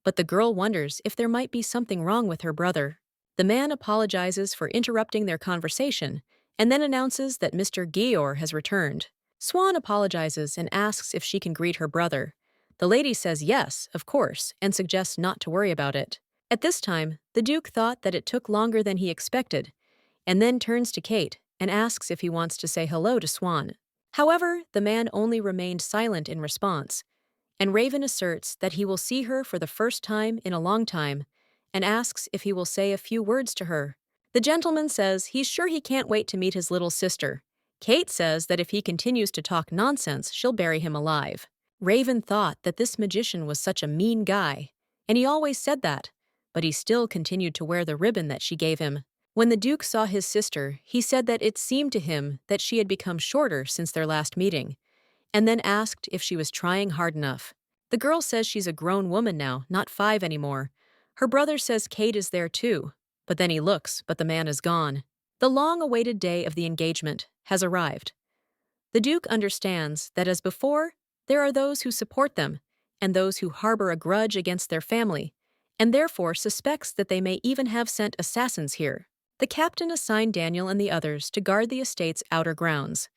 but the girl wonders if there might be something wrong with her brother. The man apologizes for interrupting their conversation and then announces that Mr. Gior has returned. Swan apologizes and asks if she can greet her brother. The lady says yes, of course, and suggests not to worry about it. At this time, the Duke thought that it took longer than he expected, and then turns to Kate and asks if he wants to say hello to Swan. However, the man only remained silent in response, and Raven asserts that he will see her for the first time in a long time and asks if he will say a few words to her. The gentleman says he's sure he can't wait to meet his little sister. Kate says that if he continues to talk nonsense, she'll bury him alive. Raven thought that this magician was such a mean guy, and he always said that, but he still continued to wear the ribbon that she gave him. When the Duke saw his sister, he said that it seemed to him that she had become shorter since their last meeting, and then asked if she was trying hard enough. The girl says she's a grown woman now, not 5 anymore. Her brother says Kate is there too, but then he looks, but the man is gone. The long-awaited day of the engagement has arrived. The Duke understands that as before, there are those who support them and those who harbor a grudge against their family, and therefore suspects that they may even have sent assassins here. The captain assigned Daniel and the others to guard the estate's outer grounds.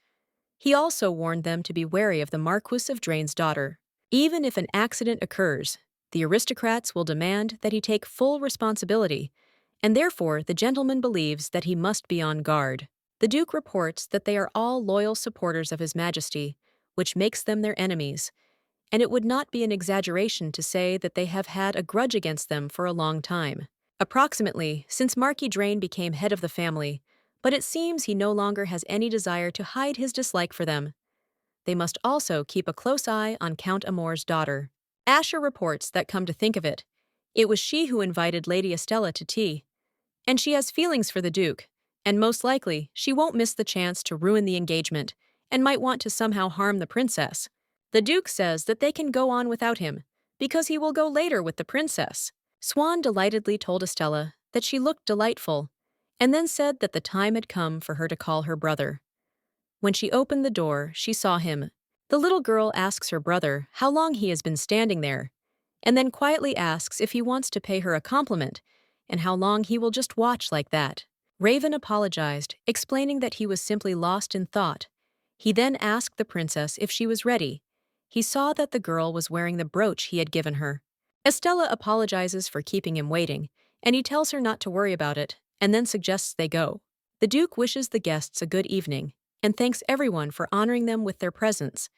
He also warned them to be wary of the Marquis of Drane's daughter. Even if an accident occurs, the aristocrats will demand that he take full responsibility, and therefore the gentleman believes that he must be on guard. The Duke reports that they are all loyal supporters of His Majesty, which makes them their enemies, and it would not be an exaggeration to say that they have had a grudge against them for a long time. Approximately since Marquis Drane became head of the family, but it seems he no longer has any desire to hide his dislike for them. They must also keep a close eye on Count Amour's daughter. Asher reports that, come to think of it, it was she who invited Lady Estella to tea. And she has feelings for the Duke, and most likely she won't miss the chance to ruin the engagement and might want to somehow harm the princess. The Duke says that they can go on without him, because he will go later with the princess. Swan delightedly told Estella that she looked delightful, and then said that the time had come for her to call her brother. When she opened the door, she saw him. The little girl asks her brother how long he has been standing there, and then quietly asks if he wants to pay her a compliment, and how long he will just watch like that. Raven apologized, explaining that he was simply lost in thought. He then asked the princess if she was ready. He saw that the girl was wearing the brooch he had given her. Estella apologizes for keeping him waiting, and he tells her not to worry about it, and then suggests they go. The Duke wishes the guests a good evening, and thanks everyone for honoring them with their presence,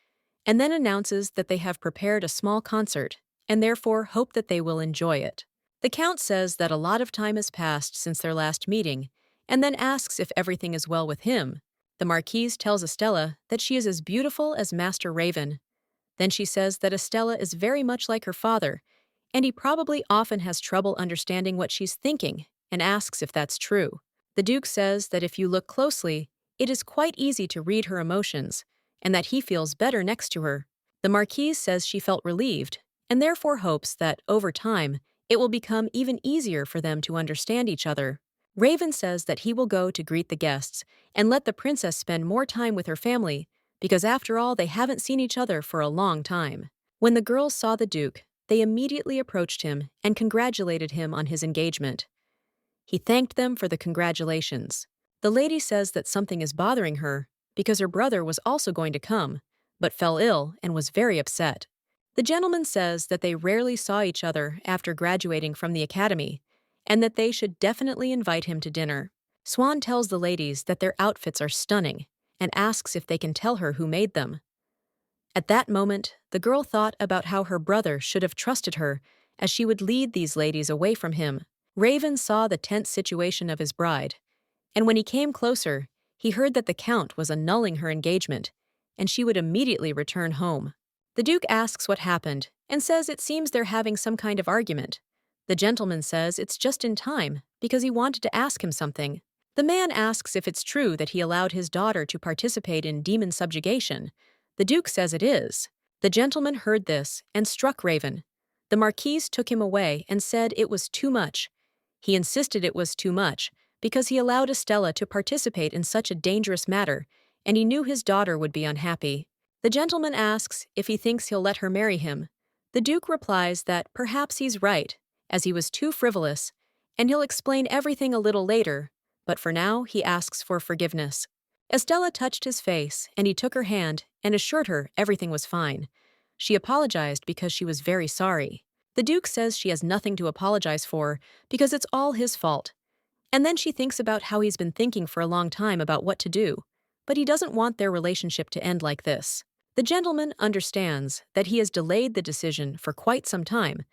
and then announces that they have prepared a small concert, and therefore hope that they will enjoy it. The Count says that a lot of time has passed since their last meeting, and then asks if everything is well with him. The Marquise tells Estella that she is as beautiful as Master Raven. Then she says that Estella is very much like her father, and he probably often has trouble understanding what she's thinking, and asks if that's true. The Duke says that if you look closely, it is quite easy to read her emotions, and that he feels better next to her. The Marquise says she felt relieved, and therefore hopes that, over time, it will become even easier for them to understand each other. Raven says that he will go to greet the guests and let the princess spend more time with her family, because after all they haven't seen each other for a long time. When the girls saw the Duke, they immediately approached him and congratulated him on his engagement. He thanked them for the congratulations. The lady says that something is bothering her because her brother was also going to come, but fell ill and was very upset. The gentleman says that they rarely saw each other after graduating from the academy, and that they should definitely invite him to dinner. Swan tells the ladies that their outfits are stunning, and asks if they can tell her who made them. At that moment, the girl thought about how her brother should have trusted her, as she would lead these ladies away from him. Raven saw the tense situation of his bride, and when he came closer, he heard that the Count was annulling her engagement, and she would immediately return home. The Duke asks what happened, and says it seems they're having some kind of argument. The gentleman says it's just in time, because he wanted to ask him something. The man asks if it's true that he allowed his daughter to participate in demon subjugation. The Duke says it is. The gentleman heard this and struck Raven. The Marquise took him away and said it was too much. He insisted it was too much, because he allowed Estella to participate in such a dangerous matter, and he knew his daughter would be unhappy. The gentleman asks if he thinks he'll let her marry him. The Duke replies that perhaps he's right, as he was too frivolous, and he'll explain everything a little later, but for now he asks for forgiveness. Estella touched his face, and he took her hand and assured her everything was fine. She apologized because she was very sorry. The Duke says she has nothing to apologize for because it's all his fault. And then she thinks about how he's been thinking for a long time about what to do, but he doesn't want their relationship to end like this. The gentleman understands that he has delayed the decision for quite some time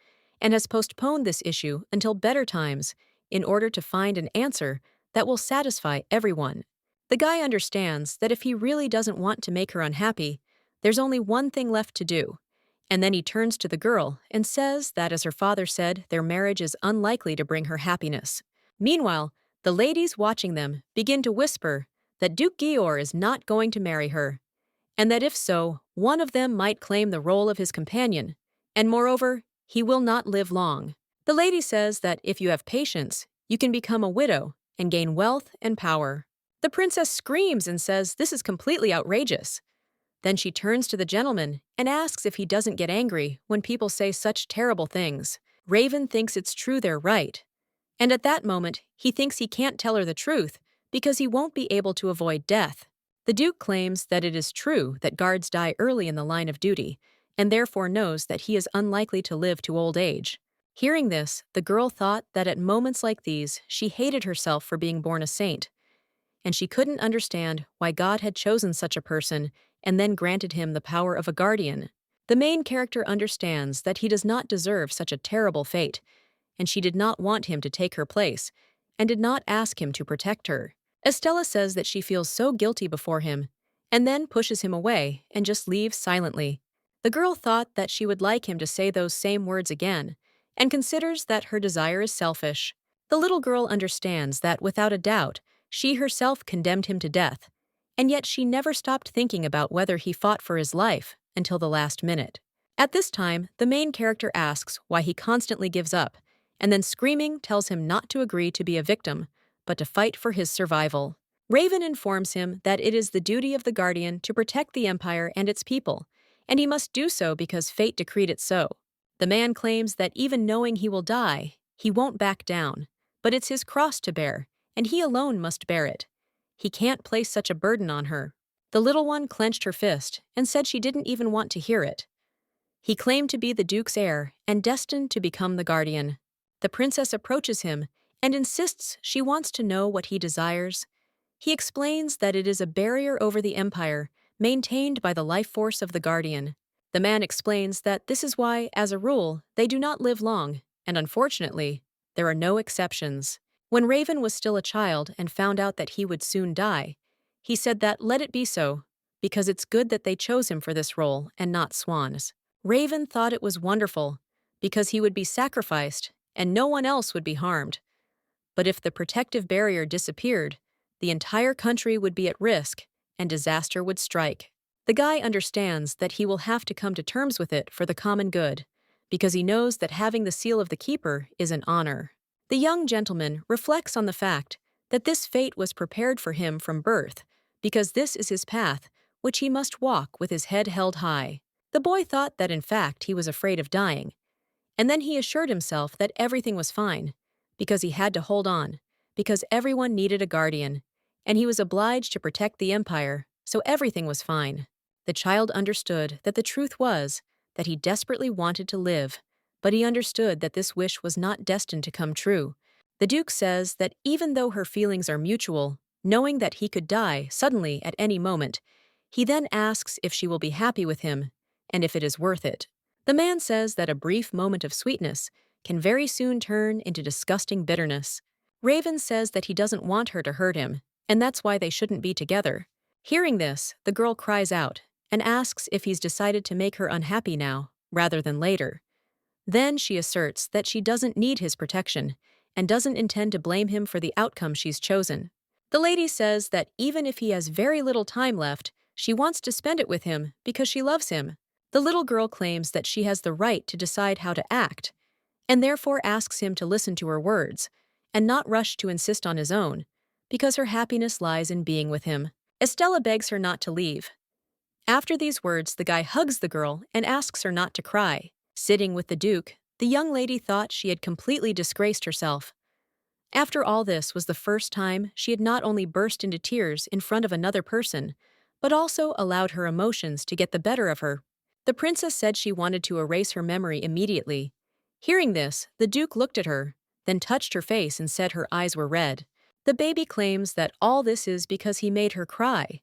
and has postponed this issue until better times in order to find an answer that will satisfy everyone. The guy understands that if he really doesn't want to make her unhappy, there's only one thing left to do. And then he turns to the girl and says that, as her father said, their marriage is unlikely to bring her happiness. Meanwhile, the ladies watching them begin to whisper that Duke Georg is not going to marry her, and that if so, one of them might claim the role of his companion, and moreover, he will not live long. The lady says that if you have patience, you can become a widow and gain wealth and power. The princess screams and says this is completely outrageous. Then she turns to the gentleman and asks if he doesn't get angry when people say such terrible things. Raven thinks it's true they're right. And at that moment, he thinks he can't tell her the truth because he won't be able to avoid death. The Duke claims that it is true that guards die early in the line of duty, and therefore knows that he is unlikely to live to old age. Hearing this, the girl thought that at moments like these, she hated herself for being born a saint, and she couldn't understand why God had chosen such a person and then granted him the power of a guardian. The main character understands that he does not deserve such a terrible fate, and she did not want him to take her place, and did not ask him to protect her. Estella says that she feels so guilty before him, and then pushes him away and just leaves silently. The girl thought that she would like him to say those same words again, and considers that her desire is selfish. The little girl understands that, without a doubt, she herself condemned him to death, and yet she never stopped thinking about whether he fought for his life until the last minute. At this time, the main character asks why he constantly gives up, and then screaming tells him not to agree to be a victim, but to fight for his survival. Raven informs him that it is the duty of the Guardian to protect the Empire and its people, and he must do so because fate decreed it so. The man claims that even knowing he will die, he won't back down, but it's his cross to bear, and he alone must bear it. He can't place such a burden on her. The little one clenched her fist and said she didn't even want to hear it. He claimed to be the Duke's heir and destined to become the Guardian. The princess approaches him and insists she wants to know what he desires. He explains that it is a barrier over the Empire, maintained by the life force of the Guardian. The man explains that this is why, as a rule, they do not live long, and unfortunately, there are no exceptions. When Raven was still a child and found out that he would soon die, he said that let it be so, because it's good that they chose him for this role and not swans. Raven thought it was wonderful, because he would be sacrificed and no one else would be harmed. But if the protective barrier disappeared, the entire country would be at risk and disaster would strike. The guy understands that he will have to come to terms with it for the common good, because he knows that having the seal of the keeper is an honor. The young gentleman reflects on the fact that this fate was prepared for him from birth, because this is his path, which he must walk with his head held high. The boy thought that in fact he was afraid of dying, and then he assured himself that everything was fine, because he had to hold on, because everyone needed a guardian, and he was obliged to protect the Empire, so everything was fine. The child understood that the truth was that he desperately wanted to live, but he understood that this wish was not destined to come true. The Duke says that even though her feelings are mutual, knowing that he could die suddenly at any moment, he then asks if she will be happy with him, and if it is worth it. The man says that a brief moment of sweetness can very soon turn into disgusting bitterness. Raven says that he doesn't want her to hurt him, and that's why they shouldn't be together. Hearing this, the girl cries out and asks if he's decided to make her unhappy now, rather than later. Then she asserts that she doesn't need his protection and doesn't intend to blame him for the outcome she's chosen. The lady says that even if he has very little time left, she wants to spend it with him because she loves him. The little girl claims that she has the right to decide how to act, and therefore asks him to listen to her words and not rush to insist on his own, because her happiness lies in being with him. Estella begs her not to leave. After these words, the guy hugs the girl and asks her not to cry. Sitting with the Duke, the young lady thought she had completely disgraced herself. After all, this was the first time she had not only burst into tears in front of another person, but also allowed her emotions to get the better of her. The princess said she wanted to erase her memory immediately. Hearing this, the Duke looked at her, then touched her face and said her eyes were red. The baby claims that all this is because he made her cry,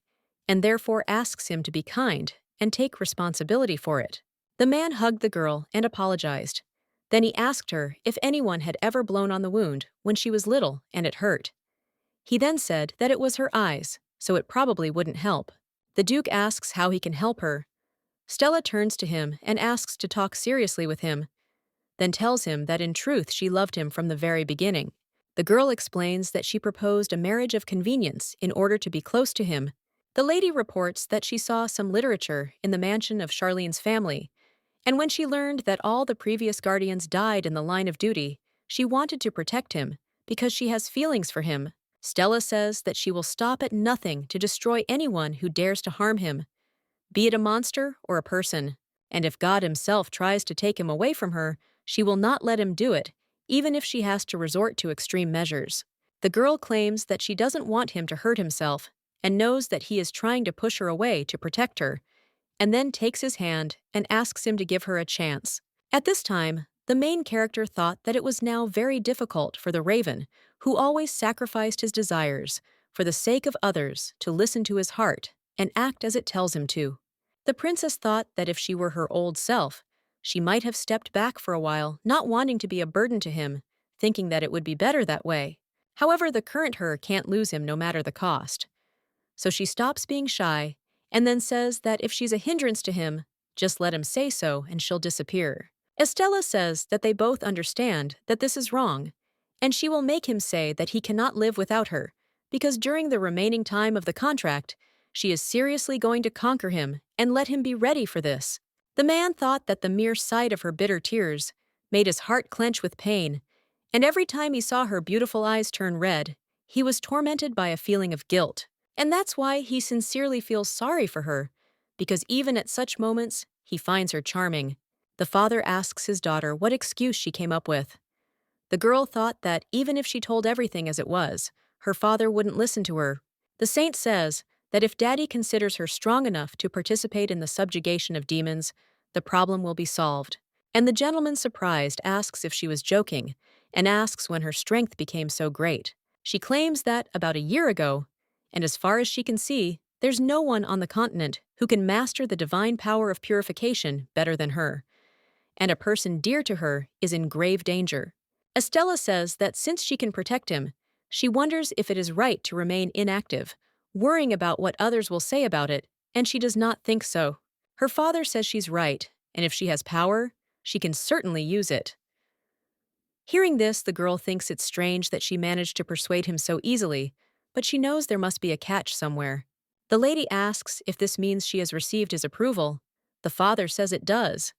and therefore asks him to be kind and take responsibility for it. The man hugged the girl and apologized. Then he asked her if anyone had ever blown on the wound when she was little and it hurt. He then said that it was her eyes, so it probably wouldn't help. The Duke asks how he can help her. Stella turns to him and asks to talk seriously with him, then tells him that in truth she loved him from the very beginning. The girl explains that she proposed a marriage of convenience in order to be close to him. The lady reports that she saw some literature in the mansion of Charlene's family, and when she learned that all the previous guardians died in the line of duty, she wanted to protect him because she has feelings for him. Stella says that she will stop at nothing to destroy anyone who dares to harm him, be it a monster or a person. And if God himself tries to take him away from her, she will not let him do it, even if she has to resort to extreme measures. The girl claims that she doesn't want him to hurt himself and knows that he is trying to push her away to protect her, and then takes his hand and asks him to give her a chance. At this time, the main character thought that it was now very difficult for the Raven, who always sacrificed his desires for the sake of others, to listen to his heart and act as it tells him to. The princess thought that if she were her old self, she might have stepped back for a while, not wanting to be a burden to him, thinking that it would be better that way. However, the current her can't lose him no matter the cost. So she stops being shy and then says that if she's a hindrance to him, just let him say so and she'll disappear. Estella says that they both understand that this is wrong, and she will make him say that he cannot live without her, because during the remaining time of the contract, she is seriously going to conquer him and let him be ready for this. The man thought that the mere sight of her bitter tears made his heart clench with pain, and every time he saw her beautiful eyes turn red, he was tormented by a feeling of guilt. And that's why he sincerely feels sorry for her, because even at such moments, he finds her charming. The father asks his daughter what excuse she came up with. The girl thought that even if she told everything as it was, her father wouldn't listen to her. The saint says that if Daddy considers her strong enough to participate in the subjugation of demons, the problem will be solved. And the gentleman, surprised, asks if she was joking, and asks when her strength became so great. She claims that about a year ago, and as far as she can see, there's no one on the continent who can master the divine power of purification better than her, and a person dear to her is in grave danger. Estella says that since she can protect him, she wonders if it is right to remain inactive, worrying about what others will say about it, and she does not think so. Her father says she's right, and if she has power, she can certainly use it. Hearing this, the girl thinks it's strange that she managed to persuade him so easily, but she knows there must be a catch somewhere. The lady asks if this means she has received his approval. The father says it does.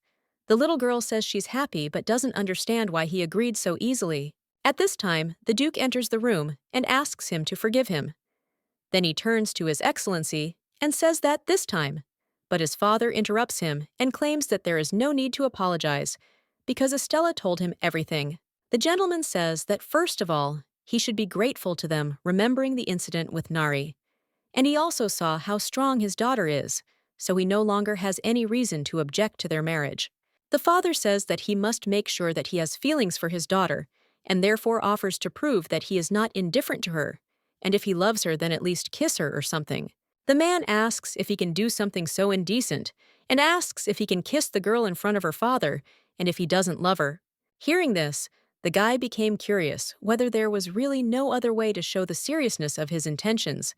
The little girl says she's happy but doesn't understand why he agreed so easily. At this time, the Duke enters the room and asks him to forgive him. Then he turns to His Excellency and says that this time. But his father interrupts him and claims that there is no need to apologize because Estella told him everything. The gentleman says that first of all, he should be grateful to them, remembering the incident with Nari. And he also saw how strong his daughter is, so he no longer has any reason to object to their marriage. The father says that he must make sure that he has feelings for his daughter, and therefore offers to prove that he is not indifferent to her, and if he loves her, then at least kiss her or something. The man asks if he can do something so indecent, and asks if he can kiss the girl in front of her father, and if he doesn't love her. Hearing this, the guy became curious whether there was really no other way to show the seriousness of his intentions,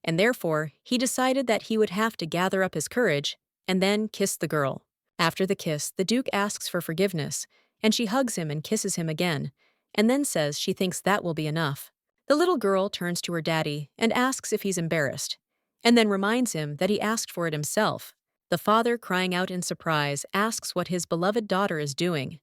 and therefore he decided that he would have to gather up his courage and then kiss the girl. After the kiss, the Duke asks for forgiveness, and she hugs him and kisses him again, and then says she thinks that will be enough. The little girl turns to her daddy and asks if he's embarrassed, and then reminds him that he asked for it himself. The father, crying out in surprise, asks what his beloved daughter is doing.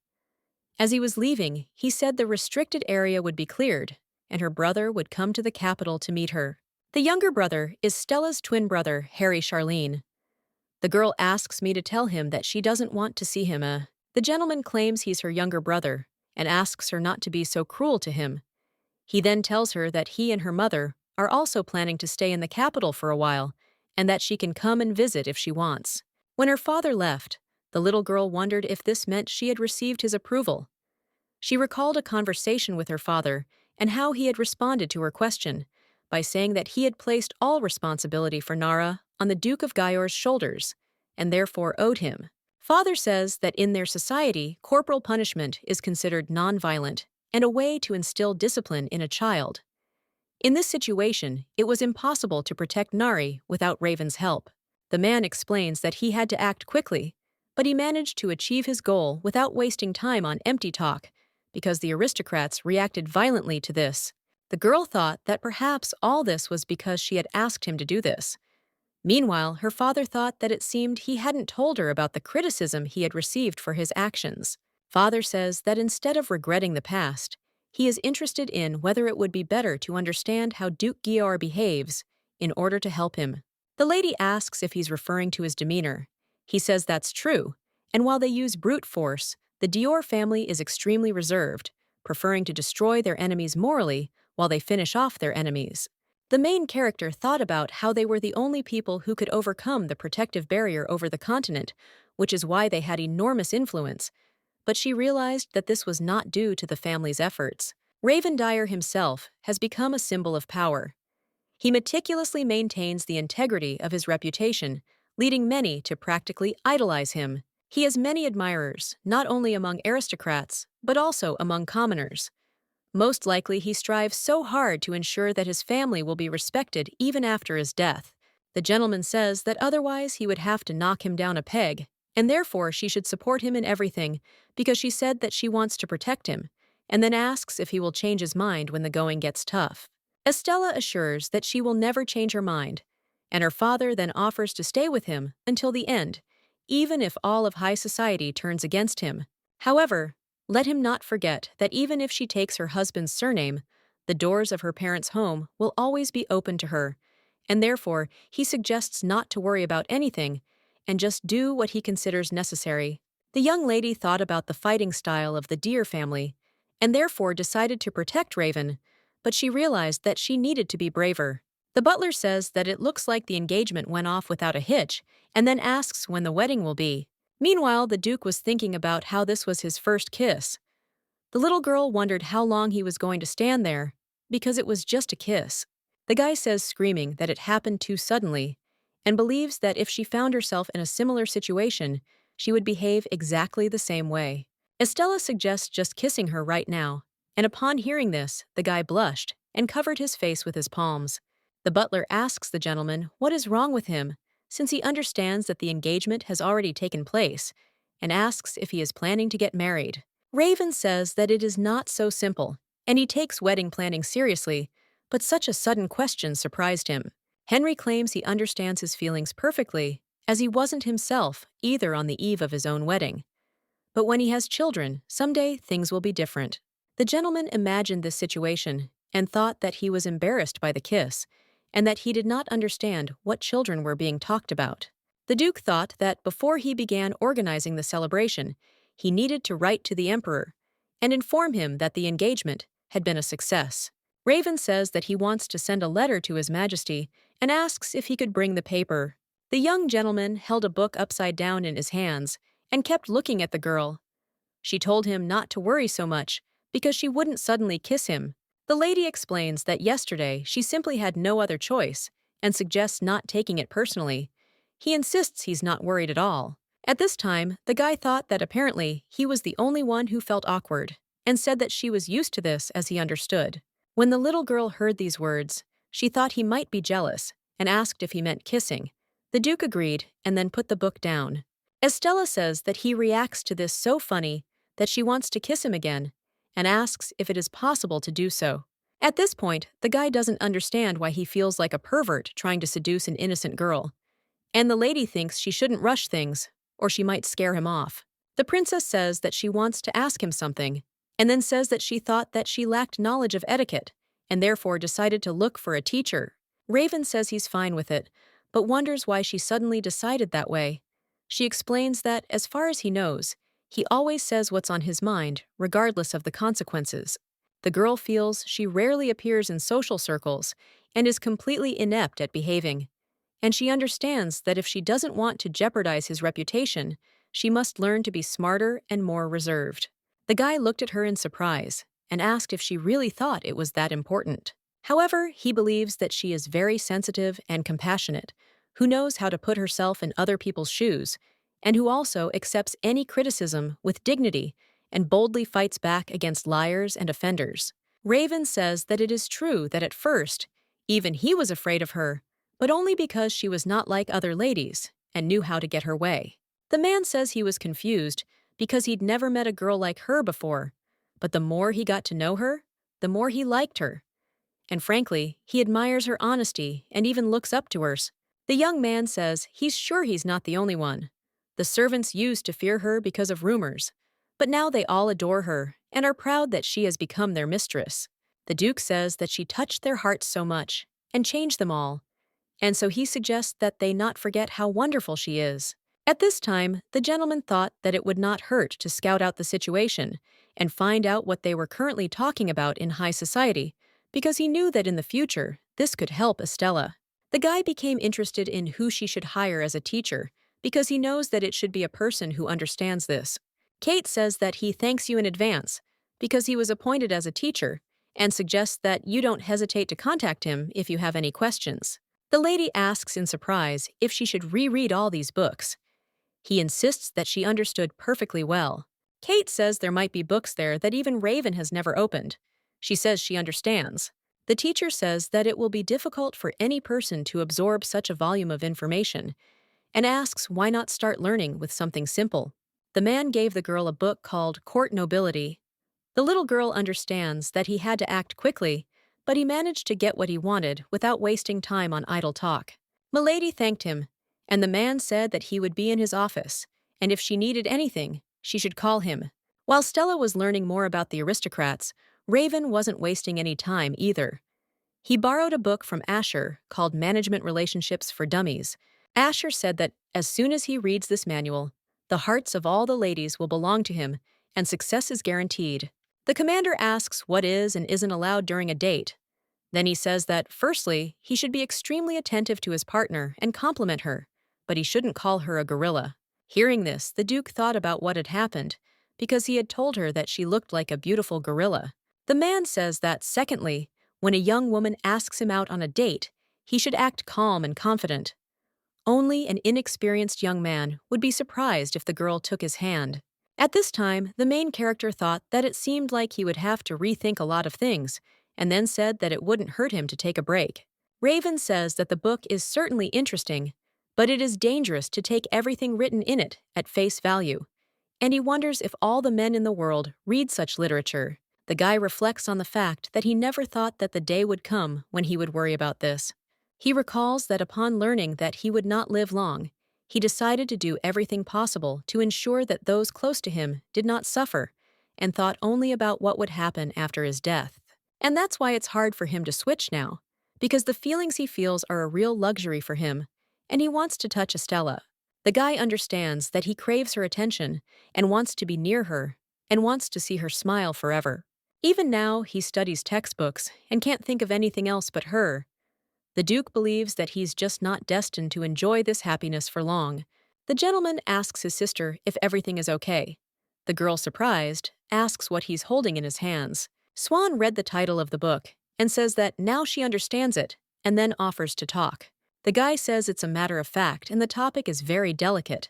As he was leaving, he said the restricted area would be cleared, and her brother would come to the capital to meet her. The younger brother is Stella's twin brother, Harry Charlene. The girl asks me to tell him that she doesn't want to see him. The gentleman claims he's her younger brother, and asks her not to be so cruel to him. He then tells her that he and her mother are also planning to stay in the capital for a while, and that she can come and visit if she wants. When her father left, The little girl wondered if this meant she had received his approval. She recalled a conversation with her father and how he had responded to her question by saying that he had placed all responsibility for Nara on the Duke of Gyor's shoulders and therefore owed him. Father says that in their society, corporal punishment is considered nonviolent and a way to instill discipline in a child. In this situation, it was impossible to protect Nari without Raven's help. The man explains that he had to act quickly, but he managed to achieve his goal without wasting time on empty talk, because the aristocrats reacted violently to this. The girl thought that perhaps all this was because she had asked him to do this. Meanwhile, her father thought that it seemed he hadn't told her about the criticism he had received for his actions. Father says that instead of regretting the past, he is interested in whether it would be better to understand how Duke Gyor behaves in order to help him. The lady asks if he's referring to his demeanor. He says that's true, and while they use brute force, the Dior family is extremely reserved, preferring to destroy their enemies morally while they finish off their enemies. The main character thought about how they were the only people who could overcome the protective barrier over the continent, which is why they had enormous influence, but she realized that this was not due to the family's efforts. Raven Dyer himself has become a symbol of power. He meticulously maintains the integrity of his reputation, leading many to practically idolize him. He has many admirers, not only among aristocrats, but also among commoners. Most likely, he strives so hard to ensure that his family will be respected even after his death. The gentleman says that otherwise he would have to knock him down a peg, and therefore she should support him in everything because she said that she wants to protect him, and then asks if he will change his mind when the going gets tough. Estella assures that she will never change her mind, and her father then offers to stay with him until the end, even if all of high society turns against him. However, let him not forget that even if she takes her husband's surname, the doors of her parents' home will always be open to her, and therefore he suggests not to worry about anything and just do what he considers necessary. The young lady thought about the fighting style of the Deer family, and therefore decided to protect Raven, but she realized that she needed to be braver. The butler says that it looks like the engagement went off without a hitch, and then asks when the wedding will be. Meanwhile, the Duke was thinking about how this was his first kiss. The little girl wondered how long he was going to stand there, because it was just a kiss. The guy says, screaming, that it happened too suddenly, and believes that if she found herself in a similar situation, she would behave exactly the same way. Estella suggests just kissing her right now, and upon hearing this, the guy blushed and covered his face with his palms. The butler asks the gentleman what is wrong with him, since he understands that the engagement has already taken place, and asks if he is planning to get married. Raven says that it is not so simple, and he takes wedding planning seriously, but such a sudden question surprised him. Henry claims he understands his feelings perfectly, as he wasn't himself either on the eve of his own wedding. But when he has children, someday things will be different. The gentleman imagined this situation and thought that he was embarrassed by the kiss, and that he did not understand what children were being talked about. The Duke thought that before he began organizing the celebration, he needed to write to the Emperor and inform him that the engagement had been a success. Raven says that he wants to send a letter to His Majesty and asks if he could bring the paper. The young gentleman held a book upside down in his hands and kept looking at the girl. She told him not to worry so much because she wouldn't suddenly kiss him. The lady explains that yesterday she simply had no other choice and suggests not taking it personally. He insists he's not worried at all. At this time, the guy thought that apparently he was the only one who felt awkward and said that she was used to this as he understood. When the little girl heard these words, she thought he might be jealous and asked if he meant kissing. The Duke agreed and then put the book down. Estella says that he reacts to this so funny that she wants to kiss him again and asks if it is possible to do so. At this point, the guy doesn't understand why he feels like a pervert trying to seduce an innocent girl, and the lady thinks she shouldn't rush things, or she might scare him off. The princess says that she wants to ask him something, and then says that she thought that she lacked knowledge of etiquette, and therefore decided to look for a teacher. Raven says he's fine with it, but wonders why she suddenly decided that way. She explains that, as far as he knows, he always says what's on his mind, regardless of the consequences. The girl feels she rarely appears in social circles and is completely inept at behaving, and she understands that if she doesn't want to jeopardize his reputation, she must learn to be smarter and more reserved. The guy looked at her in surprise and asked if she really thought it was that important. However, he believes that she is very sensitive and compassionate, who knows how to put herself in other people's shoes, and who also accepts any criticism with dignity and boldly fights back against liars and offenders. Raven says that it is true that at first, even he was afraid of her, but only because she was not like other ladies and knew how to get her way. The man says he was confused because he'd never met a girl like her before, but the more he got to know her, the more he liked her. And frankly, he admires her honesty and even looks up to her. The young man says he's sure he's not the only one. The servants used to fear her because of rumors, but now they all adore her and are proud that she has become their mistress. The Duke says that she touched their hearts so much and changed them all, and so he suggests that they not forget how wonderful she is. At this time, the gentleman thought that it would not hurt to scout out the situation and find out what they were currently talking about in high society, because he knew that in the future, this could help Estella. The guy became interested in who she should hire as a teacher, because he knows that it should be a person who understands this. Kate says that he thanks you in advance, because he was appointed as a teacher, and suggests that you don't hesitate to contact him if you have any questions. The lady asks in surprise if she should reread all these books. He insists that she understood perfectly well. Kate says there might be books there that even Raven has never opened. She says she understands. The teacher says that it will be difficult for any person to absorb such a volume of information, and asks why not start learning with something simple. The man gave the girl a book called Court Nobility. The little girl understands that he had to act quickly, but he managed to get what he wanted without wasting time on idle talk. Milady thanked him, and the man said that he would be in his office, and if she needed anything, she should call him. While Stella was learning more about the aristocrats, Raven wasn't wasting any time either. He borrowed a book from Asher called Management Relationships for Dummies. Asher said that as soon as he reads this manual, the hearts of all the ladies will belong to him, and success is guaranteed. The commander asks what is and isn't allowed during a date. Then he says that, firstly, he should be extremely attentive to his partner and compliment her, but he shouldn't call her a gorilla. Hearing this, the Duke thought about what had happened, because he had told her that she looked like a beautiful gorilla. The man says that, secondly, when a young woman asks him out on a date, he should act calm and confident. Only an inexperienced young man would be surprised if the girl took his hand. At this time, the main character thought that it seemed like he would have to rethink a lot of things, and then said that it wouldn't hurt him to take a break. Raven says that the book is certainly interesting, but it is dangerous to take everything written in it at face value, and he wonders if all the men in the world read such literature. The guy reflects on the fact that he never thought that the day would come when he would worry about this. He recalls that upon learning that he would not live long, he decided to do everything possible to ensure that those close to him did not suffer, and thought only about what would happen after his death. And that's why it's hard for him to switch now, because the feelings he feels are a real luxury for him, and he wants to touch Estella. The guy understands that he craves her attention and wants to be near her and wants to see her smile forever. Even now, he studies textbooks and can't think of anything else but her. The Duke believes that he's just not destined to enjoy this happiness for long. The gentleman asks his sister if everything is okay. The girl, surprised, asks what he's holding in his hands. Swan read the title of the book and says that now she understands it, and then offers to talk. The guy says it's a matter of fact and the topic is very delicate,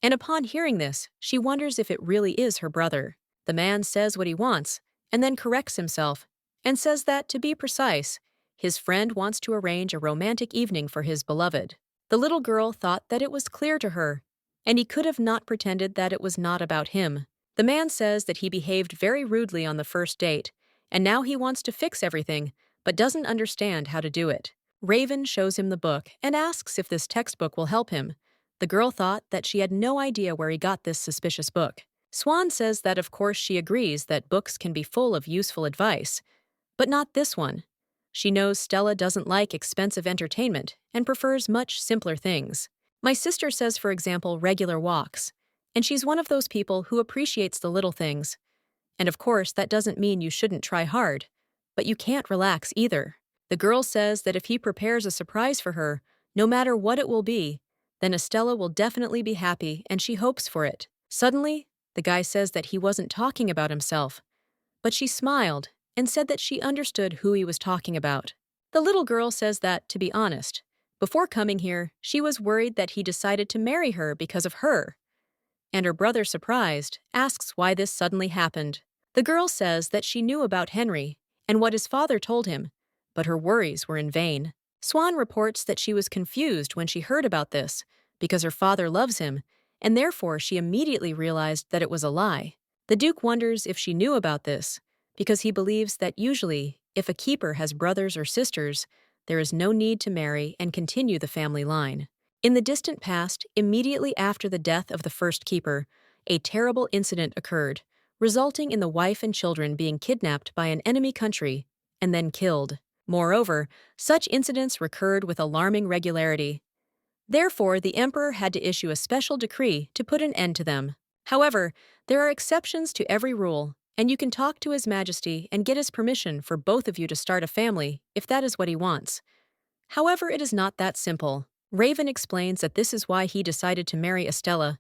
and upon hearing this, she wonders if it really is her brother. The man says what he wants, and then corrects himself, and says that, to be precise, his friend wants to arrange a romantic evening for his beloved. The little girl thought that it was clear to her, and he could have not pretended that it was not about him. The man says that he behaved very rudely on the first date, and now he wants to fix everything, but doesn't understand how to do it. Raven shows him the book and asks if this textbook will help him. The girl thought that she had no idea where he got this suspicious book. Swan says that of course she agrees that books can be full of useful advice, but not this one. She knows Stella doesn't like expensive entertainment and prefers much simpler things. My sister says, for example, regular walks, and she's one of those people who appreciates the little things. And of course, that doesn't mean you shouldn't try hard, but you can't relax either. The girl says that if he prepares a surprise for her, no matter what it will be, then Estella will definitely be happy and she hopes for it. Suddenly, the guy says that he wasn't talking about himself, but she smiled and said that she understood who he was talking about. The little girl says that, to be honest, before coming here, she was worried that he decided to marry her because of her. And her brother, surprised, asks why this suddenly happened. The girl says that she knew about Henry and what his father told him, but her worries were in vain. Swan reports that she was confused when she heard about this because her father loves him, and therefore she immediately realized that it was a lie. The Duke wonders if she knew about this, because he believes that usually, if a keeper has brothers or sisters, there is no need to marry and continue the family line. In the distant past, immediately after the death of the first keeper, a terrible incident occurred, resulting in the wife and children being kidnapped by an enemy country and then killed. Moreover, such incidents recurred with alarming regularity. Therefore, the emperor had to issue a special decree to put an end to them. However, there are exceptions to every rule, and you can talk to His Majesty and get his permission for both of you to start a family if that is what he wants. However, it is not that simple. Raven explains that this is why he decided to marry Estella,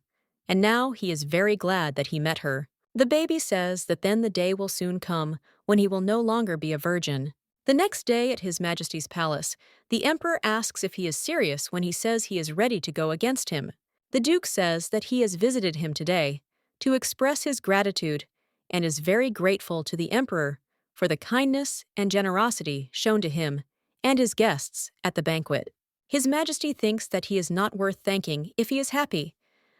and now he is very glad that he met her. The baby says that then the day will soon come when he will no longer be a virgin. The next day at His Majesty's palace, the emperor asks if he is serious when he says he is ready to go against him. The Duke says that he has visited him today to express his gratitude and is very grateful to the emperor for the kindness and generosity shown to him and his guests at the banquet. His Majesty thinks that he is not worth thanking if he is happy.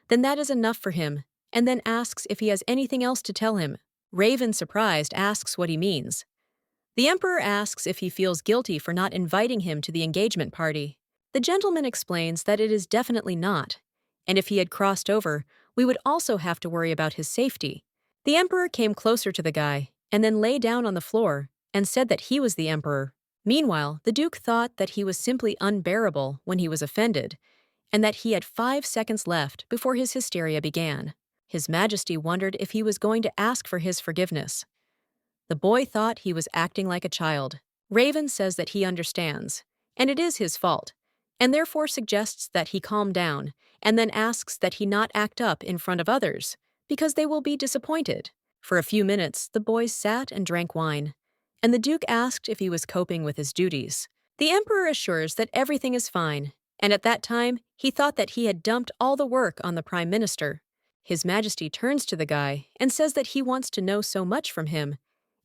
Then that is enough for him, and then asks if he has anything else to tell him. Raven, surprised, asks what he means. The emperor asks if he feels guilty for not inviting him to the engagement party. The gentleman explains that it is definitely not, and if he had crossed over, we would also have to worry about his safety. The emperor came closer to the guy and then lay down on the floor and said that he was the emperor. Meanwhile, the Duke thought that he was simply unbearable when he was offended, and that he had 5 seconds left before his hysteria began. His Majesty wondered if he was going to ask for his forgiveness. The boy thought he was acting like a child. Raven says that he understands, and it is his fault, and therefore suggests that he calm down, and then asks that he not act up in front of others, because they will be disappointed. For a few minutes, the boys sat and drank wine, and the Duke asked if he was coping with his duties. The emperor assures that everything is fine, and at that time, he thought that he had dumped all the work on the Prime Minister. His Majesty turns to the guy and says that he wants to know so much from him,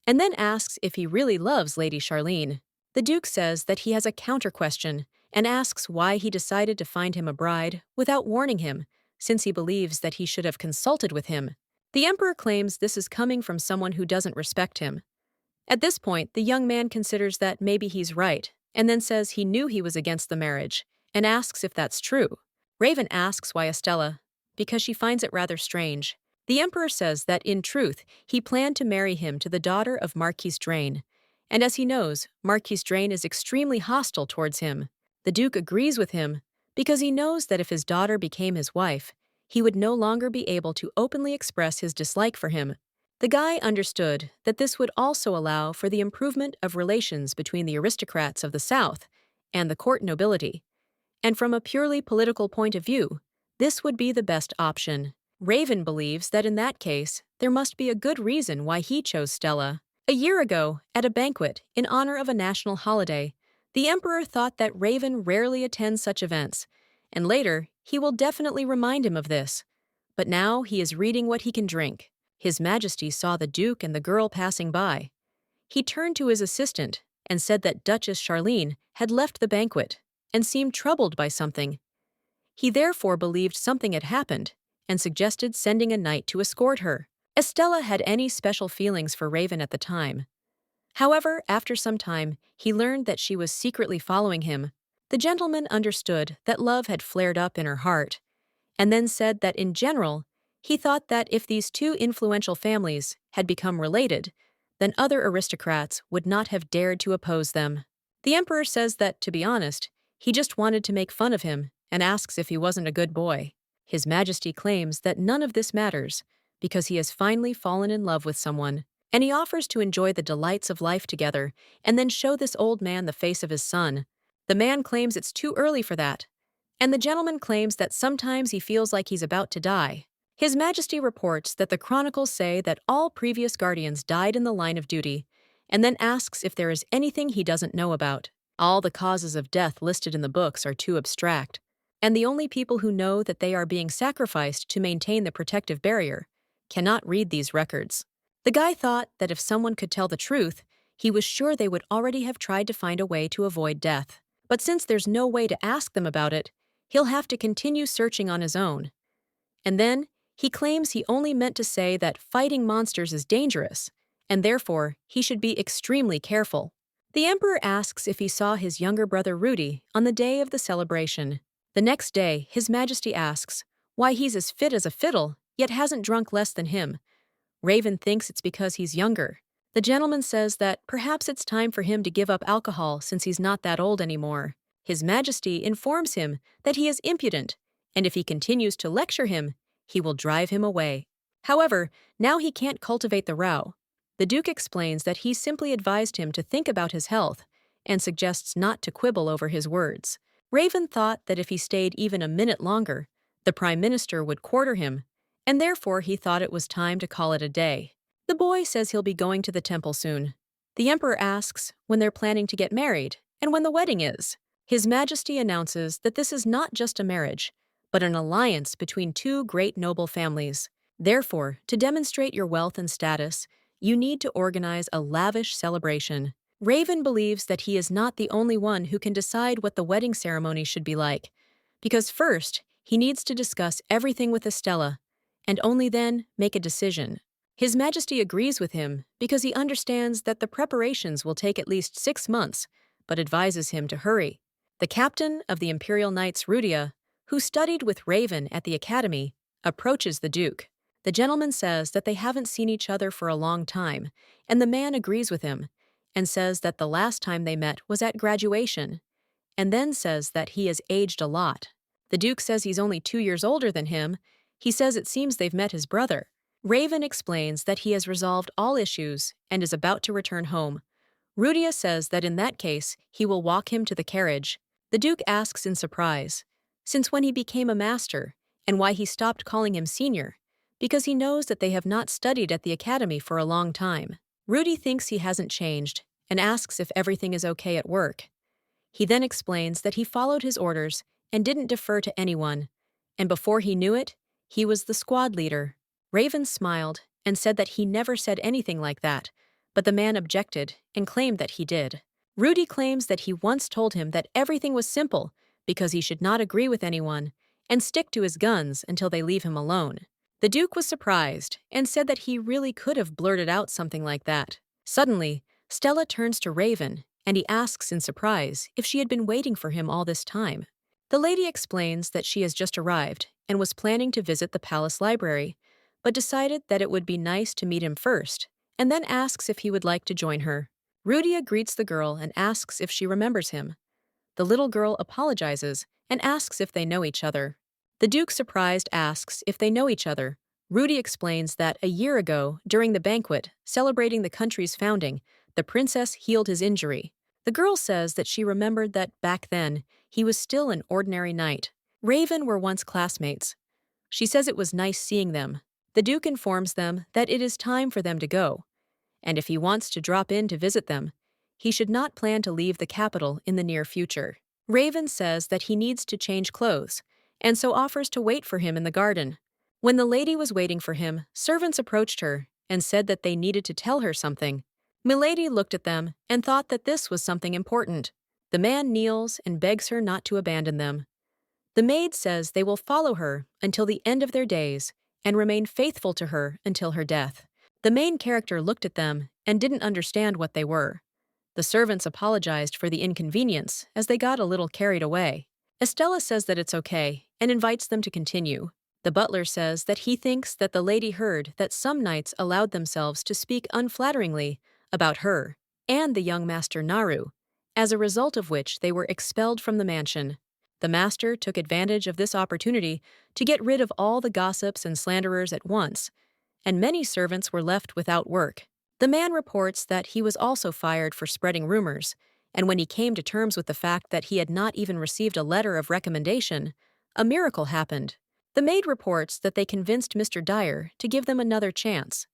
and then asks if he really loves Lady Charlene. The Duke says that he has a counter-question and asks why he decided to find him a bride without warning him, since he believes that he should have consulted with him. The emperor claims this is coming from someone who doesn't respect him. At this point, the young man considers that maybe he's right, and then says he knew he was against the marriage, and asks if that's true. Raven asks why Estella, because she finds it rather strange. The emperor says that, in truth, he planned to marry him to the daughter of Marquis Drain, and as he knows, Marquis Drain is extremely hostile towards him. The Duke agrees with him, because he knows that if his daughter became his wife, he would no longer be able to openly express his dislike for him. The guy understood that this would also allow for the improvement of relations between the aristocrats of the South and the court nobility, and from a purely political point of view, this would be the best option. Raven believes that in that case, there must be a good reason why he chose Stella. A year ago, at a banquet in honor of a national holiday, the emperor thought that Raven rarely attends such events, and later he will definitely remind him of this. But now he is reading what he can drink. His Majesty saw the Duke and the girl passing by. He turned to his assistant and said that Duchess Charlene had left the banquet and seemed troubled by something. He therefore believed something had happened and suggested sending a knight to escort her. Estella had any special feelings for Raven at the time. However, after some time, he learned that she was secretly following him. The gentleman understood that love had flared up in her heart, and then said that in general, he thought that if these two influential families had become related, then other aristocrats would not have dared to oppose them. The emperor says that, to be honest, he just wanted to make fun of him and asks if he wasn't a good boy. His Majesty claims that none of this matters because he has finally fallen in love with someone, and he offers to enjoy the delights of life together and then show this old man the face of his son. The man claims it's too early for that, and the gentleman claims that sometimes he feels like he's about to die. His Majesty reports that the chronicles say that all previous guardians died in the line of duty, and then asks if there is anything he doesn't know about. All the causes of death listed in the books are too abstract, and the only people who know that they are being sacrificed to maintain the protective barrier cannot read these records. The guy thought that if someone could tell the truth, he was sure they would already have tried to find a way to avoid death. But since there's no way to ask them about it, he'll have to continue searching on his own. And then, he claims he only meant to say that fighting monsters is dangerous, and therefore he should be extremely careful. The Emperor asks if he saw his younger brother Rudy on the day of the celebration. The next day, His Majesty asks why he's as fit as a fiddle, yet hasn't drunk less than him. Raven thinks it's because he's younger. The gentleman says that perhaps it's time for him to give up alcohol since he's not that old anymore. His Majesty informs him that he is impudent, and if he continues to lecture him, he will drive him away. However, now he can't cultivate the row. The Duke explains that he simply advised him to think about his health and suggests not to quibble over his words. Raven thought that if he stayed even a minute longer, the Prime Minister would quarter him, and therefore he thought it was time to call it a day. The boy says he'll be going to the temple soon. The Emperor asks when they're planning to get married and when the wedding is. His Majesty announces that this is not just a marriage, but an alliance between two great noble families. Therefore, to demonstrate your wealth and status, you need to organize a lavish celebration. Raven believes that he is not the only one who can decide what the wedding ceremony should be like, because first, he needs to discuss everything with Estella, and only then make a decision. His Majesty agrees with him because he understands that the preparations will take at least 6 months, but advises him to hurry. The captain of the Imperial Knights, Rudia, who studied with Raven at the academy, approaches the Duke. The gentleman says that they haven't seen each other for a long time, and the man agrees with him, and says that the last time they met was at graduation, and then says that he has aged a lot. The Duke says he's only 2 years older than him. He says it seems they've met his brother. Raven explains that he has resolved all issues and is about to return home. Rudia says that in that case, he will walk him to the carriage. The Duke asks in surprise, since when he became a master, and why he stopped calling him senior, because he knows that they have not studied at the academy for a long time. Rudy thinks he hasn't changed and asks if everything is okay at work. He then explains that he followed his orders and didn't defer to anyone, and before he knew it, he was the squad leader. Raven smiled and said that he never said anything like that, but the man objected and claimed that he did. Rudy claims that he once told him that everything was simple because he should not agree with anyone and stick to his guns until they leave him alone. The Duke was surprised and said that he really could have blurted out something like that. Suddenly, Stella turns to Raven and he asks in surprise if she had been waiting for him all this time. The lady explains that she has just arrived and was planning to visit the palace library, but decided that it would be nice to meet him first, and then asks if he would like to join her. Rudia greets the girl and asks if she remembers him. The little girl apologizes and asks if they know each other. The Duke, surprised, asks if they know each other. Rudy explains that a year ago, during the banquet celebrating the country's founding, the princess healed his injury. The girl says that she remembered that back then, he was still an ordinary knight. Raven were once classmates. She says it was nice seeing them. The Duke informs them that it is time for them to go, and if he wants to drop in to visit them, he should not plan to leave the capital in the near future. Raven says that he needs to change clothes, and so offers to wait for him in the garden. When the lady was waiting for him, servants approached her and said that they needed to tell her something. Milady looked at them and thought that this was something important. The man kneels and begs her not to abandon them. The maid says they will follow her until the end of their days and remain faithful to her until her death. The main character looked at them and didn't understand what they were. The servants apologized for the inconvenience as they got a little carried away. Estella says that it's okay and invites them to continue. The butler says that he thinks that the lady heard that some knights allowed themselves to speak unflatteringly about her and the young master Naru, as a result of which they were expelled from the mansion. The master took advantage of this opportunity to get rid of all the gossips and slanderers at once, and many servants were left without work. The man reports that he was also fired for spreading rumors, And when he came to terms with the fact that he had not even received a letter of recommendation, a miracle happened. The maid reports that they convinced Mr. Dyer to give them another chance.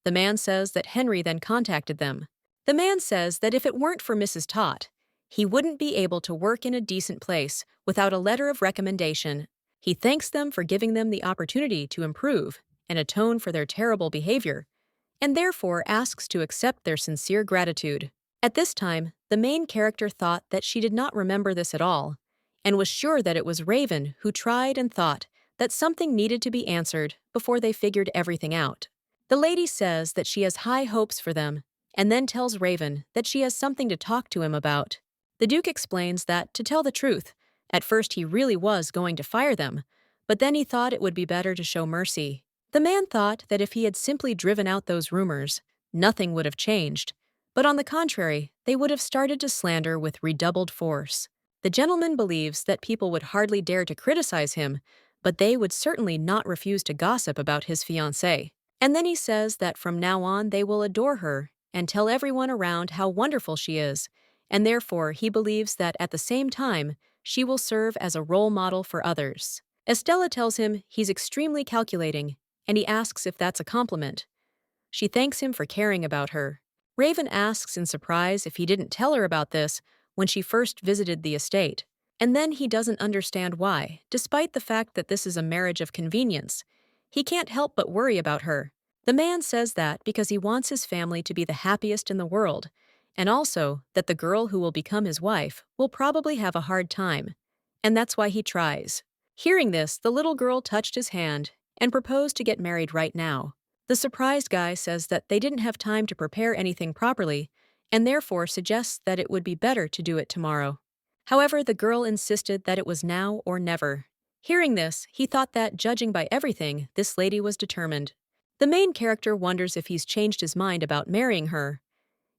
The man says that Henry then contacted them. The man says that if it weren't for Mrs. Todd, he wouldn't be able to work in a decent place without a letter of recommendation. He thanks them for giving them the opportunity to improve and atone for their terrible behavior, and therefore asks to accept their sincere gratitude. At this time, the main character thought that she did not remember this at all, and was sure that it was Raven who tried and thought that something needed to be answered before they figured everything out. The lady says that she has high hopes for them, and then tells Raven that she has something to talk to him about. The Duke explains that, to tell the truth, at first he really was going to fire them, but then he thought it would be better to show mercy. The man thought that if he had simply driven out those rumors, nothing would have changed, but on the contrary, they would have started to slander with redoubled force. The gentleman believes that people would hardly dare to criticize him, but they would certainly not refuse to gossip about his fiancée. And then he says that from now on they will adore her and tell everyone around how wonderful she is, and therefore he believes that at the same time she will serve as a role model for others. Estella tells him he's extremely calculating, and he asks if that's a compliment. She thanks him for caring about her. Raven asks in surprise if he didn't tell her about this when she first visited the estate, and then he doesn't understand why, despite the fact that this is a marriage of convenience. He can't help but worry about her. The man says that because he wants his family to be the happiest in the world, and also that the girl who will become his wife will probably have a hard time, and that's why he tries. Hearing this, the little girl touched his hand and proposed to get married right now. The surprised guy says that they didn't have time to prepare anything properly, and therefore suggests that it would be better to do it tomorrow. However, the girl insisted that it was now or never. Hearing this, he thought that, judging by everything, this lady was determined. The main character wonders if he's changed his mind about marrying her.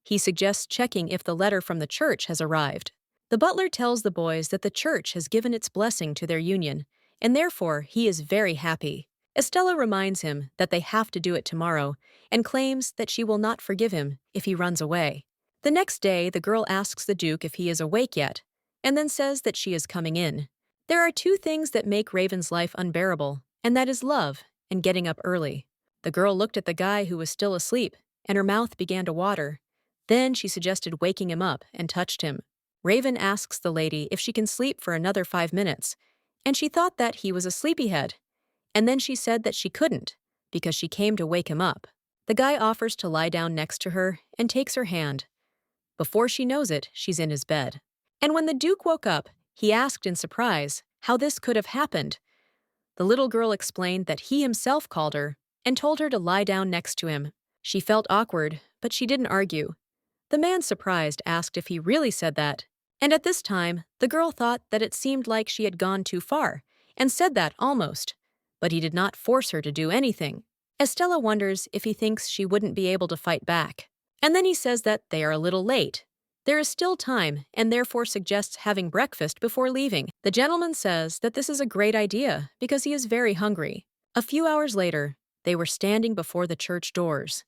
He suggests checking if the letter from the church has arrived. The butler tells the boys that the church has given its blessing to their union, and therefore he is very happy. Estella reminds him that they have to do it tomorrow and claims that she will not forgive him if he runs away. The next day, the girl asks the Duke if he is awake yet, and then says that she is coming in. There are two things that make Raven's life unbearable, and that is love and getting up early. The girl looked at the guy who was still asleep, and her mouth began to water. Then she suggested waking him up and touched him. Raven asks the lady if she can sleep for another 5 minutes, and she thought that he was a sleepyhead. And then she said that she couldn't, because she came to wake him up. The guy offers to lie down next to her and takes her hand. Before she knows it, she's in his bed. And when the Duke woke up, he asked in surprise how this could have happened. The little girl explained that he himself called her and told her to lie down next to him. She felt awkward, but she didn't argue. The man, surprised, asked if he really said that. And at this time, the girl thought that it seemed like she had gone too far, and said that almost. But he did not force her to do anything. Estella wonders if he thinks she wouldn't be able to fight back. And then he says that they are a little late. There is still time, and therefore suggests having breakfast before leaving. The gentleman says that this is a great idea because he is very hungry. A few hours later, they were standing before the church doors.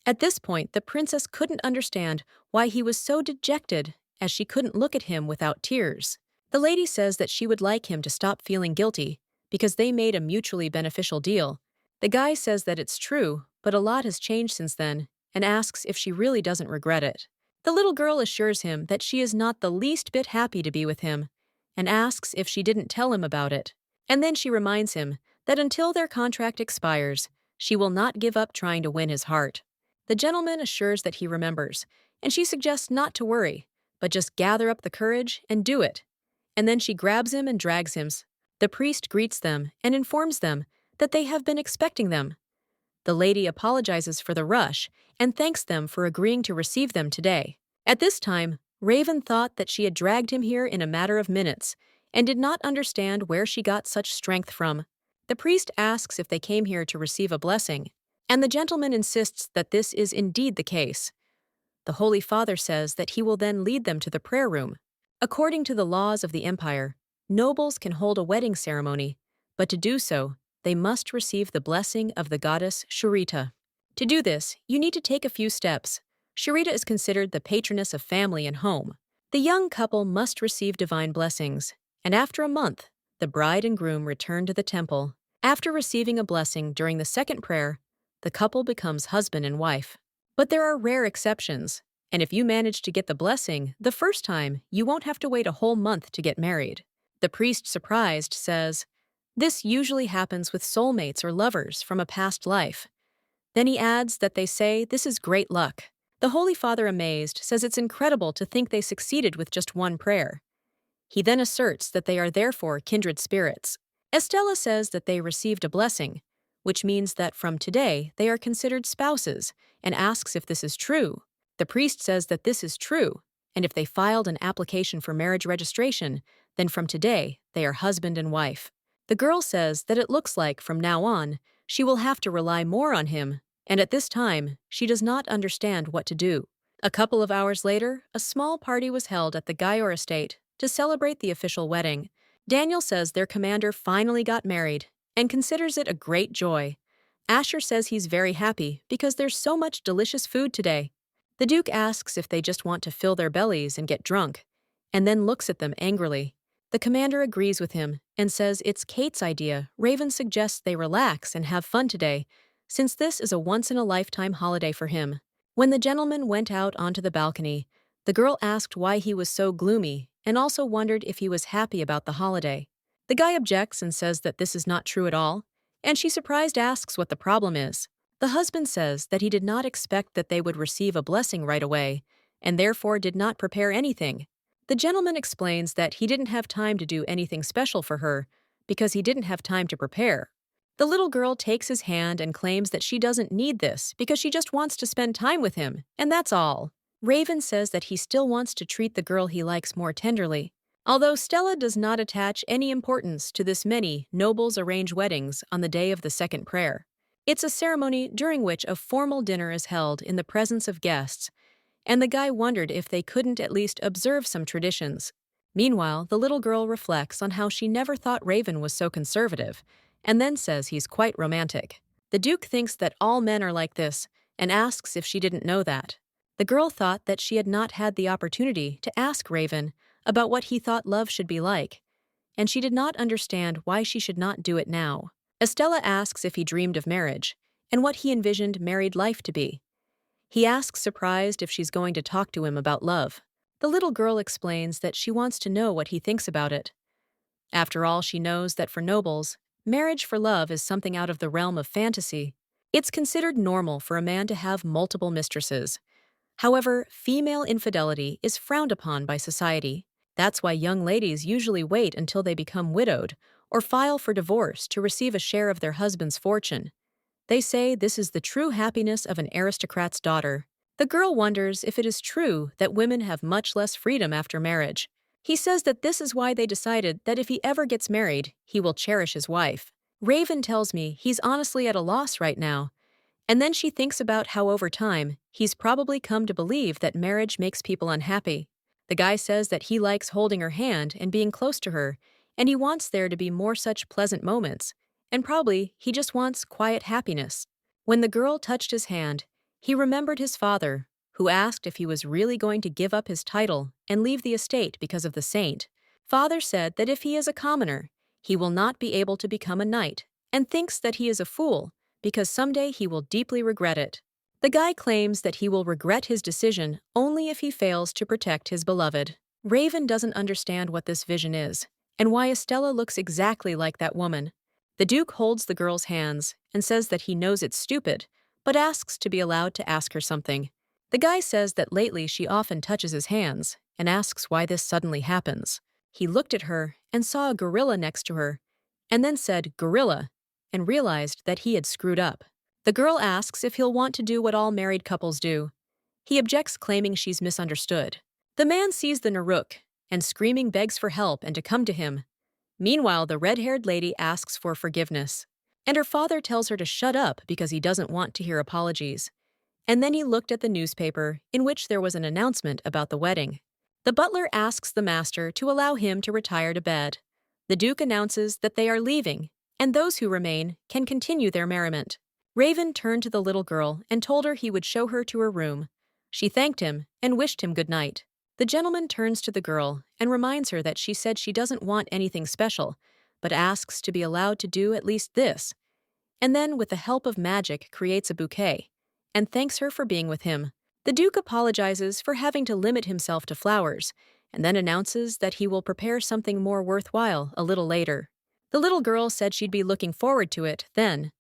At this point, the princess couldn't understand why he was so dejected, as she couldn't look at him without tears. The lady says that she would like him to stop feeling guilty because they made a mutually beneficial deal. The guy says that it's true, but a lot has changed since then, and asks if she really doesn't regret it. The little girl assures him that she is not the least bit happy to be with him, and asks if she didn't tell him about it. And then she reminds him that until their contract expires, she will not give up trying to win his heart. The gentleman assures that he remembers, and she suggests not to worry, but just gather up the courage and do it. And then she grabs him and drags him. The priest greets them and informs them that they have been expecting them. The lady apologizes for the rush and thanks them for agreeing to receive them today. At this time, Raven thought that she had dragged him here in a matter of minutes and did not understand where she got such strength from. The priest asks if they came here to receive a blessing, and the gentleman insists that this is indeed the case. The Holy Father says that he will then lead them to the prayer room. According to the laws of the empire, nobles can hold a wedding ceremony, but to do so, they must receive the blessing of the goddess Shurita. To do this, you need to take a few steps. Shurita is considered the patroness of family and home. The young couple must receive divine blessings, and after a month, the bride and groom return to the temple. After receiving a blessing during the second prayer, the couple becomes husband and wife. But there are rare exceptions, and if you manage to get the blessing the first time, you won't have to wait a whole month to get married. The priest, surprised, says, "This usually happens with soulmates or lovers from a past life." Then he adds that they say this is great luck. The Holy Father, amazed, says it's incredible to think they succeeded with just one prayer. He then asserts that they are therefore kindred spirits. Estella says that they received a blessing, which means that from today they are considered spouses, and asks if this is true. The priest says that this is true, and if they filed an application for marriage registration, then from today they are husband and wife. The girl says that it looks like from now on she will have to rely more on him, and at this time she does not understand what to do. A couple of hours later, a small party was held at the Gayor estate to celebrate the official wedding. Daniel says their commander finally got married and considers it a great joy. Asher says he's very happy because there's so much delicious food today. The Duke asks if they just want to fill their bellies and get drunk, and then looks at them angrily. The commander agrees with him and says it's Kate's idea. Raven suggests they relax and have fun today, since this is a once-in-a-lifetime holiday for him. When the gentleman went out onto the balcony, the girl asked why he was so gloomy and also wondered if he was happy about the holiday. The guy objects and says that this is not true at all, and she surprised asks what the problem is. The husband says that he did not expect that they would receive a blessing right away, and therefore did not prepare anything. The gentleman explains that he didn't have time to do anything special for her because he didn't have time to prepare. The little girl takes his hand and claims that she doesn't need this because she just wants to spend time with him, and that's all. Raven says that he still wants to treat the girl he likes more tenderly. Although Stella does not attach any importance to this, many nobles arrange weddings on the day of the second prayer. It's a ceremony during which a formal dinner is held in the presence of guests, and the guy wondered if they couldn't at least observe some traditions. Meanwhile, the little girl reflects on how she never thought Raven was so conservative, and then says he's quite romantic. The Duke thinks that all men are like this, and asks if she didn't know that. The girl thought that she had not had the opportunity to ask Raven about what he thought love should be like, and she did not understand why she should not do it now. Estella asks if he dreamed of marriage, and what he envisioned married life to be. He asks, surprised, if she's going to talk to him about love. The little girl explains that she wants to know what he thinks about it. After all, she knows that for nobles, marriage for love is something out of the realm of fantasy. It's considered normal for a man to have multiple mistresses. However, female infidelity is frowned upon by society. That's why young ladies usually wait until they become widowed or file for divorce to receive a share of their husband's fortune. They say this is the true happiness of an aristocrat's daughter. The girl wonders if it is true that women have much less freedom after marriage. He says that this is why they decided that if he ever gets married, he will cherish his wife. Raven tells me he's honestly at a loss right now, and then she thinks about how over time, he's probably come to believe that marriage makes people unhappy. The guy says that he likes holding her hand and being close to her, and he wants there to be more such pleasant moments, and probably he just wants quiet happiness. When the girl touched his hand, he remembered his father, who asked if he was really going to give up his title and leave the estate because of the saint. Father said that if he is a commoner, he will not be able to become a knight, and thinks that he is a fool, because someday he will deeply regret it. The guy claims that he will regret his decision only if he fails to protect his beloved. Raven doesn't understand what this vision is, and why Estella looks exactly like that woman. The Duke holds the girl's hands and says that he knows it's stupid, but asks to be allowed to ask her something. The guy says that lately she often touches his hands, and asks why this suddenly happens. He looked at her and saw a gorilla next to her, and then said, "Gorilla," and realized that he had screwed up. The girl asks if he'll want to do what all married couples do. He objects, claiming she's misunderstood. The man sees the Naruk and screaming begs for help and to come to him. Meanwhile, the red-haired lady asks for forgiveness, and her father tells her to shut up because he doesn't want to hear apologies. And then he looked at the newspaper, in which there was an announcement about the wedding. The butler asks the master to allow him to retire to bed. The Duke announces that they are leaving, and those who remain can continue their merriment. Raven turned to the little girl and told her he would show her to her room. She thanked him and wished him good night. The gentleman turns to the girl and reminds her that she said she doesn't want anything special, but asks to be allowed to do at least this, and then, with the help of magic, creates a bouquet, and thanks her for being with him. The Duke apologizes for having to limit himself to flowers, and then announces that he will prepare something more worthwhile a little later. The little girl said she'd be looking forward to it then.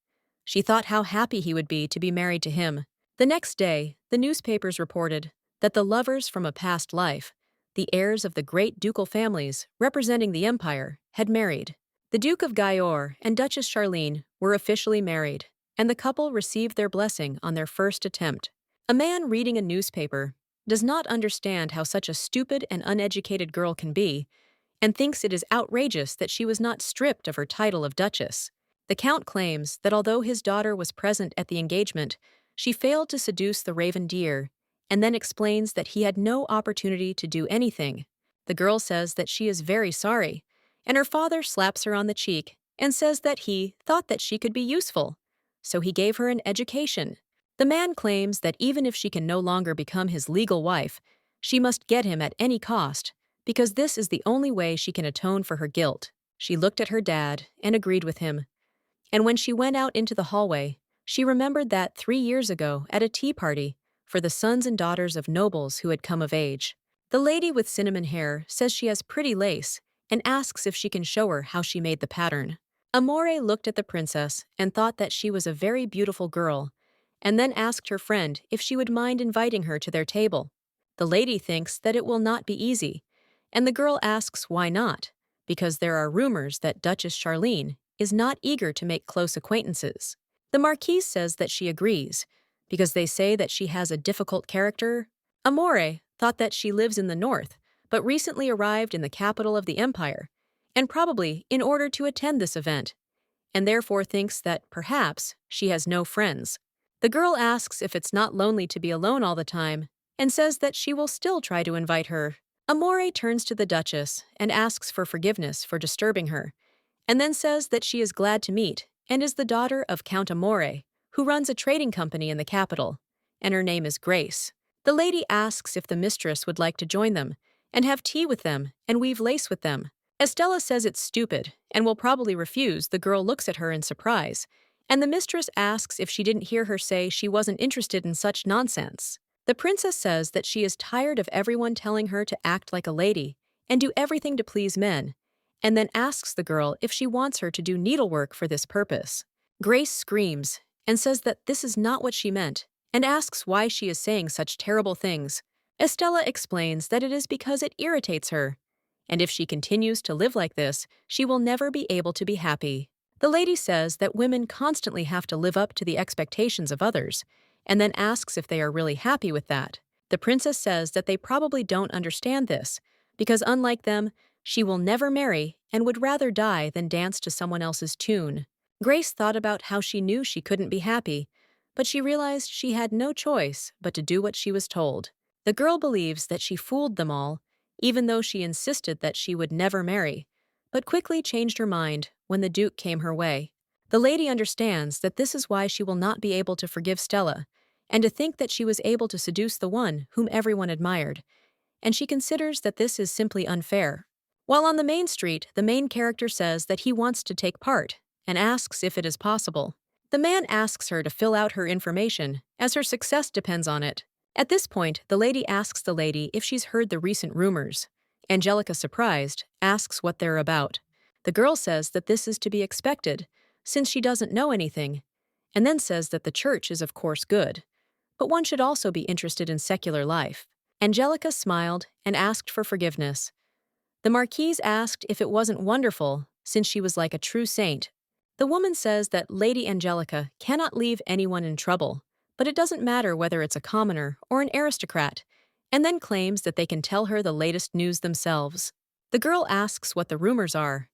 She thought how happy he would be to be married to him. The next day, the newspapers reported that the lovers from a past life, the heirs of the great ducal families representing the empire, had married. The Duke of Gaillor and Duchess Charlene were officially married, and the couple received their blessing on their first attempt. A man reading a newspaper does not understand how such a stupid and uneducated girl can be, and thinks it is outrageous that she was not stripped of her title of duchess. The count claims that although his daughter was present at the engagement, she failed to seduce the raven deer, and then explains that he had no opportunity to do anything. The girl says that she is very sorry, and her father slaps her on the cheek and says that he thought that she could be useful, so he gave her an education. The man claims that even if she can no longer become his legal wife, she must get him at any cost, because this is the only way she can atone for her guilt. She looked at her dad and agreed with him. And when she went out into the hallway, she remembered that 3 years ago at a tea party for the sons and daughters of nobles who had come of age. The lady with cinnamon hair says she has pretty lace and asks if she can show her how she made the pattern. Amore looked at the princess and thought that she was a very beautiful girl, and then asked her friend if she would mind inviting her to their table. The lady thinks that it will not be easy, and the girl asks why not, because there are rumors that Duchess Charlene is not eager to make close acquaintances. The marquise says that she agrees, because they say that she has a difficult character. Amore thought that she lives in the north, but recently arrived in the capital of the empire, and probably in order to attend this event, and therefore thinks that perhaps she has no friends. The girl asks if it's not lonely to be alone all the time, and says that she will still try to invite her. Amore turns to the duchess and asks for forgiveness for disturbing her, and then says that she is glad to meet and is the daughter of Count Amore, who runs a trading company in the capital, and her name is Grace. The lady asks if the mistress would like to join them and have tea with them and weave lace with them. Estella says it's stupid and will probably refuse. The girl looks at her in surprise, and the mistress asks if she didn't hear her say she wasn't interested in such nonsense. The princess says that she is tired of everyone telling her to act like a lady and do everything to please men, and then asks the girl if she wants her to do needlework for this purpose. Grace screams and says that this is not what she meant, and asks why she is saying such terrible things. Estella explains that it is because it irritates her, and if she continues to live like this, she will never be able to be happy. The lady says that women constantly have to live up to the expectations of others, and then asks if they are really happy with that. The princess says that they probably don't understand this, because unlike them, she will never marry and would rather die than dance to someone else's tune. Grace thought about how she knew she couldn't be happy, but she realized she had no choice but to do what she was told. The girl believes that she fooled them all, even though she insisted that she would never marry, but quickly changed her mind when the Duke came her way. The lady understands that this is why she will not be able to forgive Stella, and to think that she was able to seduce the one whom everyone admired, and she considers that this is simply unfair. While on the main street, the main character says that he wants to take part, and asks if it is possible. The man asks her to fill out her information, as her success depends on it. At this point, the lady asks the lady if she's heard the recent rumors. Angelica, surprised, asks what they're about. The girl says that this is to be expected, since she doesn't know anything, and then says that the church is of course good, but one should also be interested in secular life. Angelica smiled and asked for forgiveness. The marquise asked if it wasn't wonderful, since she was like a true saint. The woman says that Lady Angelica cannot leave anyone in trouble, but it doesn't matter whether it's a commoner or an aristocrat, and then claims that they can tell her the latest news themselves. The girl asks what the rumors are.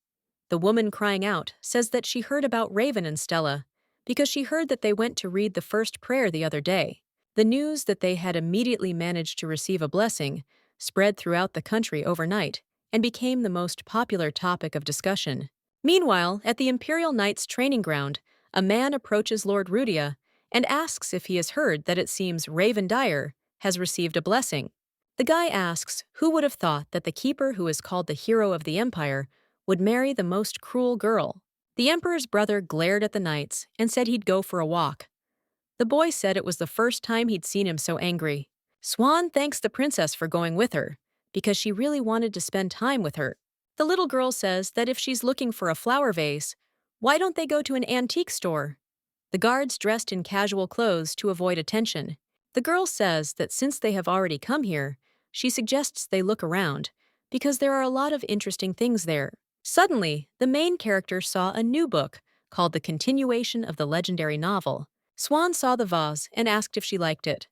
The woman crying out says that she heard about Raven and Stella, because she heard that they went to read the first prayer the other day. The news that they had immediately managed to receive a blessing spread throughout the country overnight and became the most popular topic of discussion. Meanwhile, at the Imperial Knights training ground, a man approaches Lord Rudia and asks if he has heard that it seems Raven Dyer has received a blessing. The guy asks who would have thought that the keeper who is called the hero of the empire would marry the most cruel girl. The emperor's brother glared at the knights and said he'd go for a walk. The boy said it was the first time he'd seen him so angry. Swan thanks the princess for going with her, because she really wanted to spend time with her. The little girl says that if she's looking for a flower vase, why don't they go to an antique store? The guards dressed in casual clothes to avoid attention. The girl says that since they have already come here, she suggests they look around, because there are a lot of interesting things there. Suddenly, the main character saw a new book called The Continuation of the Legendary Novel. Swan saw the vase and asked if she liked it.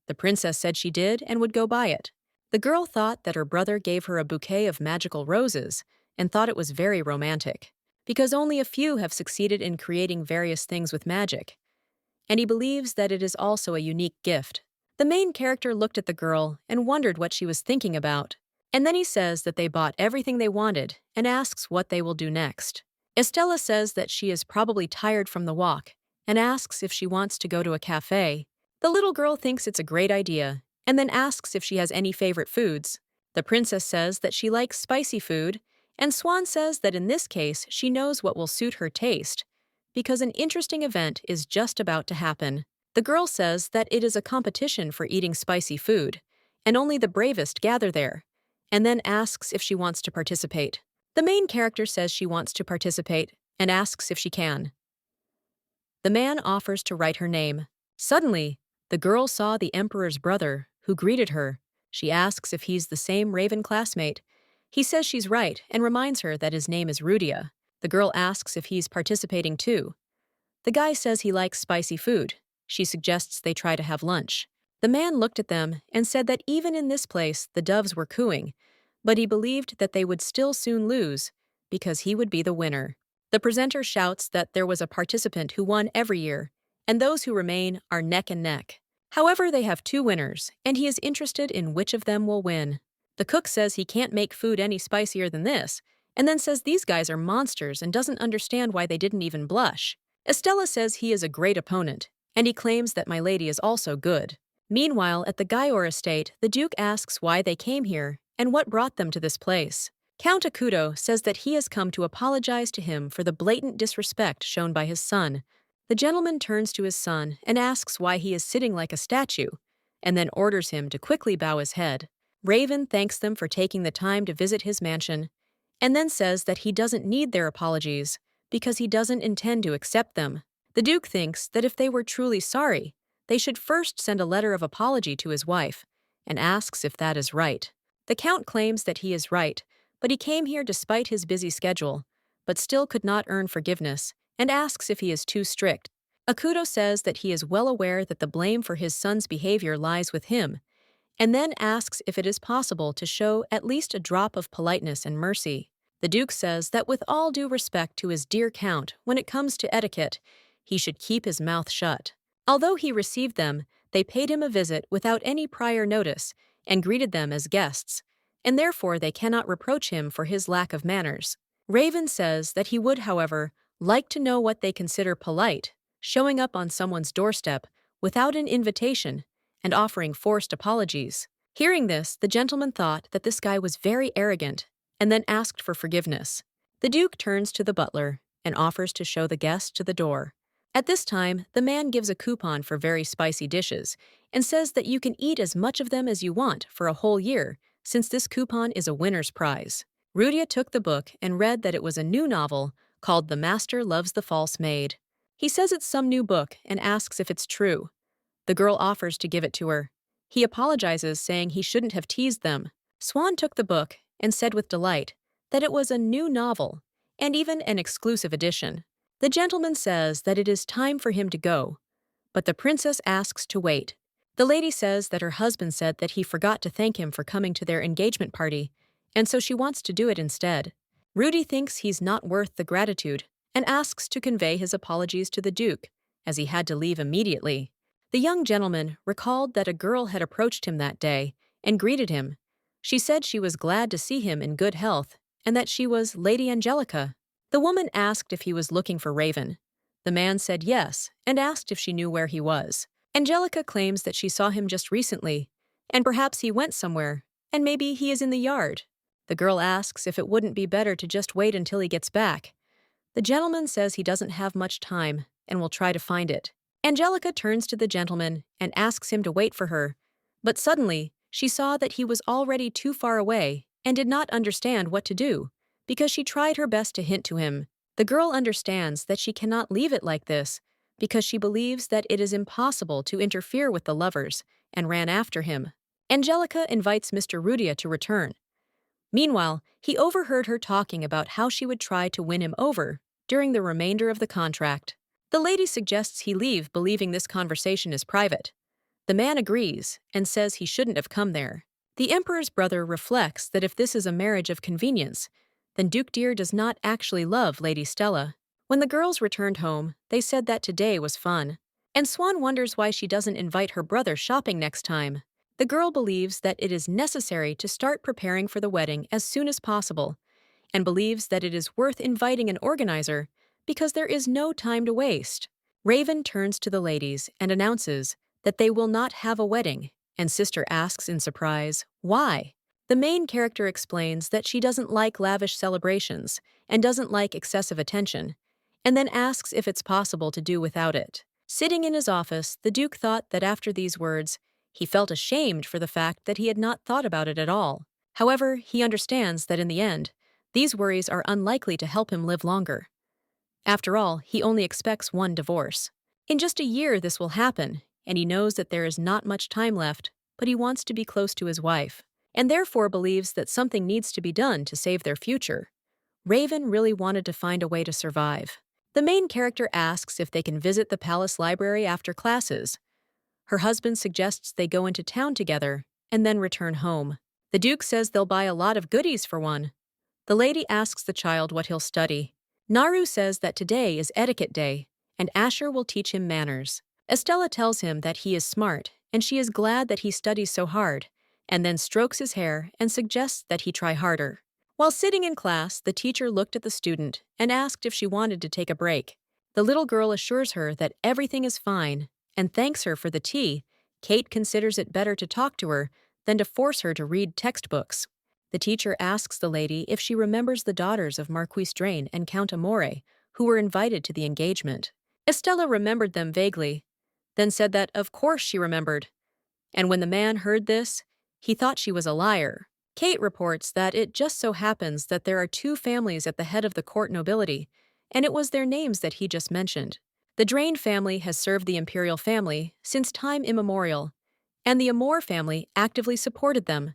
The princess said she did and would go buy it. The girl thought that her brother gave her a bouquet of magical roses and thought it was very romantic, because only a few have succeeded in creating various things with magic, and he believes that it is also a unique gift. The main character looked at the girl and wondered what she was thinking about, and then he says that they bought everything they wanted and asks what they will do next. Estella says that she is probably tired from the walk and asks if she wants to go to a cafe. The little girl thinks it's a great idea and then asks if she has any favorite foods. The princess says that she likes spicy food, and Swan says that in this case she knows what will suit her taste, because an interesting event is just about to happen. The girl says that it is a competition for eating spicy food, and only the bravest gather there, and then asks if she wants to participate. The main character says she wants to participate and asks if she can. The man offers to write her name. Suddenly, the girl saw the emperor's brother, who greeted her. She asks if he's the same Raven classmate. He says she's right and reminds her that his name is Rudia. The girl asks if he's participating too. The guy says he likes spicy food. She suggests they try to have lunch. The man looked at them and said that even in this place the doves were cooing, but he believed that they would still soon lose because he would be the winner. The presenter shouts that there was a participant who won every year, and those who remain are neck and neck. However, they have two winners, and he is interested in which of them will win. The cook says he can't make food any spicier than this, and then says these guys are monsters and doesn't understand why they didn't even blush. Estella says he is a great opponent, and he claims that my lady is also good. Meanwhile, at the Gayor estate, the Duke asks why they came here and what brought them to this place. Count Akuto says that he has come to apologize to him for the blatant disrespect shown by his son. The gentleman turns to his son and asks why he is sitting like a statue, and then orders him to quickly bow his head. Raven thanks them for taking the time to visit his mansion, and then says that he doesn't need their apologies because he doesn't intend to accept them. The Duke thinks that if they were truly sorry, they should first send a letter of apology to his wife, and asks if that is right. The Count claims that he is right, but he came here despite his busy schedule, but still could not earn forgiveness, and asks if he is too strict. Akuto says that he is well aware that the blame for his son's behavior lies with him, and then asks if it is possible to show at least a drop of politeness and mercy. The Duke says that with all due respect to his dear Count, when it comes to etiquette, he should keep his mouth shut. Although he received them, they paid him a visit without any prior notice and greeted them as guests, and therefore they cannot reproach him for his lack of manners. Raven says that he would, however, like to know what they consider polite, showing up on someone's doorstep without an invitation and offering forced apologies. Hearing this, the gentleman thought that this guy was very arrogant and then asked for forgiveness. The Duke turns to the butler and offers to show the guest to the door. At this time, the man gives a coupon for very spicy dishes and says that you can eat as much of them as you want for a whole year, since this coupon is a winner's prize. Rudia took the book and read that it was a new novel called The Master Loves the False Maid. He says it's some new book and asks if it's true. The girl offers to give it to her. He apologizes, saying he shouldn't have teased them. Swan took the book and said with delight that it was a new novel and even an exclusive edition. The gentleman says that it is time for him to go, but the princess asks to wait. The lady says that her husband said that he forgot to thank him for coming to their engagement party, and so she wants to do it instead. Rudy thinks he's not worth the gratitude and asks to convey his apologies to the Duke, as he had to leave immediately. The young gentleman recalled that a girl had approached him that day and greeted him. She said she was glad to see him in good health and that she was Lady Angelica. The woman asked if he was looking for Raven. The man said yes and asked if she knew where he was. Angelica claims that she saw him just recently And perhaps he went somewhere, and maybe he is in the yard. The girl asks if it wouldn't be better to just wait until he gets back. The gentleman says he doesn't have much time and will try to find it. Angelica turns to the gentleman and asks him to wait for her, but suddenly she saw that he was already too far away and did not understand what to do, because she tried her best to hint to him. The girl understands that she cannot leave it like this because she believes that it is impossible to interfere with the lovers and ran after him. Angelica invites Mr. Rudia to return. Meanwhile, he overheard her talking about how she would try to win him over during the remainder of the contract. The lady suggests he leave, believing this conversation is private. The man agrees and says he shouldn't have come there. The emperor's brother reflects that if this is a marriage of convenience, then Duke Deer does not actually love Lady Stella. When the girls returned home, they said that today was fun. And Swan wonders why she doesn't invite her brother shopping next time. The girl believes that it is necessary to start preparing for the wedding as soon as possible, and believes that it is worth inviting an organizer because there is no time to waste. Raven turns to the ladies and announces that they will not have a wedding, and Sister asks in surprise, why? The main character explains that she doesn't like lavish celebrations and doesn't like excessive attention, and then asks if it's possible to do without it. Sitting in his office, the Duke thought that after these words, he felt ashamed for the fact that he had not thought about it at all. However, he understands that in the end, these worries are unlikely to help him live longer. After all, he only expects one divorce. In just a year this will happen, and he knows that there is not much time left, but he wants to be close to his wife, and therefore believes that something needs to be done to save their future. Raven really wanted to find a way to survive. The main character asks if they can visit the palace library after classes. Her husband suggests they go into town together and then return home. The Duke says they'll buy a lot of goodies for one. The lady asks the child what he'll study. Naru says that today is etiquette day, and Asher will teach him manners. Estella tells him that he is smart, and she is glad that he studies so hard, and then strokes his hair and suggests that he try harder. While sitting in class, the teacher looked at the student and asked if she wanted to take a break. The little girl assures her that everything is fine and thanks her for the tea. Kate considers it better to talk to her than to force her to read textbooks. The teacher asks the lady if she remembers the daughters of Marquis Drain and Count Amore, who were invited to the engagement. Estella remembered them vaguely, then said that of course she remembered. And when the man heard this, he thought she was a liar. Kate reports that it just so happens that there are two families at the head of the court nobility, and it was their names that he just mentioned. The Drain family has served the imperial family since time immemorial, and the Amore family actively supported them.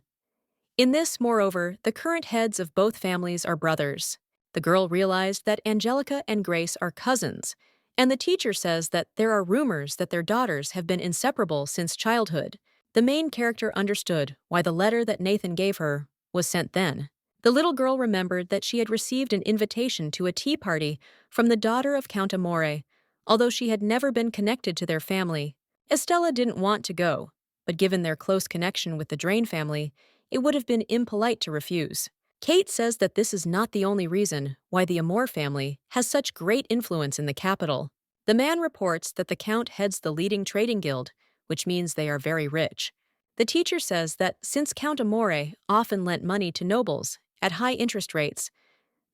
In this, moreover, the current heads of both families are brothers. The girl realized that Angelica and Grace are cousins, and the teacher says that there are rumors that their daughters have been inseparable since childhood. The main character understood why the letter that Nathan gave her was sent then. The little girl remembered that she had received an invitation to a tea party from the daughter of Count Amore, although she had never been connected to their family. Estella didn't want to go, but given their close connection with the Drain family, it would have been impolite to refuse. Kate says that this is not the only reason why the Amore family has such great influence in the capital. The man reports that the Count heads the leading trading guild, which means they are very rich. The teacher says that since Count Amore often lent money to nobles at high interest rates,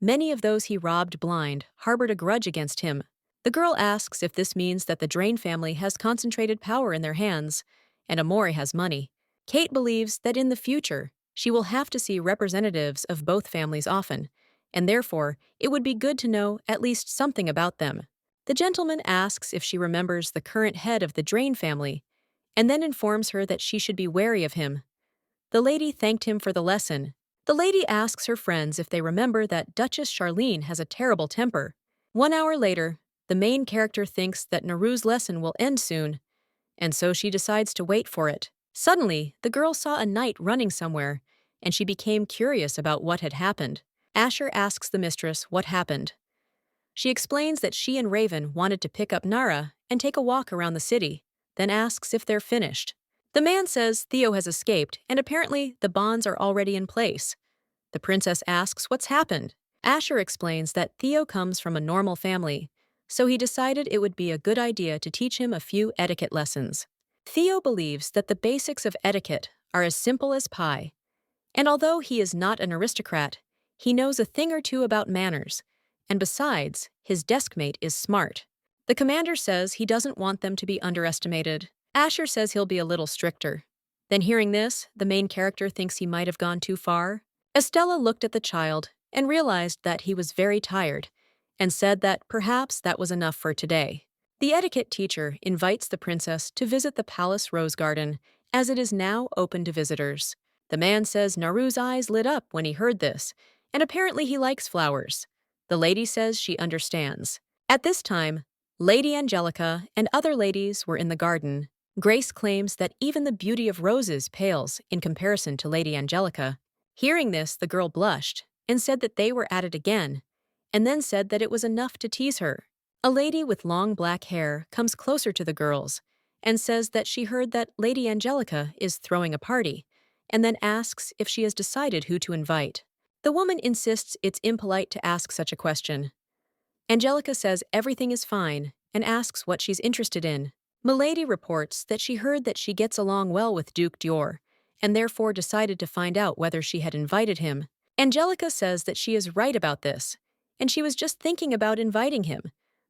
many of those he robbed blind harbored a grudge against him. The girl asks if this means that the Drain family has concentrated power in their hands, and Amore has money. Kate believes that in the future, she will have to see representatives of both families often, and therefore it would be good to know at least something about them. The gentleman asks if she remembers the current head of the Drain family, and then informs her that she should be wary of him. The lady thanked him for the lesson. The lady asks her friends if they remember that Duchess Charlene has a terrible temper. 1 hour later, the main character thinks that Naru's lesson will end soon, and so she decides to wait for it. Suddenly, the girl saw a knight running somewhere, and she became curious about what had happened. Asher asks the mistress what happened. She explains that she and Raven wanted to pick up Nara and take a walk around the city, then asks if they're finished. The man says Theo has escaped, and apparently the bonds are already in place. The princess asks what's happened. Asher explains that Theo comes from a normal family, so he decided it would be a good idea to teach him a few etiquette lessons. Theo believes that the basics of etiquette are as simple as pie. And although he is not an aristocrat, he knows a thing or two about manners, and besides, his deskmate is smart. The commander says he doesn't want them to be underestimated. Asher says he'll be a little stricter. Then hearing this, the main character thinks he might have gone too far. Estella looked at the child and realized that he was very tired, and said that perhaps that was enough for today. The etiquette teacher invites the princess to visit the palace rose garden, as it is now open to visitors. The man says Naru's eyes lit up when he heard this, and apparently he likes flowers. The lady says she understands. At this time, Lady Angelica and other ladies were in the garden. Grace claims that even the beauty of roses pales in comparison to Lady Angelica. Hearing this, the girl blushed and said that they were at it again, and then said that it was enough to tease her. A lady with long black hair comes closer to the girls and says that she heard that Lady Angelica is throwing a party, and then asks if she has decided who to invite. The woman insists it's impolite to ask such a question. Angelica says everything is fine and asks what she's interested in. Milady reports that she heard that she gets along well with Duke Dior, and therefore decided to find out whether she had invited him. Angelica says that she is right about this, and she was just thinking about inviting him,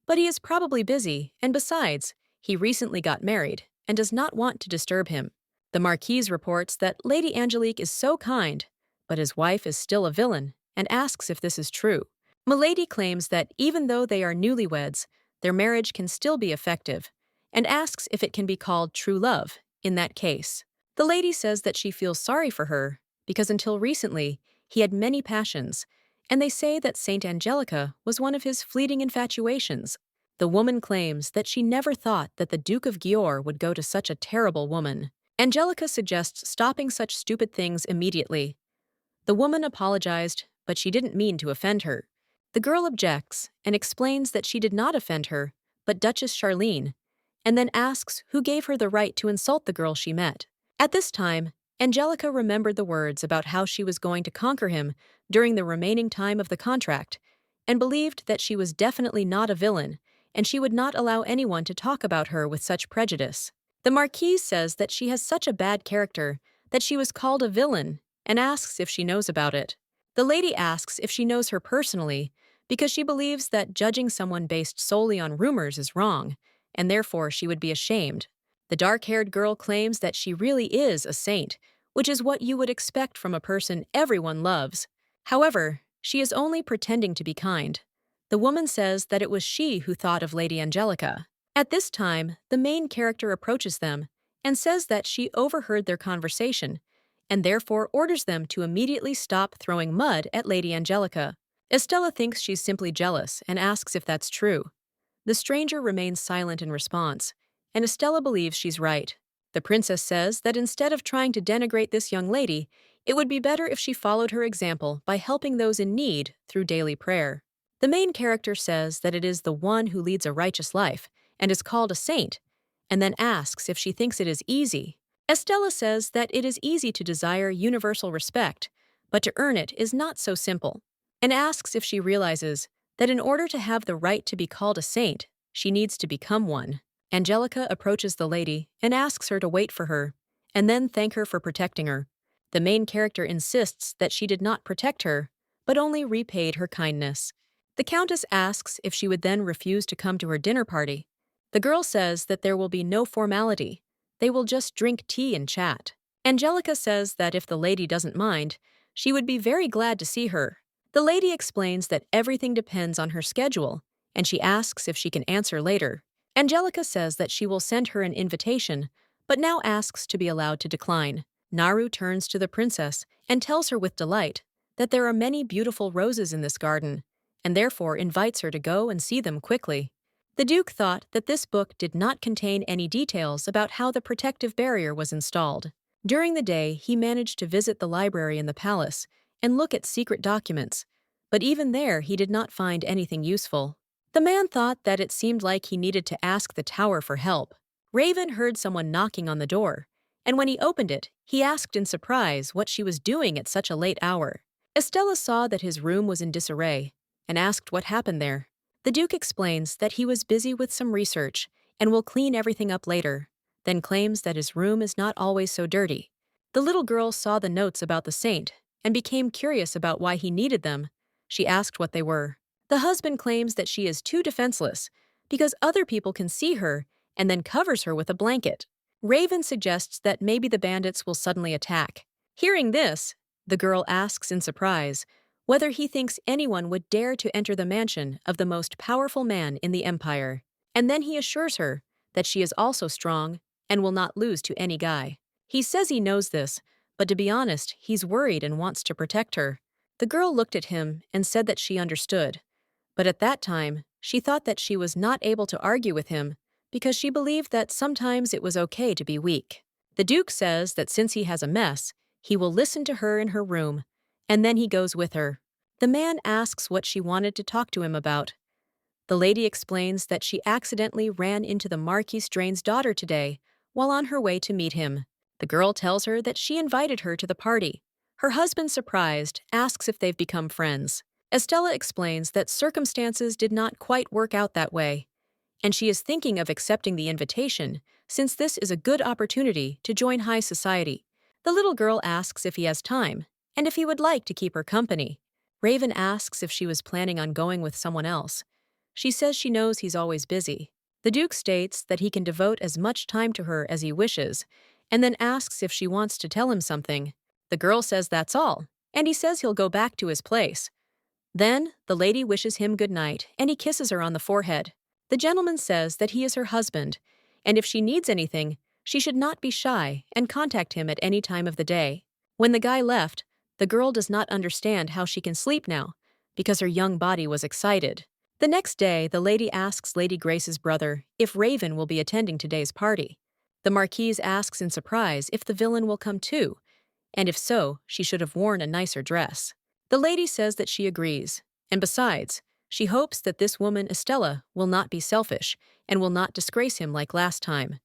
but he is probably busy, and besides, he recently got married and does not want to disturb him. The Marquise reports that Lady Angelique is so kind, but his wife is still a villain, and asks if this is true. Milady claims that even though they are newlyweds, their marriage can still be effective, and asks if it can be called true love in that case. The lady says that she feels sorry for her, because until recently, he had many passions, and they say that Saint Angelica was one of his fleeting infatuations. The woman claims that she never thought that the Duke of Gior would go to such a terrible woman. Angelica suggests stopping such stupid things immediately. The woman apologized, but she didn't mean to offend her. The girl objects and explains that she did not offend her, but Duchess Charlene, and then asks who gave her the right to insult the girl she met. At this time, Angelica remembered the words about how she was going to conquer him during the remaining time of the contract, and believed that she was definitely not a villain, and she would not allow anyone to talk about her with such prejudice. The Marquise says that she has such a bad character that she was called a villain, and asks if she knows about it. The lady asks if she knows her personally, because she believes that judging someone based solely on rumors is wrong, and therefore she would be ashamed. The dark-haired girl claims that she really is a saint, which is what you would expect from a person everyone loves. However, she is only pretending to be kind. The woman says that it was she who thought of Lady Angelica. At this time, the main character approaches them and says that she overheard their conversation, and therefore orders them to immediately stop throwing mud at Lady Angelica. Estella thinks she's simply jealous and asks if that's true. The stranger remains silent in response, and Estella believes she's right. The princess says that instead of trying to denigrate this young lady, it would be better if she followed her example by helping those in need through daily prayer. The main character says that it is the one who leads a righteous life and is called a saint, and then asks if she thinks it is easy. Estella says that it is easy to desire universal respect, but to earn it is not so simple, and asks if she realizes that in order to have the right to be called a saint, she needs to become one. Angelica approaches the lady and asks her to wait for her, and then thank her for protecting her. The main character insists that she did not protect her, but only repaid her kindness. The countess asks if she would then refuse to come to her dinner party. The girl says that there will be no formality. They will just drink tea and chat. Angelica says that if the lady doesn't mind, she would be very glad to see her. The lady explains that everything depends on her schedule, and she asks if she can answer later. Angelica says that she will send her an invitation, but now asks to be allowed to decline. Naru turns to the princess and tells her with delight that there are many beautiful roses in this garden, and therefore invites her to go and see them quickly. The Duke thought that this book did not contain any details about how the protective barrier was installed. During the day, he managed to visit the library in the palace and look at secret documents, but even there he did not find anything useful. The man thought that it seemed like he needed to ask the tower for help. Raven heard someone knocking on the door, and when he opened it, he asked in surprise what she was doing at such a late hour. Estella saw that his room was in disarray and asked what happened there. The Duke explains that he was busy with some research and will clean everything up later, then claims that his room is not always so dirty. The little girl saw the notes about the saint and became curious about why he needed them. She asked what they were. The husband claims that she is too defenseless because other people can see her and then covers her with a blanket. Raven suggests that maybe the bandits will suddenly attack. Hearing this, the girl asks in surprise whether he thinks anyone would dare to enter the mansion of the most powerful man in the empire. And then he assures her that she is also strong and will not lose to any guy. He says he knows this, but to be honest, he's worried and wants to protect her. The girl looked at him and said that she understood. But at that time, she thought that she was not able to argue with him because she believed that sometimes it was okay to be weak. The Duke says that since he has a mess, he will listen to her in her room, and then he goes with her. The man asks what she wanted to talk to him about. The lady explains that she accidentally ran into the Marquis Drain's daughter today while on her way to meet him. The girl tells her that she invited her to the party. Her husband, surprised, asks if they've become friends. Estella explains that circumstances did not quite work out that way, and she is thinking of accepting the invitation since this is a good opportunity to join high society. The little girl asks if he has time and if he would like to keep her company. Raven asks if she was planning on going with someone else. She says she knows he's always busy. The Duke states that he can devote as much time to her as he wishes, and then asks if she wants to tell him something. The girl says that's all, and he says he'll go back to his place. Then, the lady wishes him good night, and he kisses her on the forehead. The gentleman says that he is her husband, and if she needs anything, she should not be shy and contact him at any time of the day. When the guy left, the girl does not understand how she can sleep now, because her young body was excited. The next day, the lady asks Lady Grace's brother if Raven will be attending today's party. The Marquise asks in surprise if the villain will come too, and if so, she should have worn a nicer dress. The lady says that she agrees, and besides, she hopes that this woman, Estella, will not be selfish and will not disgrace him like last time.